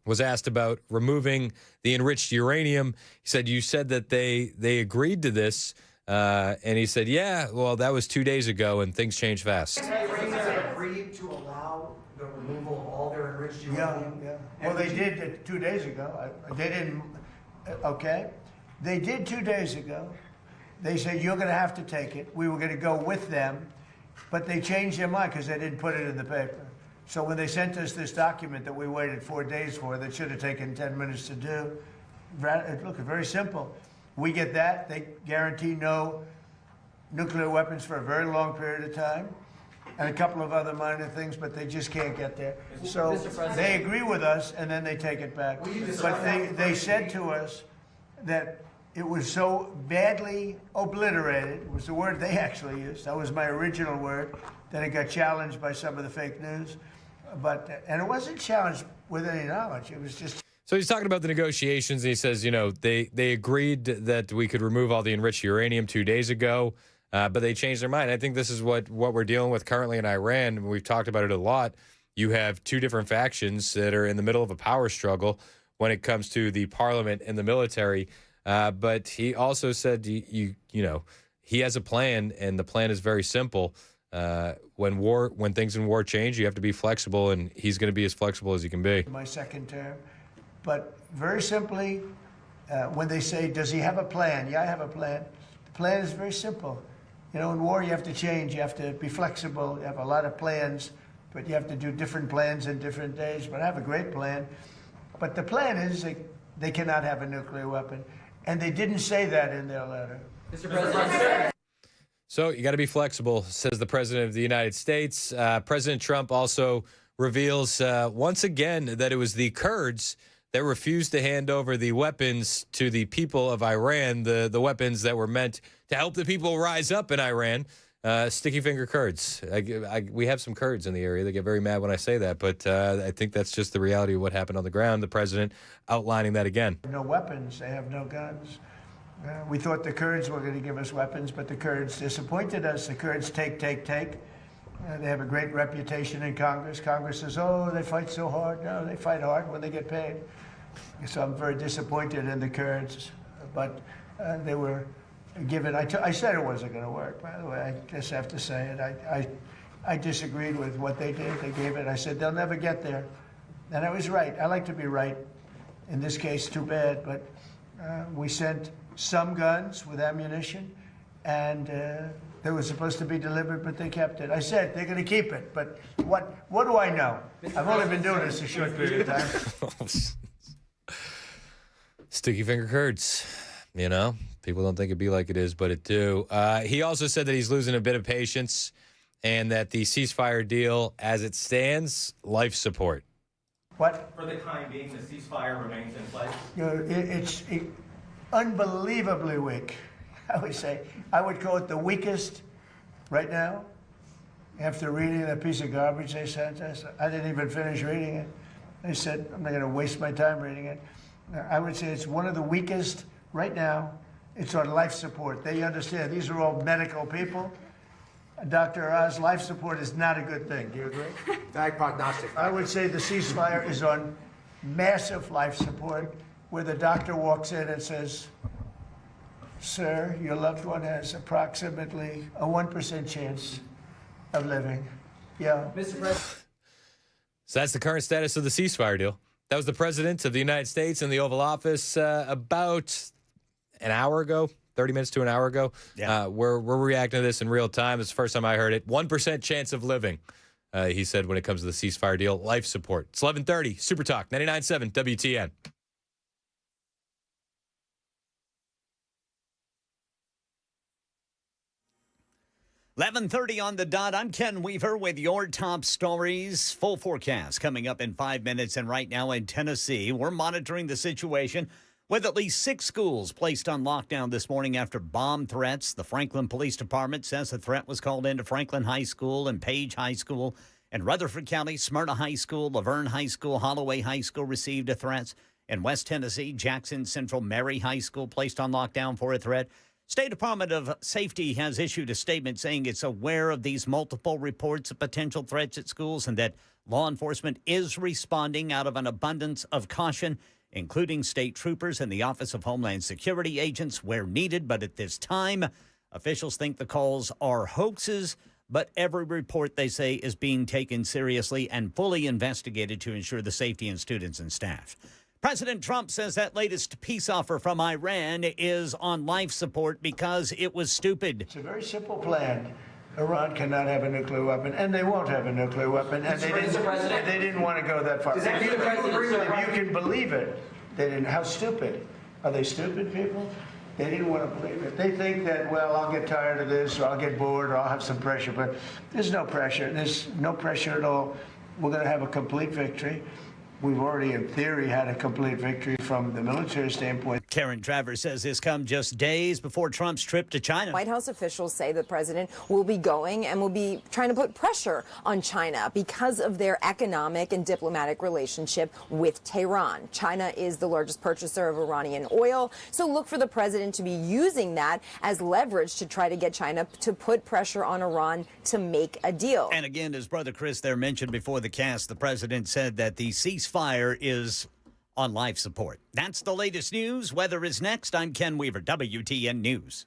was asked about removing the enriched uranium. He said, you said that they agreed to this. And he said, yeah, well, that was 2 days ago, and things change fast. Iranians agreed to allow the removal of all their enriched uranium. Yeah. Well, they did it 2 days ago. They didn't, okay? They did 2 days ago. They said, you're going to have to take it. We were going to go with them, but they changed their mind because they didn't put it in the paper. So when they sent us this document that we waited 4 days for, that should have taken 10 minutes to do, look, very simple. We get that. They guarantee no nuclear weapons for a very long period of time, and a couple of other minor things, but they just can't get there. So they agree with us, and then they take it back. But they said to us that it was so badly obliterated, was the word they actually used. That was my original word, that it got challenged by some of the fake news. And it wasn't challenged with any knowledge. It was just... So he's talking about the negotiations, and he says, they agreed that we could remove all the enriched uranium 2 days ago, but they changed their mind. I think this is what we're dealing with currently in Iran. We've talked about it a lot. You have two different factions that are in the middle of a power struggle when it comes to the parliament and the military. But he also said, he has a plan, and the plan is very simple. When things in war change, you have to be flexible, and he's going to be as flexible as he can be. My second term. But very simply, when they say, does he have a plan? Yeah, I have a plan. The plan is very simple. In war, you have to change. You have to be flexible. You have a lot of plans, but you have to do different plans in different days. But I have a great plan. But the plan is they cannot have a nuclear weapon. And they didn't say that in their letter. Mr. President. So you got to be flexible, says the President of the United States. President Trump also reveals once again that it was the Kurds that refused to hand over the weapons to the people of Iran, the weapons that were meant to help the people rise up in Iran. Sticky finger Kurds. We have some Kurds in the area. They get very mad when I say that, but I think that's just the reality of what happened on the ground. The president outlining that again. No weapons. They have no guns. We thought the Kurds were going to give us weapons, but the Kurds disappointed us. The Kurds take. They have a great reputation in Congress. Congress says, oh, they fight so hard. No, they fight hard when they get paid. So I'm very disappointed in the Kurds, but they were given. I said it wasn't going to work, by the way. I just have to say it. I disagreed with what they did. They gave it. I said, they'll never get there. And I was right. I like to be right. In this case, too bad, but we sent some guns with ammunition, and they were supposed to be delivered, but they kept it. I said they're going to keep it, but what do I know? I've only been doing this a short period of time. Sticky finger Kurds, People don't think it'd be like it is, but it do. He also said that he's losing a bit of patience and that the ceasefire deal, as it stands, life support. What? For the time being, the ceasefire remains in place? It's unbelievably weak, I would say. I would call it the weakest right now. After reading that piece of garbage they sent us, I didn't even finish reading it. They said, I'm not going to waste my time reading it. I would say it's one of the weakest right now. It's on life support. They understand. These are all medical people. Dr. Oz, life support is not a good thing. Do you agree? Bad prognostic. I would say the ceasefire is on massive life support, where the doctor walks in and says, sir, your loved one has approximately a 1% chance of living. Yeah. Mr. President. So that's the current status of the ceasefire deal. That was the President of the United States in the Oval Office about an hour ago, 30 minutes to an hour ago. Yeah. We're reacting to this in real time. It's the first time I heard it. 1% chance of living, he said, when it comes to the ceasefire deal. Life support. It's 11:30. Super Talk, 99.7 WTN. .30 on the dot. I'm Ken Weaver with your top stories. Full forecast coming up in 5 minutes. And right now in Tennessee, we're monitoring the situation with at least 6 schools placed on lockdown this morning after bomb threats. The Franklin Police Department says a threat was called into Franklin High School and Page High School. In Rutherford County, Smyrna High School, Laverne High School, Holloway High School received a threat. In West Tennessee, Jackson Central Mary High School placed on lockdown for a threat. State Department of Safety has issued a statement saying it's aware of these multiple reports of potential threats at schools and that law enforcement is responding out of an abundance of caution, including state troopers and the Office of Homeland Security agents where needed. But at this time, officials think the calls are hoaxes, but every report, they say, is being taken seriously and fully investigated to ensure the safety of students and staff. President Trump says that latest peace offer from Iran is on life support because it was stupid. It's a very simple plan. Iran cannot have a nuclear weapon, and they won't have a nuclear weapon, and they didn't want to go that far. If you can believe it, they didn't. How stupid? Are they stupid people? They didn't want to believe it. They think that, well, I'll get tired of this, or I'll get bored, or I'll have some pressure, but there's no pressure. There's no pressure at all. We're going to have a complete victory. We've already, in theory, had a complete victory from the military standpoint. Karen Travers says this comes just days before Trump's trip to China. White House officials say the president will be going and will be trying to put pressure on China because of their economic and diplomatic relationship with Tehran. China is the largest purchaser of Iranian oil, so look for the president to be using that as leverage to try to get China to put pressure on Iran to make a deal. And again, as Brother Chris there mentioned before the cast, the president said that the ceasefire is on life support. That's the latest news. Weather is next. I'm Ken Weaver, WTN News.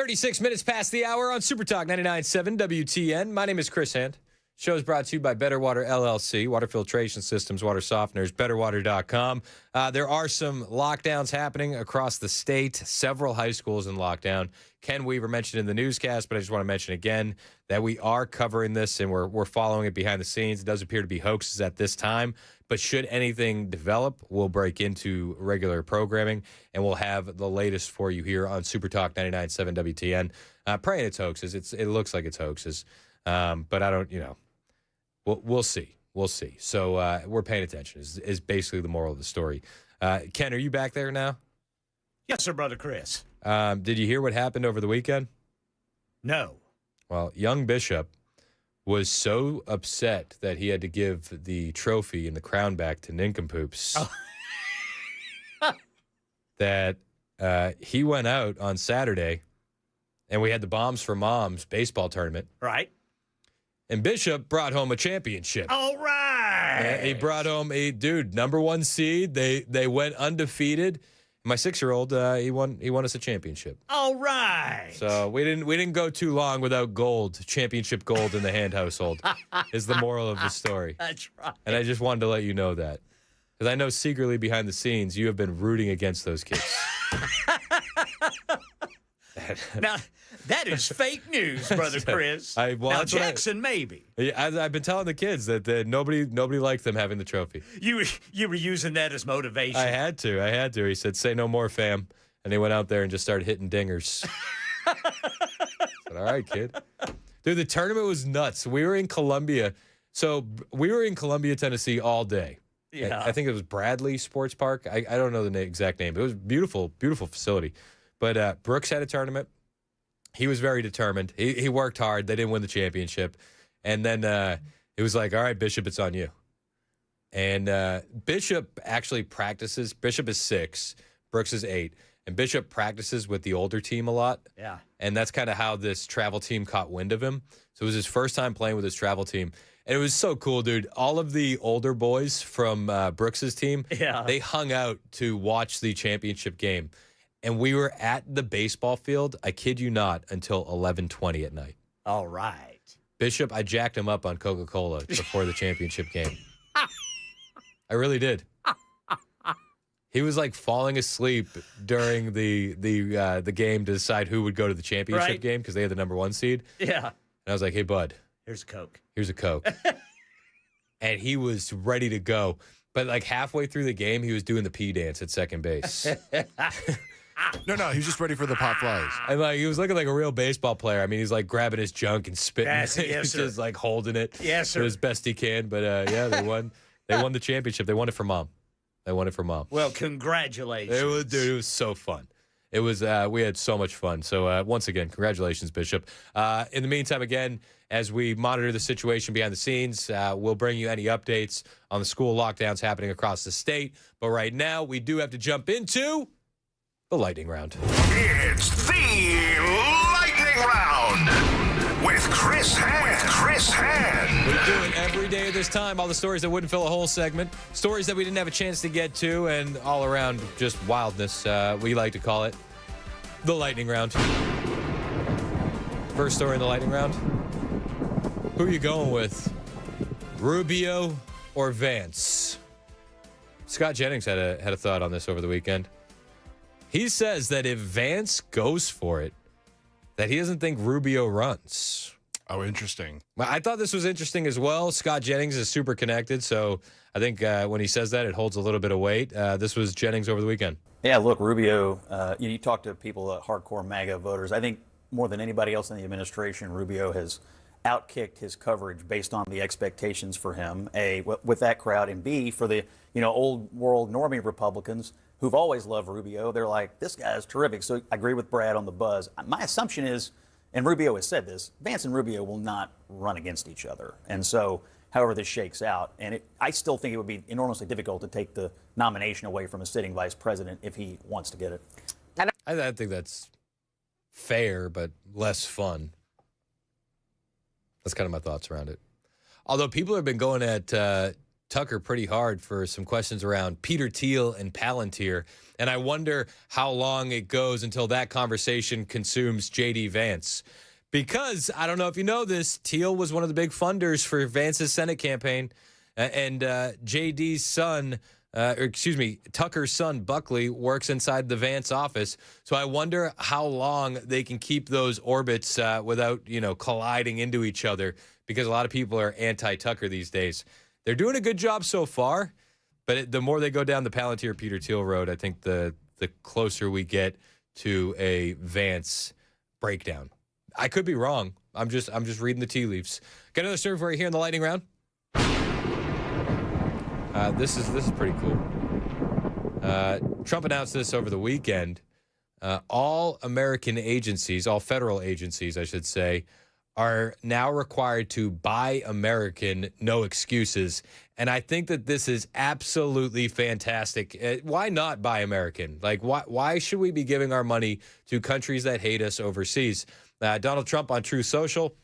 36 minutes past the hour on Super Talk 99.7 WTN. My name is Chris Hand. Show is brought to you by Better Water LLC, water filtration systems, water softeners, betterwater.com. There are some lockdowns happening across the state, several high schools in lockdown. Ken Weaver mentioned in the newscast, but I just want to mention again that we are covering this and we're following it behind the scenes. It does appear to be hoaxes at this time, but should anything develop, we'll break into regular programming and we'll have the latest for you here on Super Talk 99.7 WTN. Praying it's hoaxes. It looks like it's hoaxes, but I don't, We'll see. We'll see. So we're paying attention is basically the moral of the story. Ken, are you back there now? Yes, sir, Brother Chris. Did you hear what happened over the weekend? No. Well, young Bishop was so upset that he had to give the trophy and the crown back to nincompoops that he went out on Saturday and we had the Bombs for Moms baseball tournament. Right. And Bishop brought home a championship. All right. He brought home number one seed. They went undefeated. My 6-year-old, he won us a championship. All right. So we didn't go too long without championship gold in the Hand household. Is the moral of the story. That's right. And I just wanted to let you know that. Because I know secretly behind the scenes you have been rooting against those kids. Now, that is fake news, Brother Chris. Now, Jackson, maybe. I've been telling the kids that nobody liked them having the trophy. You were using that as motivation. I had to. He said, "Say no more, fam." And they went out there and just started hitting dingers. I said, "All right, kid." Dude, the tournament was nuts. We were in Columbia. So we were in Columbia, Tennessee all day. Yeah. I think it was Bradley Sports Park. I don't know the exact name. But it was beautiful, beautiful facility. But Brooks had a tournament. He was very determined. He worked hard. They didn't win the championship. And then it was like, all right, Bishop, it's on you. And Bishop actually practices. Bishop is 6. Brooks is 8. And Bishop practices with the older team a lot. Yeah. And that's kind of how this travel team caught wind of him. So it was his first time playing with his travel team. And it was so cool, dude. All of the older boys from Brooks's team, they hung out to watch the championship game. And we were at the baseball field, I kid you not, until 11:20 at night. All right. Bishop, I jacked him up on Coca-Cola before the championship game. I really did. He was like falling asleep during the game to decide who would go to the championship game because they had the number 1 seed. Yeah. And I was like, "Hey, bud. Here's a Coke. Here's a Coke." And he was ready to go. But like halfway through the game, he was doing the pee dance at second base. No, he was just ready for the pop flies. And like he was looking like a real baseball player. I mean, he's like grabbing his junk and spitting. Yes, He's sir. just like holding it. Yes, sir. As best he can. But yeah, they won. They won the championship. They won it for Mom. Well, congratulations. It was so fun. It was. We had so much fun. So once again, congratulations, Bishop. In the meantime, again, as we monitor the situation behind the scenes, we'll bring you any updates on the school lockdowns happening across the state. But right now, we do have to jump into the lightning round. It's the lightning round with Chris Hand. We do it every day at this time. All the stories that wouldn't fill a whole segment, stories that we didn't have a chance to get to, and all around just wildness. We like to call it the lightning round. First story in the lightning round. Who are you going with? Rubio or Vance? Scott Jennings had a thought on this over the weekend. He says that if Vance goes for it, that he doesn't think Rubio runs. Oh, interesting. I thought this was interesting as well. Scott Jennings is super connected, so I think when he says that, it holds a little bit of weight. This was Jennings over the weekend. Yeah, look, Rubio, you talk to people, hardcore MAGA voters. I think more than anybody else in the administration, Rubio has outkicked his coverage based on the expectations for him, A, with that crowd, and B, for the old world normie Republicans who've always loved Rubio. They're like, this guy is terrific. So I agree with Brad on the buzz. My assumption is, and Rubio has said this, Vance and Rubio will not run against each other. And so however this shakes out, and I still think it would be enormously difficult to take the nomination away from a sitting vice president if he wants to get it. I think that's fair, but less fun. That's kind of my thoughts around it. Although people have been going at Tucker pretty hard for some questions around Peter Thiel and Palantir. And I wonder how long it goes until that conversation consumes J.D. Vance. Because, I don't know if you know this, Thiel was one of the big funders for Vance's Senate campaign. And J.D.'s son, Tucker's son, Buckley, works inside the Vance office. So I wonder how long they can keep those orbits without, colliding into each other. Because a lot of people are anti-Tucker these days. They're doing a good job so far. But the more they go down the Palantir-Peter Thiel road, I think the closer we get to a Vance breakdown. I could be wrong. I'm just reading the tea leaves. Got another story for you here in the lightning round. This is pretty cool. Trump announced this over the weekend. All American agencies, all federal agencies, I should say, are now required to buy American, no excuses. And I think that this is absolutely fantastic. Why not buy American? Like, why should we be giving our money to countries that hate us overseas? Donald Trump on Truth Social.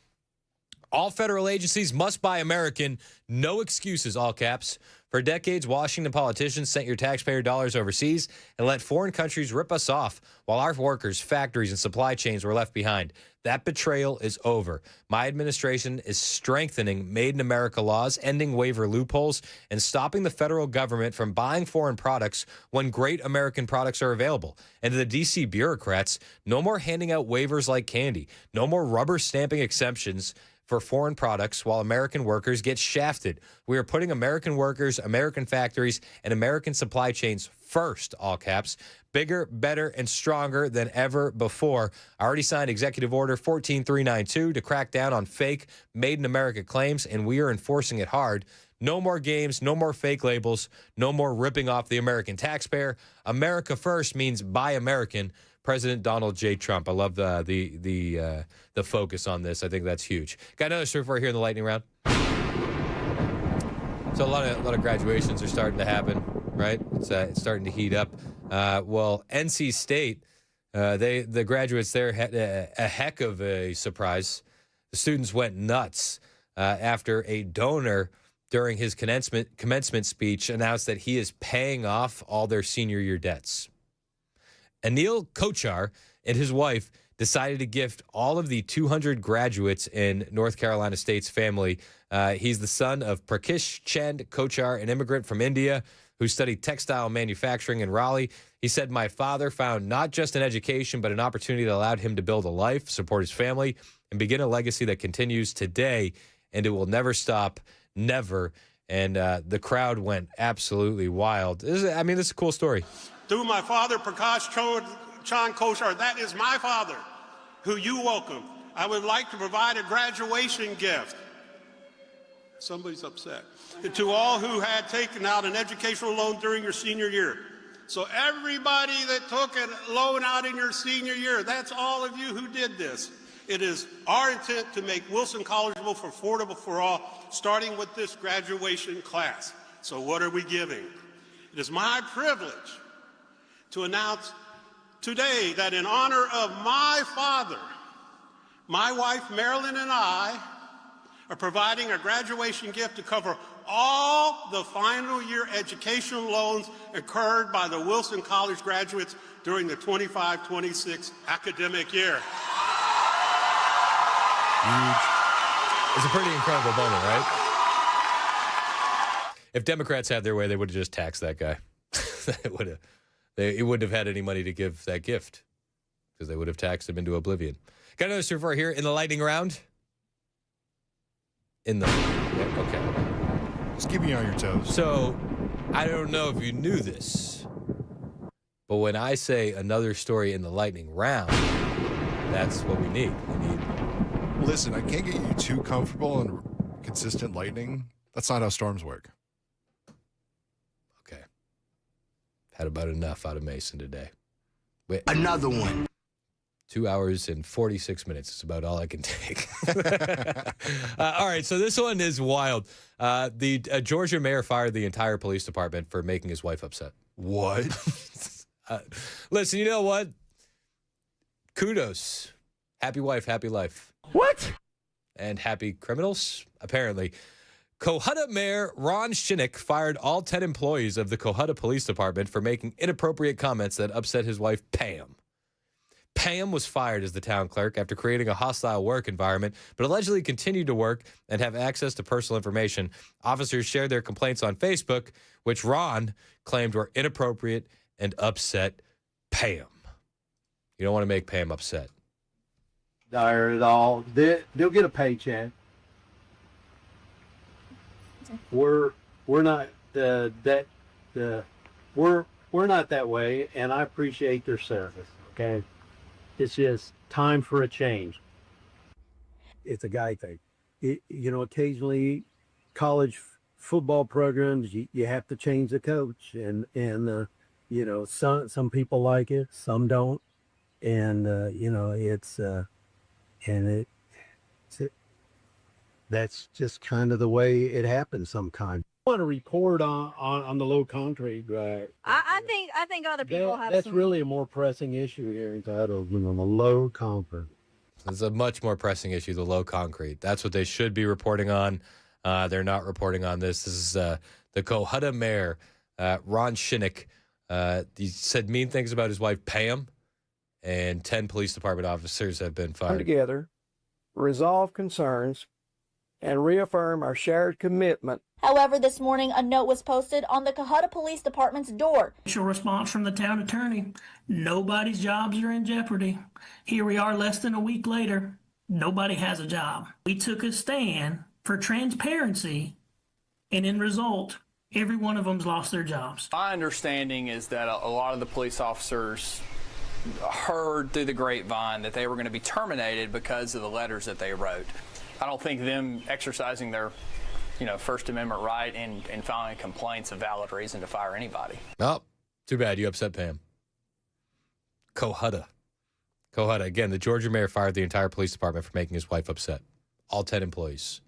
All federal agencies must buy American, no excuses, all caps. For decades, Washington politicians sent your taxpayer dollars overseas and let foreign countries rip us off while our workers, factories, and supply chains were left behind. That betrayal is over. My administration is strengthening Made in America laws, ending waiver loopholes, and stopping the federal government from buying foreign products when great American products are available. And to the D.C. bureaucrats, no more handing out waivers like candy. No more rubber stamping exemptions for foreign products while American workers get shafted. We are putting American workers, American factories, and American supply chains first, all caps. Bigger, better, and stronger than ever before. I already signed Executive Order 14392 to crack down on fake Made in America claims, and we are enforcing it hard. No more games, no more fake labels, no more ripping off the American taxpayer. America first means buy American. President Donald J. Trump. I love the focus on this. I think that's huge. Got another story for you here in the lightning round. So a lot of graduations are starting to happen, right? It's starting to heat up. Well, NC State, the graduates there had a heck of a surprise. The students went nuts after a donor during his commencement speech announced that he is paying off all their senior year debts. Anil Kochar and his wife decided to gift all of the 200 graduates in North Carolina State's family. He's the son of Prakish Chand Kochar, an immigrant from India who studied textile manufacturing in Raleigh. He said, "My father found not just an education, but an opportunity that allowed him to build a life, support his family, and begin a legacy that continues today, and it will never stop, never." And the crowd went absolutely wild. This is a cool story. Through my father, Prakash Chand Kochar, that is my father, who you welcome. I would like to provide a graduation gift. Somebody's upset. To all who had taken out an educational loan during your senior year. So everybody that took a loan out in your senior year, that's all of you who did this. It is our intent to make Wilson Collegeville affordable for all, starting with this graduation class. So what are we giving? It is my privilege to announce today that in honor of my father, my wife Marilyn and I are providing a graduation gift to cover all the final year educational loans incurred by the Wilson College graduates during the 25-26 academic year. Huge. It's a pretty incredible moment, right? If Democrats had their way, they would have just taxed that guy. He wouldn't have had any money to give that gift because they would have taxed him into oblivion. Got another surfer here in the lightning round. Okay. Just keep me on your toes. So, I don't know if you knew this, but when I say another story in the lightning round, that's what we need. Listen, I can't get you too comfortable in consistent lightning. That's not how storms work. Okay. Had about enough out of Mason today. Another one. 2 hours and 46 minutes is about all I can take. All right, so this one is wild. The Georgia mayor fired the entire police department for making his wife upset. What? Listen, you know what? Kudos. Happy wife, happy life. What? And happy criminals, apparently. Cohutta Mayor Ron Shinnick fired all 10 employees of the Cohutta Police Department for making inappropriate comments that upset his wife, Pam. Pam was fired as the town clerk after creating a hostile work environment, but allegedly continued to work and have access to personal information. Officers shared their complaints on Facebook, which Ron claimed were inappropriate and upset Pam. You don't want to make Pam upset. Dire at all. They'll get a paycheck. We're not we're not that way, and I appreciate their service. Okay, it's just time for a change. It's a guy thing. Occasionally, college football programs you have to change the coach, and some people like it, some don't, and that's just kind of the way it happens sometimes. I want to report on the low concrete, right? I think other people have That's some... really a more pressing issue here in Titusville on the low concrete. It's a much more pressing issue, the low concrete. That's what they should be reporting on. They're not reporting on this. This is the Cohutta mayor, Ron Shinnick. He said mean things about his wife, Pam, and 10 police department officers have been Come fired. together, resolve concerns, and reaffirm our shared commitment. However, this morning, a note was posted on the Cohutta Police Department's door. Initial response from the town attorney: nobody's jobs are in jeopardy. Here we are less than a week later. Nobody has a job. We took a stand for transparency, and in result, every one of them's lost their jobs. My understanding is that a lot of the police officers heard through the grapevine that they were going to be terminated because of the letters that they wrote. I don't think them exercising their First Amendment right and filing complaints a valid reason to fire anybody. Oh, too bad you upset Pam. Cohutta. Again, the Georgia mayor fired the entire police department for making his wife upset. All 10 employees.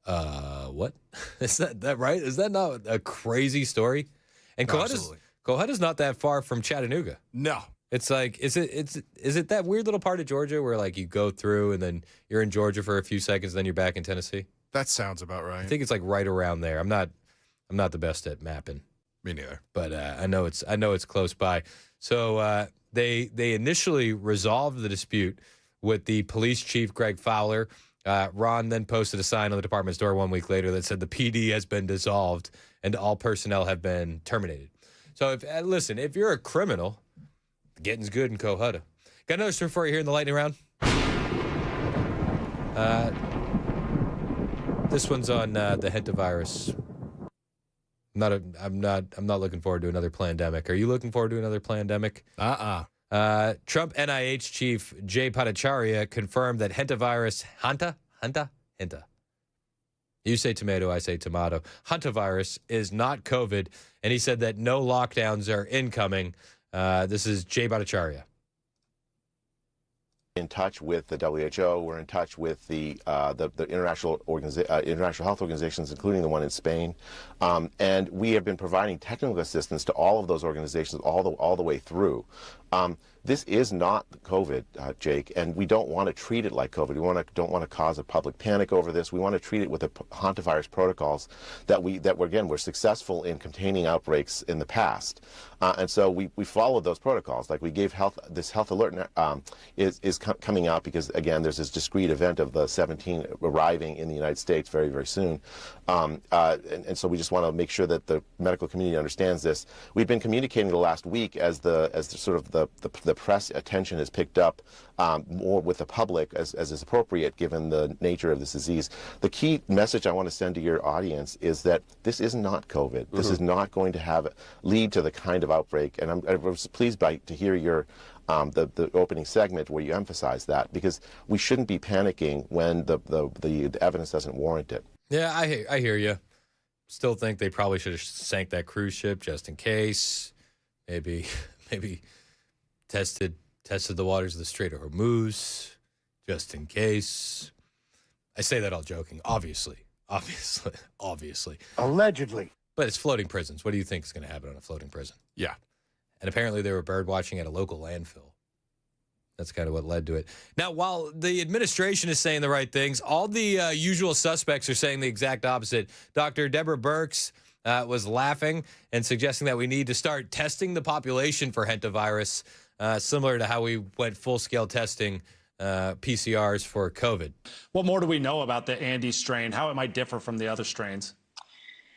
What? Is that right? Is that not a crazy story? And Cohutta's not that far from Chattanooga. No. It's like, is it that weird little part of Georgia where like you go through and then you're in Georgia for a few seconds, then you're back in Tennessee? That sounds about right. I think it's like right around there. I'm not the best at mapping. Me neither. But I know it's close by. So they initially resolved the dispute with the police chief, Greg Fowler. Ron then posted a sign on the department's door 1 week later that said the PD has been dissolved and all personnel have been terminated. So if you're a criminal, getting's good in Cohutta. Got another story for you here in the lightning round. This one's on the hantavirus. I'm not looking forward to another pandemic. Are you looking forward to another pandemic? Trump NIH chief Jay Bhattacharya confirmed that hantavirus, Hanta. You say tomato, I say tomato. Hantavirus is not COVID, and he said that no lockdowns are incoming. This is Jay Bhattacharya. In touch with the WHO, we're in touch with the international health organizations, including the one in Spain, and we have been providing technical assistance to all of those organizations all the way through. This is not COVID, Jake, and we don't want to treat it like COVID. We don't want to cause a public panic over this. We want to treat it with the hantavirus protocols that we're successful in containing outbreaks in the past, and so we followed those protocols. Like we gave this health alert is coming out because again there's this discrete event of the 17 arriving in the United States very, very soon, and so we just want to make sure that the medical community understands this. We've been communicating the last week as the press attention has picked up more with the public as is appropriate given the nature of this disease. The key message I want to send to your audience is that this is not COVID. Mm-hmm. This is not going to lead to the kind of outbreak. And I was pleased to hear your the opening segment where you emphasize that, because we shouldn't be panicking when the evidence doesn't warrant it. Yeah, I hear you. Still think they probably should have sank that cruise ship just in case. Maybe tested the waters of the Strait of Hormuz just in case. I say that all joking, obviously. Allegedly. But it's floating prisons. What do you think is going to happen on a floating prison? Yeah. And apparently they were bird watching at a local landfill. That's kind of what led to it. Now, while the administration is saying the right things, all the usual suspects are saying the exact opposite. Dr. Deborah Birx was laughing and suggesting that we need to start testing the population for hantavirus, similar to how we went full-scale testing PCRs for COVID. What more do we know about the Andes strain, how it might differ from the other strains?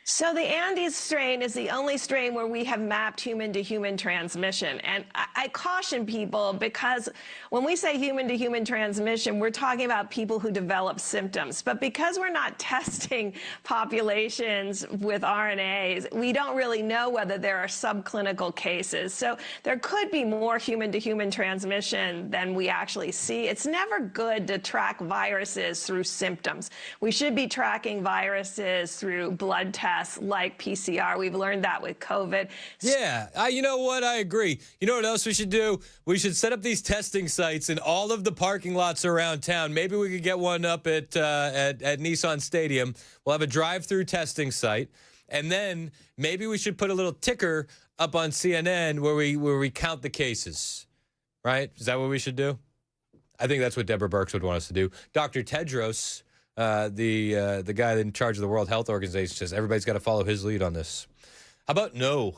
So the Andes strain is the only strain where we have mapped human-to-human transmission. And I caution people because when we say human-to-human transmission, we're talking about people who develop symptoms. But because we're not testing populations with RNAs, we don't really know whether there are subclinical cases. So there could be more human-to-human transmission than we actually see. It's never good to track viruses through symptoms. We should be tracking viruses through blood tests like PCR. We've learned that with COVID. Yeah, you know what? I agree. You know what else we should do? We should set up these testing sites in all of the parking lots around town. Maybe we could get one up at Nissan Stadium. We'll have a drive-through testing site, and then maybe we should put a little ticker up on CNN where we count the cases. Right? Is that what we should do? I think that's what Deborah Birx would want us to do. Dr. Tedros, the guy in charge of the World Health Organization, says everybody's got to follow his lead on this. How about no?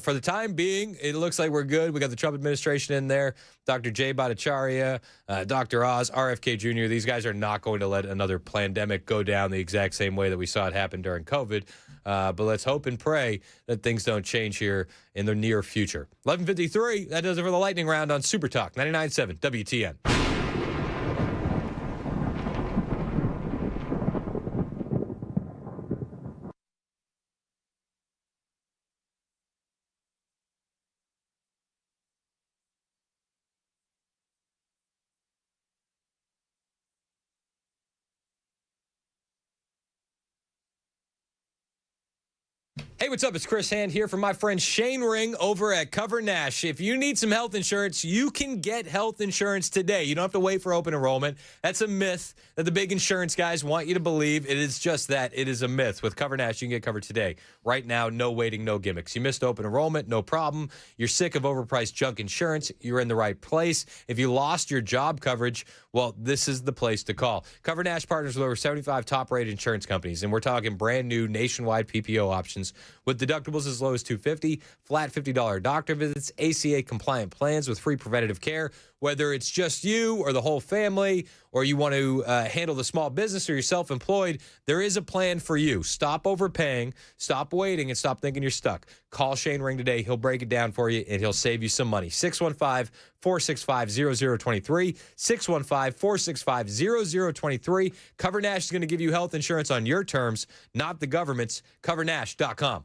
For the time being, it looks like we're good. We got the Trump administration in there, Dr. Jay Bhattacharya, Dr. Oz, RFK Jr. These guys are not going to let another pandemic go down the exact same way that we saw it happen during COVID. But let's hope and pray that things don't change here in the near future. 11:53, that does it for the lightning round on Super Talk 99.7 WTN. Hey, what's up? It's Chris Hand here from my friend Shane Ring over at Cover Nash. If you need some health insurance, you can get health insurance today. You don't have to wait for open enrollment. That's a myth that the big insurance guys want you to believe. It is just that. It is a myth. With Cover Nash, you can get covered today. Right now, no waiting, no gimmicks. You missed open enrollment, no problem. You're sick of overpriced junk insurance, you're in the right place. If you lost your job coverage, well, this is the place to call. Cover Nash partners with over 75 top-rated insurance companies, and we're talking brand new nationwide PPO options with deductibles as low as $250, flat $50 doctor visits, ACA-compliant plans with free preventative care. Whether it's just you or the whole family, or you want to handle the small business or you're self-employed, there is a plan for you. Stop overpaying, stop waiting, and stop thinking you're stuck. Call Shane Ring today. He'll break it down for you, and he'll save you some money. 615-465-0023, 615-465-0023. Cover Nash is going to give you health insurance on your terms, not the government's. CoverNash.com.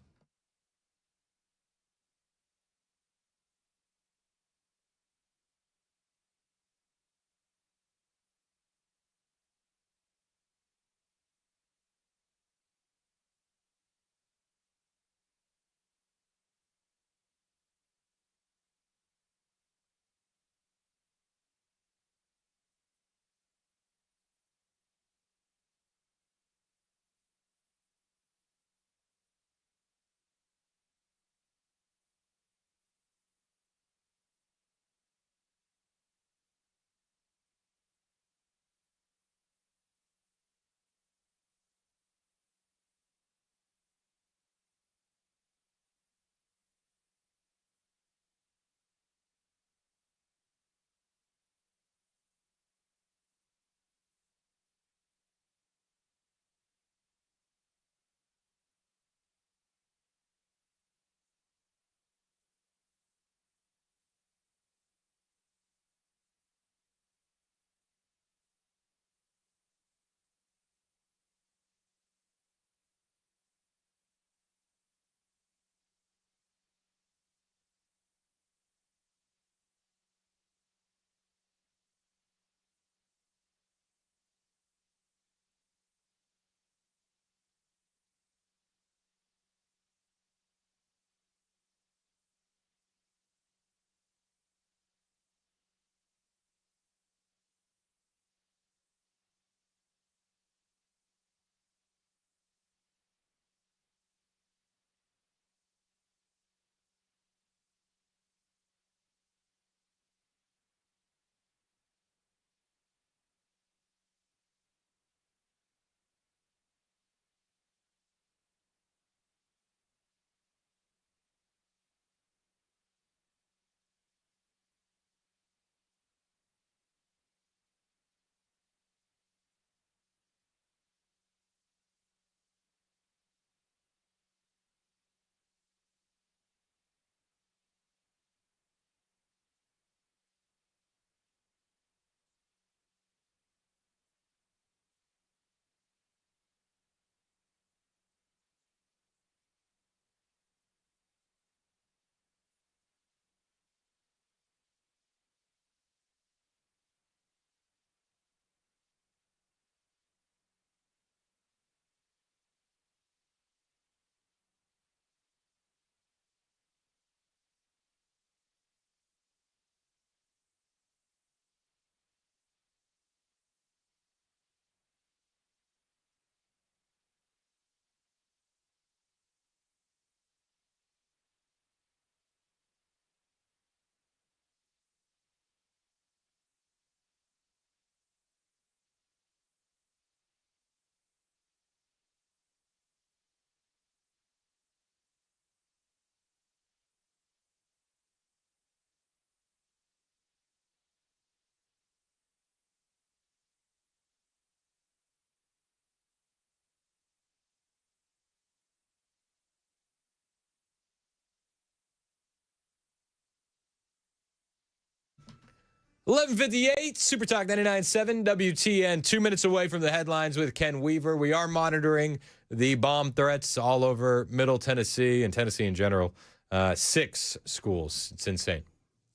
11:58, Super Talk 99.7 WTN. 2 minutes away from the headlines with Ken Weaver. We are monitoring the bomb threats all over Middle Tennessee and Tennessee in general. 6 schools. It's insane.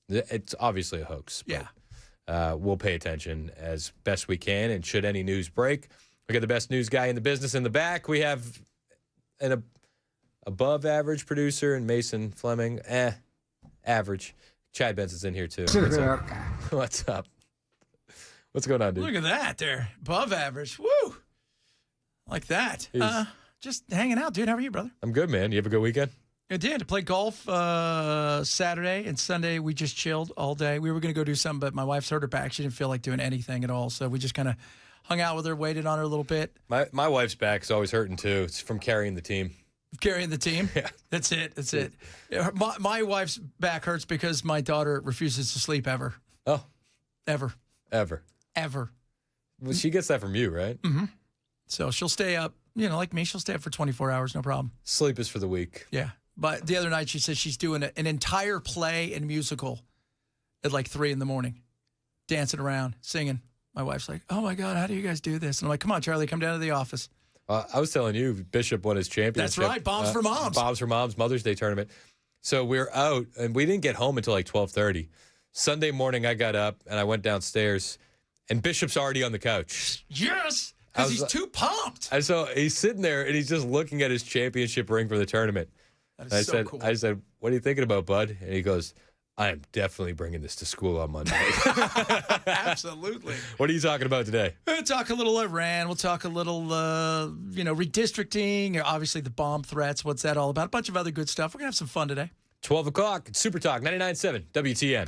It's obviously a hoax. But, we'll pay attention as best we can. And should any news break, we got the best news guy in the business in the back. We have an above average producer and Mason Fleming. Average. Chad Benson's in here too. What's up? What's going on, dude? Look at that there. Above average. Woo! Like that. Just hanging out, dude. How are you, brother? I'm good, man. You have a good weekend? I did. I played golf Saturday and Sunday. We just chilled all day. We were going to go do something, but my wife's hurt her back. She didn't feel like doing anything at all. So we just kind of hung out with her, waited on her a little bit. My wife's back's always hurting too. It's from carrying the team. Carrying the team? Yeah. That's it. That's it. My wife's back hurts because my daughter refuses to sleep ever. Oh. Ever. Ever. Well, she gets that from you, right? Mm-hmm. So she'll stay up, like me, she'll stay up for 24 hours, no problem. Sleep is for the weak. Yeah. But the other night she said she's doing an entire play and musical at like 3 a.m, dancing around, singing. My wife's like, oh my God, how do you guys do this? And I'm like, come on, Charlie, come down to the office. I was telling you, Bishop won his championship. That's right. Bombs for Moms. Bombs for Moms, Mother's Day tournament. So we're out, and we didn't get home until like 12:30. Sunday morning, I got up, and I went downstairs, and Bishop's already on the couch. Yes, because he's too pumped. And so he's sitting there, and he's just looking at his championship ring for the tournament. That is so cool. I said, what are you thinking about, bud? And he goes, I am definitely bringing this to school on Monday. Absolutely. What are you talking about today? We'll talk a little Iran. We'll talk a little, redistricting. Obviously, the bomb threats. What's that all about? A bunch of other good stuff. We're going to have some fun today. 12 o'clock. It's Super Talk 99.7 WTN.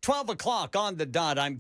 $12 on the dot. I'm